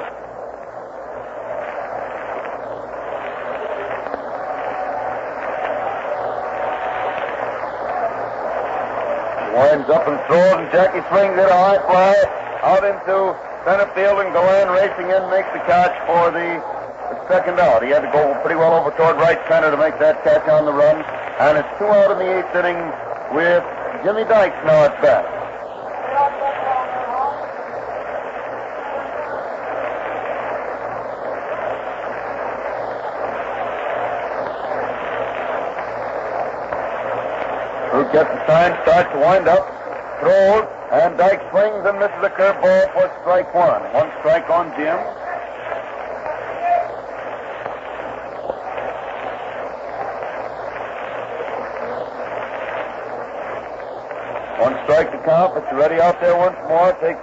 Winds up and throws, and Jackie swings it a high fly out into center field, and Galan racing in makes the catch for the second out. He had to go pretty well over toward right center to make that catch on the run, and it's 2 out in the eighth inning with Jimmy Dykes now at bat. Root gets the sign, starts to wind up, throws, and Dyke swings and misses a curveball for strike one. One strike on Jim. One strike to count. It's ready out there once more. Takes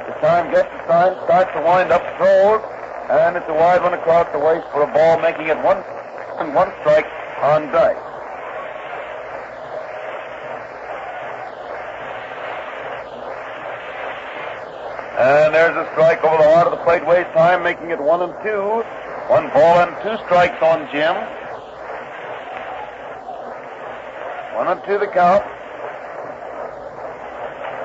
the time, gets the sign, starts to wind up, throws, and it's a wide one across the waist for a ball, making it one strike on Dyke. And there's a strike over the heart of the plate, waste time, making it 1-2. 1 ball and 2 strikes on Jim. 1-2 the count.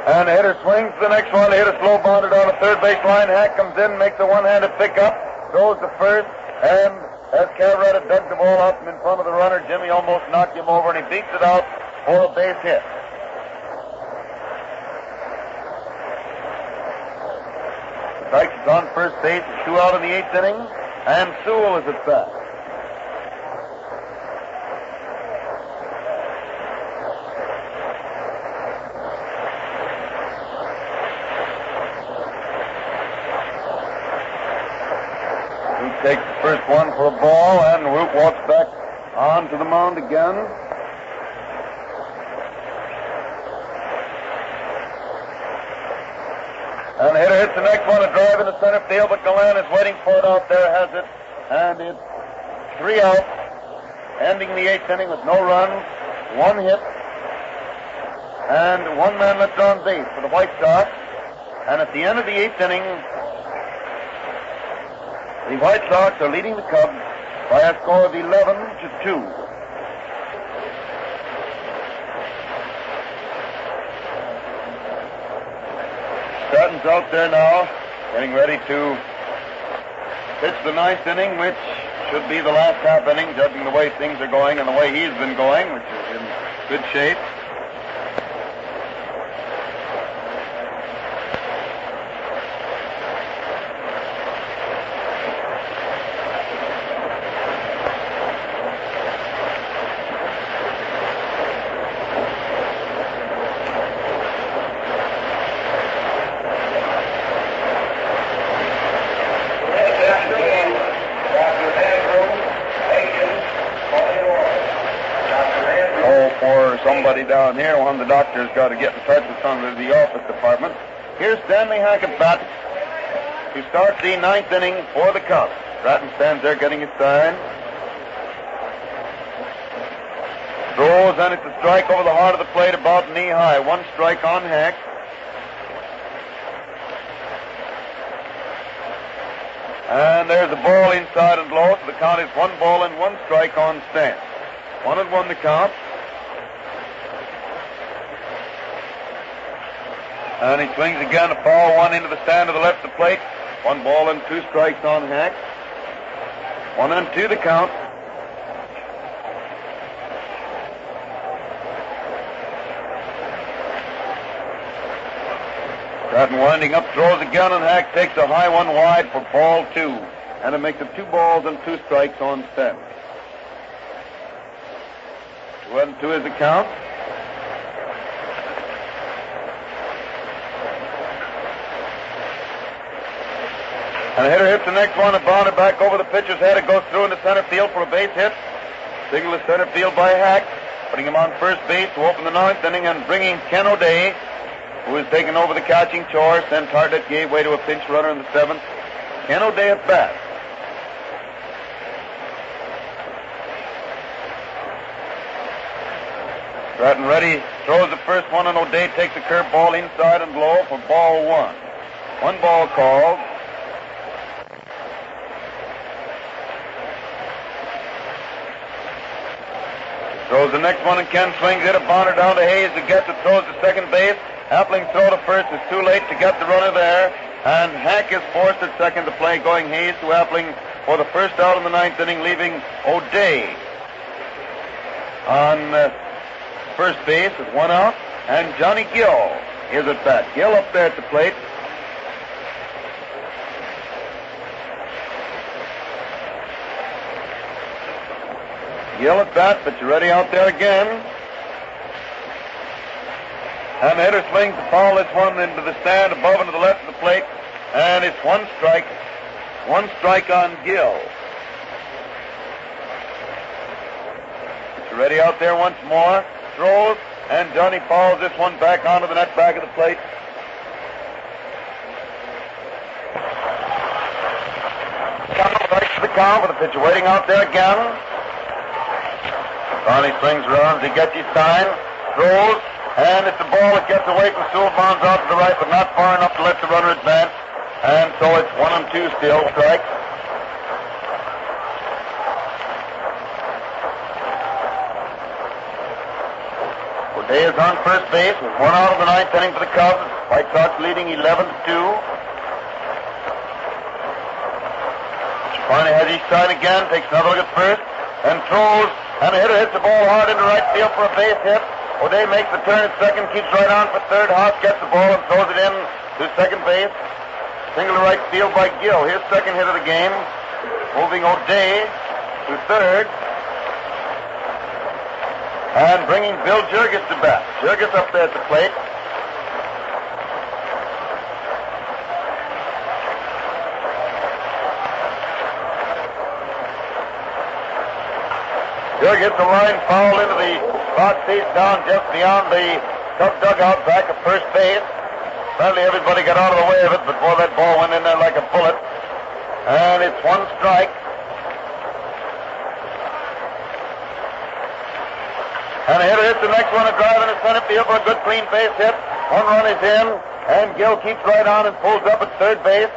And the hitter swings to the next one. The hitter slow bounder down the third base line. Hack comes in, makes a one-handed pickup, throws to first, and as Cavaretta dug the ball up in front of the runner, Jimmy almost knocked him over, and he beats it out for a base hit. Dykes is on first base, 2 out in the eighth inning, and Sewell is at bat. He takes the first one for a ball, and Root walks back onto the mound again. And the hitter hits the next one, a drive into center field, but Galan is waiting for it out there, has it, and it's 3 out, ending the eighth inning with no runs, 1 hit, and 1 man left on base for the White Sox. And at the end of the eighth inning, the White Sox are leading the Cubs by a score of 11-2. Stanton's out there now, getting ready to pitch the ninth inning, which should be the last half inning, judging the way things are going and the way he's been going, which is in good shape. somebody down here. One of the doctors got to get in touch with some of the office department. Here's Stanley Hackett bat to start the ninth inning for the Cubs. Stratton stands there getting his sign. Throws, and it's a strike over the heart of the plate about knee high. One strike on Hack. And there's a ball inside and low, so the count is 1 ball and 1 strike on Stan. 1-1 the count. And he swings again, a foul one into the stand to the left of the plate. 1 ball and 2 strikes on Hack. 1-2 the count. Stratton winding up, throws again, and Hack takes a high one wide for ball 2. And it makes it 2 balls and 2 strikes on Stan. 2-2 is the count. And the hitter hits the next one, and bounded back over the pitcher's head. It goes through into center field for a base hit. Signal to center field by Hack, putting him on first base to open the 9th inning and bringing Ken O'Day, who has taken over the catching chore since Hartlett gave way to a pinch runner in the 7th. Ken O'Day at bat. Stratton ready, throws the first one, and O'Day takes a curveball inside and low for ball 1. 1 ball called. Throws the next one, and Ken swings it. A bounder down to Hayes to get it, throws to second base. Appling's throw to first is too late to get the runner there, and Hack is forced at second to play, going Hayes to Appling for the first out in the 9th inning, leaving O'Day on first base with 1 out, and Johnny Gill is at bat. Gill up there at the plate. Gill at bat, but you're ready out there again. And the hitter swings the foul this one into the stand above and to the left of the plate. And it's 1 strike. 1 strike on Gill. But you're ready out there once more. Throws, and Johnny fouls this one back onto the net back of the plate. Right to the count with the pitcher waiting out there again. Johnny swings around to get his sign. Throws. And it's a ball that gets away from Sewell, bounds out to the right, but not far enough to let the runner advance. And so it's 1-2 still, strike. O'Day is on first base with 1 out of the 9th inning for the Cubs. White Sox leading 11-2. Finally has his sign again, takes another look at first, and throws, and the hitter hits the ball hard into right field for a base hit. O'Day makes the turn at second, keeps right on for third. Haas gets the ball and throws it in to second base. Single to right field by Gill. His second hit of the game. Moving O'Day to third. And bringing Bill Jurgis to bat. Jurgis up there at the plate. Jurgis a line foul into the spot seat down just beyond the Cub dugout back of first base. Apparently everybody got out of the way of it, but boy, that ball went in there like a bullet. And it's 1 strike. And the hitter hits the next one, a drive in the center field for a good clean base hit. 1 run is in, and Gill keeps right on and pulls up at third base.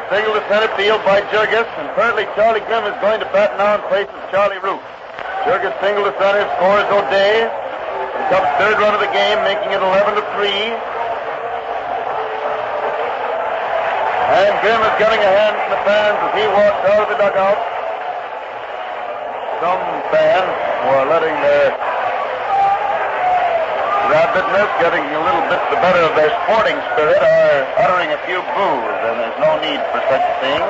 Signal to center field by Jurgis, and apparently Charlie Grimm is going to bat now in place of Charlie Root. Jurgis single to center, scores O'Day. The Cubs' third run of the game, making it 11-3. And Grimm is getting a hand from the fans as he walks out of the dugout. Some fans who are letting their rabidness, getting a little bit the better of their sporting spirit, are uttering a few boos, and there's no need for such a thing.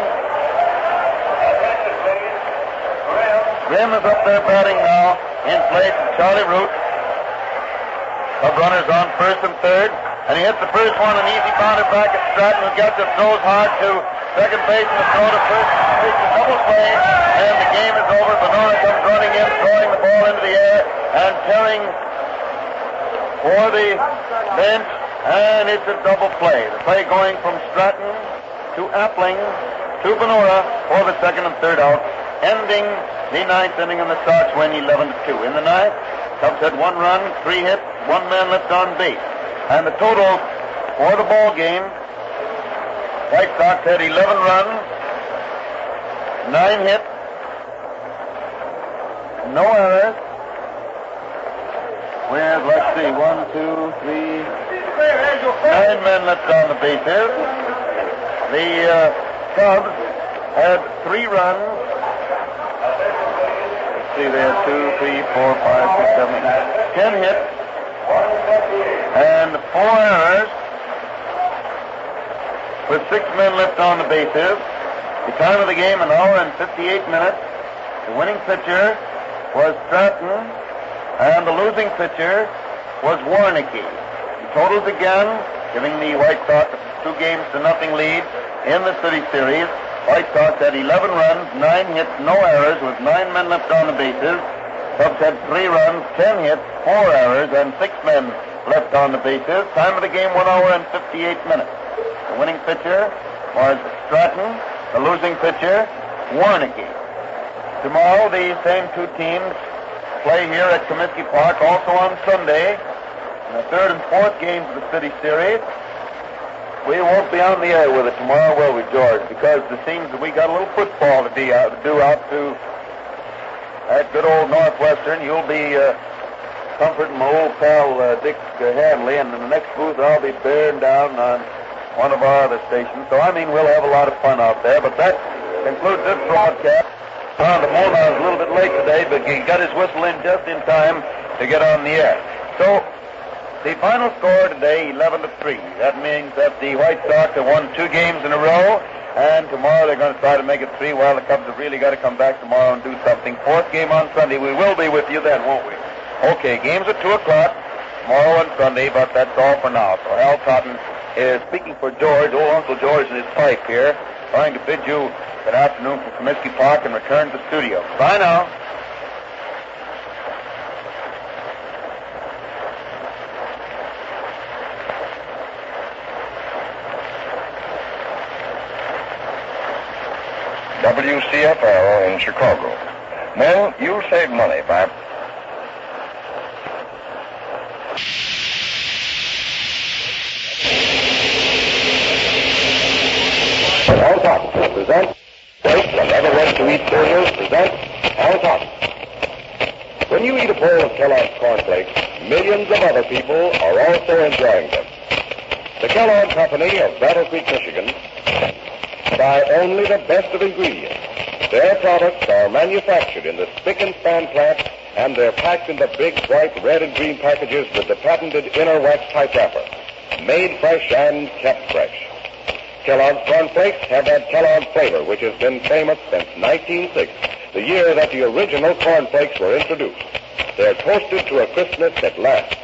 Grimm is up there batting now in place of Charlie Root. Cub runners on first and third, and he hits the first one, an easy bouncer back at Stratton, who gets it, throws hard to second base and the throw to first base, a double play, and the game is over. Benora comes running in, throwing the ball into the air, and tearing for the bench, and it's a double play. The play going from Stratton to Appling to Benora for the second and third out, ending the ninth inning, and the Sox win 11-2. In the ninth, Cubs had 1 run, 3 hits, 1 man left on base. And the total for the ball game, White Sox had 11 runs, 9 hits, no errors. With, let's see, 1, 2, 3, 9 men left on the bases. The Cubs had 3 runs. See, they had 2, 3, 4, 5, 6, 7, 10 hits, and 4 errors, with 6 men left on the bases. The time of the game, 1 hour and 58 minutes. The winning pitcher was Stratton, and the losing pitcher was Warnicki. The totals again, giving the White Sox a 2-0 lead in the City Series. White Sox had 11 runs, 9 hits, no errors, with 9 men left on the bases. Cubs had 3 runs, 10 hits, 4 errors, and 6 men left on the bases. Time of the game, 1 hour and 58 minutes. The winning pitcher was Stratton, the losing pitcher, Warnicki. Tomorrow, the same 2 teams play here at Comiskey Park, also on Sunday, in the 3rd and 4th games of the City Series. We won't be on the air with it tomorrow, will we, George? Because it seems that we got a little football to do out to that good old Northwestern. You'll be comforting my old pal Dick Hanley, and in the next booth I'll be bearing down on one of our other stations. So, we'll have a lot of fun out there. But that concludes this broadcast. Mona was a little bit late today, but he got his whistle in just in time to get on the air. So, the final score today, 11-3. That means that the White Sox have won 2 games in a row, and tomorrow they're going to try to make it 3. Well, the Cubs have really got to come back tomorrow and do something. 4th game on Sunday. We will be with you then, won't we? Okay, games at 2 o'clock tomorrow and Sunday, but that's all for now. So Hal Totten is speaking for George, old Uncle George in his pipe here, trying to bid you good afternoon from Comiskey Park and return to the studio. Bye now. WCFL in Chicago. Men, you'll save money by... All Tops present Break Another Ready-to-Eat Cereals present All Tops. When you eat a bowl of Kellogg's cornflakes, millions of other people are also enjoying them. The Kellogg Company of Battle Creek, Michigan, buy only the best of ingredients. Their products are manufactured in the spick and span plant, and they're packed in the big white, red, and green packages with the patented inner wax type wrapper. Made fresh and kept fresh. Kellogg's cornflakes have that Kellogg flavor, which has been famous since 1906, the year that the original cornflakes were introduced. They're toasted to a crispness that lasts.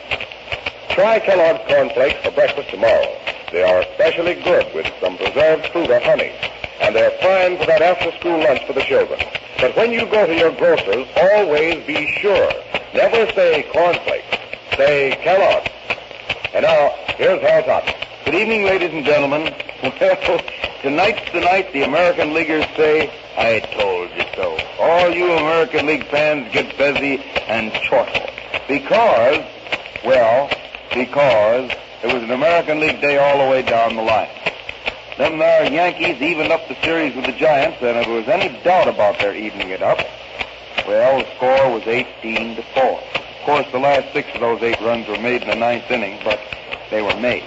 Try Kellogg's cornflakes for breakfast tomorrow. They are especially good with some preserved fruit or honey, and they're fine for that after-school lunch for the children. But when you go to your grocer's, always be sure. Never say cornflakes. Say Kellogg's. And now, here's Hal Totten. Good evening, ladies and gentlemen. Well, tonight's the night the American Leaguers say, I told you so. All you American League fans get busy and chortle. Because it was an American League day all the way down the line. Them there Yankees evened up the series with the Giants, and if there was any doubt about their evening it up, well, the score was 18-4. Of course, the last 6 of those 8 runs were made in the 9th inning, but they were made.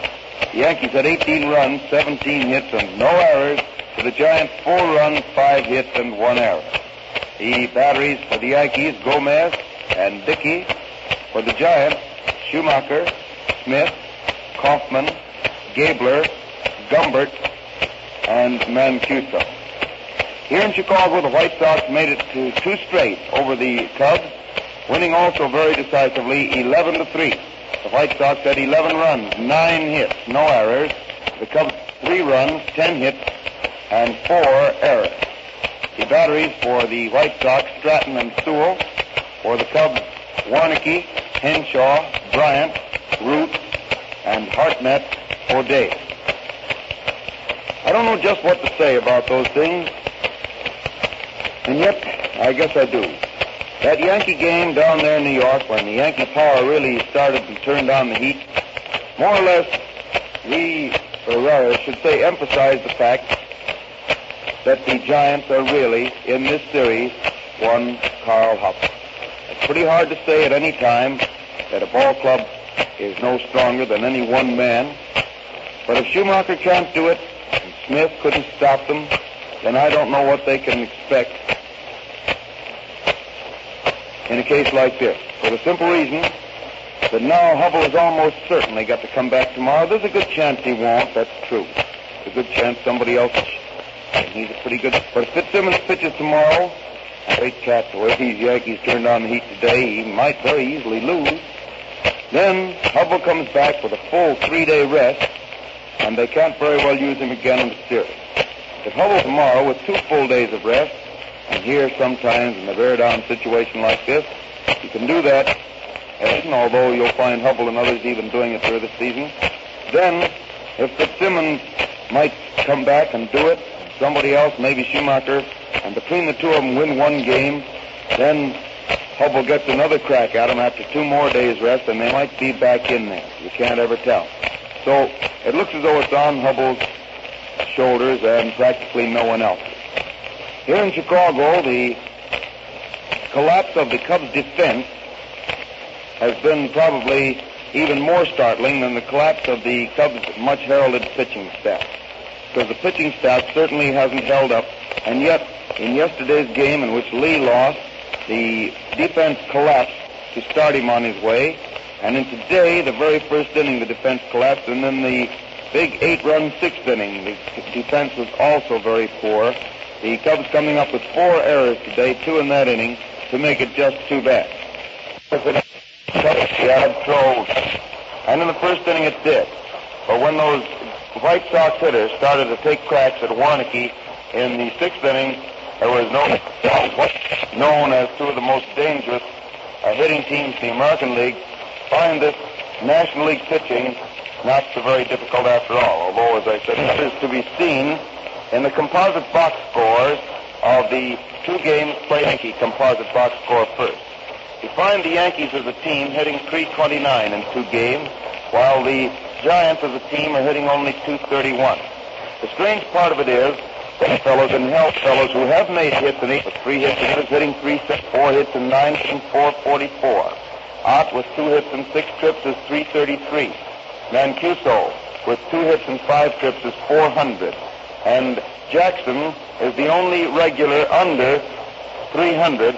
The Yankees had 18 runs, 17 hits, and no errors. To the Giants, 4 runs, 5 hits, and 1 error. The batteries for the Yankees, Gomez and Dickey. For the Giants, Schumacher, Smith, Kaufman, Gabler, Gumbert, and Mancuso. Here in Chicago, the White Sox made it to 2 straight over the Cubs, winning also very decisively 11-3. The White Sox had 11 runs, 9 hits, no errors. The Cubs 3 runs, 10 hits, and 4 errors. The batteries for the White Sox, Stratton and Sewell. For the Cubs, Warnicki, Henshaw, Bryant, Root, and Hartnett for Day. I don't know just what to say about those things, and yet I guess I do. That Yankee game down there in New York, when the Yankee power really started and turned on the heat, more or less, emphasized the fact that the Giants are really, in this series, one Carl Huff. It's pretty hard to say at any time that a ball club is no stronger than any one man, but if Schumacher can't do it, and Smith couldn't stop them, then I don't know what they can expect in a case like this. For the simple reason that now Hubble has almost certainly got to come back tomorrow. There's a good chance he won't, that's true. There's a good chance somebody else, and he's a pretty good... But if Fitzsimmons pitches tomorrow, great cat, the way these Yankees turned on the heat today, he might very easily lose. Then Hubble comes back with a full 3-day rest, and they can't very well use him again in the series. If Hubble tomorrow with 2 full days of rest, and here sometimes in a very down situation like this, you can do that, and although you'll find Hubble and others even doing it through the season, then if Fitzsimmons might come back and do it, somebody else, maybe Schumacher, and between the two of them win one game, then Hubble gets another crack at him after 2 more days rest, and they might be back in there. You can't ever tell. So it looks as though it's on Hubble's shoulders and practically no one else's. Here in Chicago, the collapse of the Cubs' defense has been probably even more startling than the collapse of the Cubs' much-heralded pitching staff. Because the pitching staff certainly hasn't held up, and yet in yesterday's game in which Lee lost, the defense collapsed to start him on his way, and in today, the very first inning, the defense collapsed, and then the big 8-run 6th inning, the defense was also very poor. The Cubs coming up with 4 errors today, 2 in that inning, to make it just too bad. Throws. And in the first inning it did. But when those White Sox hitters started to take cracks at Warnicki in the 6th inning, there was what's known as 2 of the most dangerous hitting teams in the American League. Find this National League pitching not so very difficult after all, although, as I said, it is to be seen in the composite box scores of the 2 games played. Yankee composite box score first. You find the Yankees as a team hitting .329 in 2 games, while the Giants as a team are hitting only .231. The strange part of it is that fellows and health fellows who have made hits in each, with 3 hits in is hitting 4 hits in 9 and 444. Ott with 2 hits and 6 trips is 333. Mancuso with 2 hits and 5 trips is 400. And Jackson is the only regular under 300,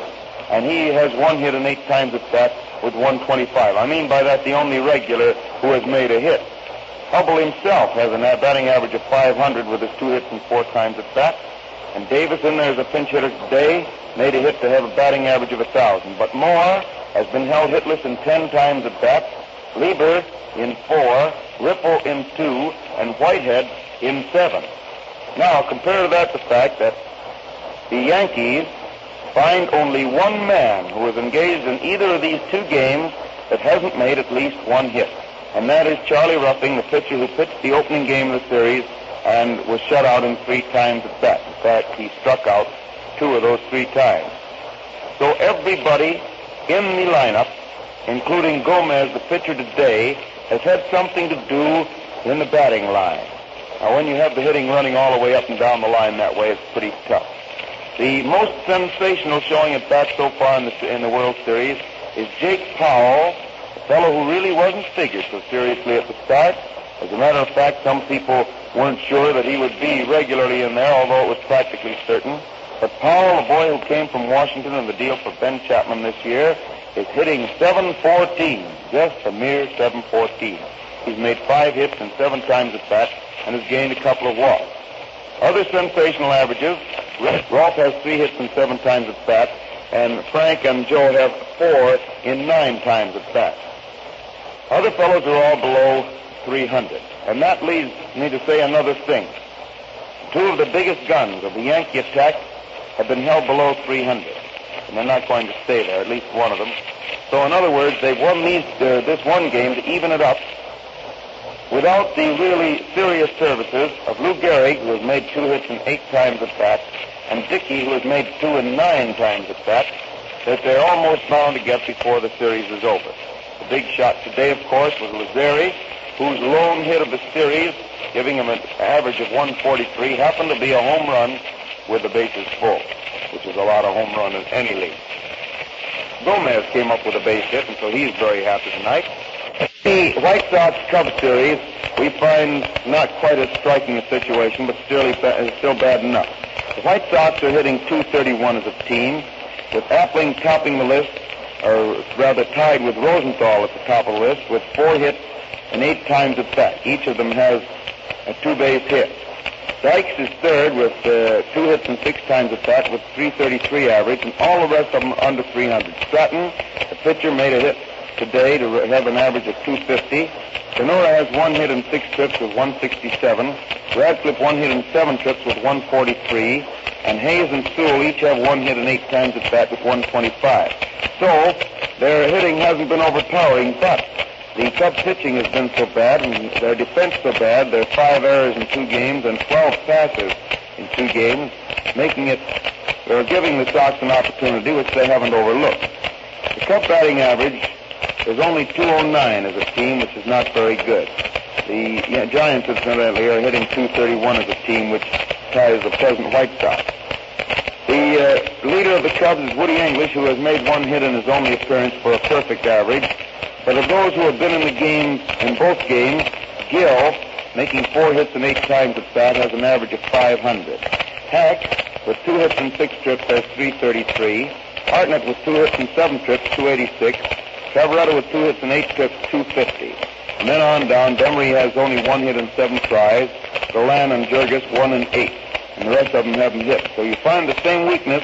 and he has 1 hit and 8 times at bat with 125. I mean by that the only regular who has made a hit. Hubble himself has a batting average of 500 with his 2 hits and 4 times at bat. And Davis in there as a pinch hitter today made a hit to have a batting average of 1,000. But Moore has been held hitless in 10 times at bat, Lieber in 4, Ripple in 2, and Whitehead in 7. Now, compare to that the fact that the Yankees find only 1 man who is engaged in either of these 2 games that hasn't made at least 1 hit. And that is Charlie Ruffing, the pitcher who pitched the opening game of the series and was shut out in 3 times at bat. In fact, he struck out 2 of those 3 times. So everybody in the lineup, including Gomez, the pitcher today, has had something to do in the batting line. Now, when you have the hitting running all the way up and down the line that way, it's pretty tough. The most sensational showing at bat so far in the World Series is Jake Powell, a fellow who really wasn't figured so seriously at the start. As a matter of fact, some people weren't sure that he would be regularly in there, although it was practically certain. But Powell, a boy who came from Washington in the deal for Ben Chapman this year, is hitting .714, just a mere .714. He's made 5 hits and 7 times at bat and has gained a couple of walks. Other sensational averages, Rolf has 3 hits and 7 times at bat, and Frank and Joe have 4 in 9 times at bat. Other fellows are all below 300, and that leads me to say another thing. Two of the biggest guns of the Yankee attack have been held below 300, and they're not going to stay there, at least one of them. So, in other words, they've won this one game to even it up without the really serious services of Lou Gehrig, who has made 2 hits and 8 times at bat, and Dickey, who has made 2 and 9 times at bat, that they're almost bound to get before the series is over. The big shot today, of course, was Lazzeri, whose lone hit of the series, giving him an average of 143, happened to be a home run with the bases full, which is a lot of home runs in any league. Gomez came up with a base hit, and so he's very happy tonight. The White Sox-Cubs series, we find not quite as striking a situation, but still bad enough. The White Sox are hitting .231 as a team, with Appling topping the list, or rather tied with Rosenthal at the top of the list, with 4 hits and 8 times at bat. Each of them has a 2-base hit. Dykes is third with 2 hits and 6 times at bat with .333 average, and all the rest of them under 300. Stratton, the pitcher, made a hit today to have an average of .250. Sonora has 1 hit and 6 trips with .167. Radcliffe 1 hit and 7 trips with .143. And Hayes and Sewell each have 1 hit and 8 times at bat with .125. So their hitting hasn't been overpowering, but the Cubs pitching has been so bad and their defense so bad. There are 5 errors in 2 games and 12 passes in 2 games, making it, they're giving the Sox an opportunity which they haven't overlooked. The Cub batting average is only .209 as a team, which is not very good. The Giants, incidentally, are hitting .231 as a team, which ties the present White Sox. The leader of the Cubs is Woody English, who has made 1 hit in his only appearance for a perfect average. But of those who have been in the game, in both games, Gill, making 4 hits and 8 times at bat, has an average of .500. Hack, with 2 hits and 6 trips, has .333. Hartnett with 2 hits and 7 trips, .286. Cavaretta with 2 hits and 8 trips, .250. And then on down, Demery has only 1 hit and 7 tries. Golan and Jurgis 1 and 8. And the rest of them haven't hit. So you find the same weakness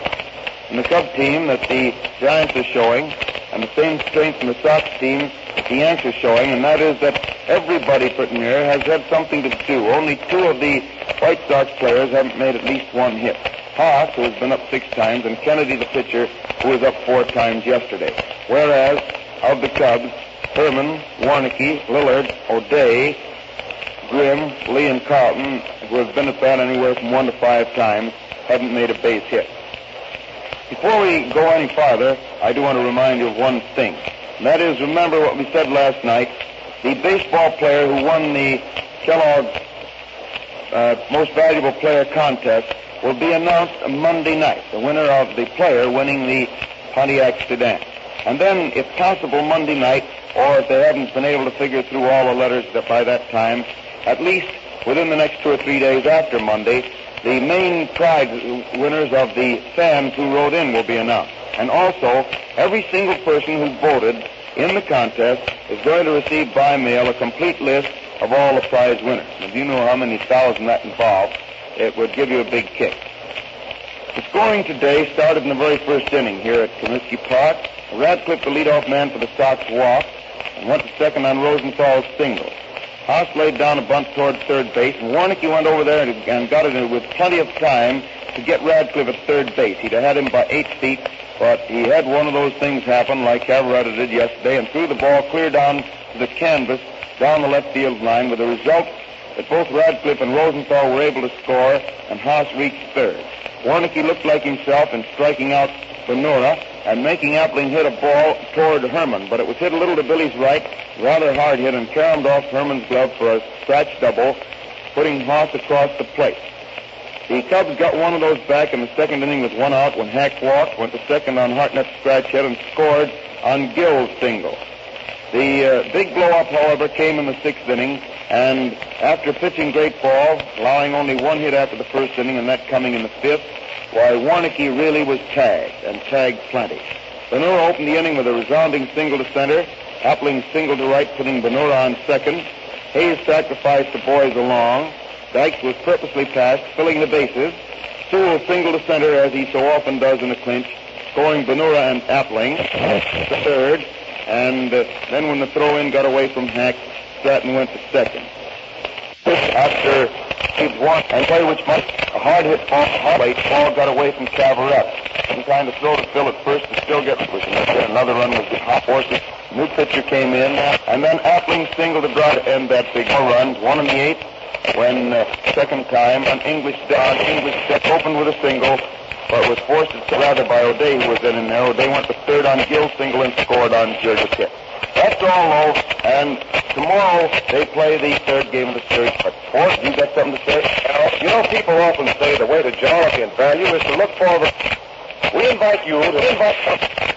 in the Cub team that the Giants are showing, and the same strength in the Sox team that the Yanks are showing, and that is that everybody pretty near has had something to do. Only 2 of the White Sox players haven't made at least 1 hit. Haas, who has been up 6 times, and Kennedy, the pitcher, who was up 4 times yesterday. Whereas, of the Cubs, Herman, Warneke, Lillard, O'Day, Grimm, Lee, and Carlton, who have been at bat anywhere from 1 to 5 times, haven't made a base hit. Before we go any farther, I do want to remind you of one thing. And that is, remember what we said last night. The baseball player who won the Kellogg's Most Valuable Player contest will be announced Monday night, the winner of the player winning the Pontiac sedan. And then, if possible, Monday night, or if they haven't been able to figure through all the letters by that time, at least within the next 2 or 3 days after Monday, the main prize winners of the fans who wrote in will be announced. And also, every single person who voted in the contest is going to receive by mail a complete list of all the prize winners. If you know how many thousand that involved, it would give you a big kick. The scoring today started in the very first inning here at Comiskey Park. Radcliffe, the leadoff man for the Sox, walked and went to second on Rosenthal's single. Haas laid down a bunt toward third base, and Warneke went over there and got it with plenty of time to get Radcliffe at third base. He'd have had him by 8 feet, but he had one of those things happen like Cavaretta did yesterday and threw the ball clear down to the canvas down the left field line, with the result that both Radcliffe and Rosenthal were able to score, and Haas reached third. Warneke looked like himself in striking out Benura and making Appling hit a ball toward Herman, but it was hit a little to Billy's right, rather hard hit, and caromed off Herman's glove for a scratch double, putting Haas across the plate. The Cubs got one of those back in the second inning with 1 out when Hack walked, went to second on Hartnett's scratch hit, and scored on Gill's single. The big blow-up, however, came in the 6th inning, and after pitching great ball, allowing only 1 hit after the first inning, and that coming in the 5th, why, Warneke really was tagged, and tagged plenty. Benura opened the inning with a resounding single to center. Appling single to right, putting Benura on second. Hayes sacrificed the boys along. Dykes was purposely passed, filling the bases. Sewell single to center, as he so often does in a clinch, scoring Benura and Appling to third. And then when the throw-in got away from Hack, Stratton went to second. After received one and play which much a hard hit ball. Ball got away from Cavaretta. And trying to throw to Phil at first to still get another run was the hot horses. New pitcher came in, and then Appling singled to draw to end that big run. 1 in the 8th. When second time an English step opened with a single, but was forced rather by O'Day, who was in there. O'Day went to third on Gill's single and scored on George's hit. That's all, though, and tomorrow they play the third game of the series. But, Fort, you got something to say? You know, people often say the way to jollity and value is to look forward. We invite you to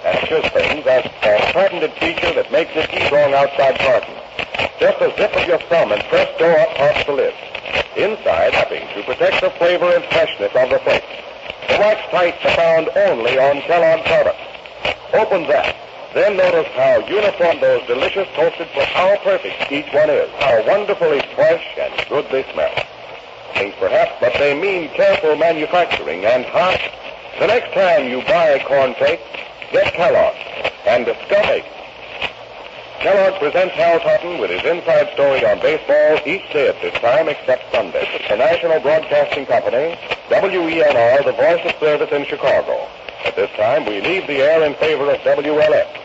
and just things as a patented feature that makes it strong outside carton. Just a zip of your thumb and presto up pops the lid. Inside, wrapping to protect the flavor and freshness of the flakes. The wax tights are found only on Kellogg products. Open that. Then notice how uniform those delicious toasted flakes, how perfect each one is, how wonderfully fresh and good they smell. Things perhaps, but they mean careful manufacturing and hot. The next time you buy corn flakes, get Kellogg and discover. Kellogg presents Hal Totten with his inside story on baseball each day at this time except Sunday. The National Broadcasting Company, WENR, the voice of service in Chicago. At this time, we leave the air in favor of WLS.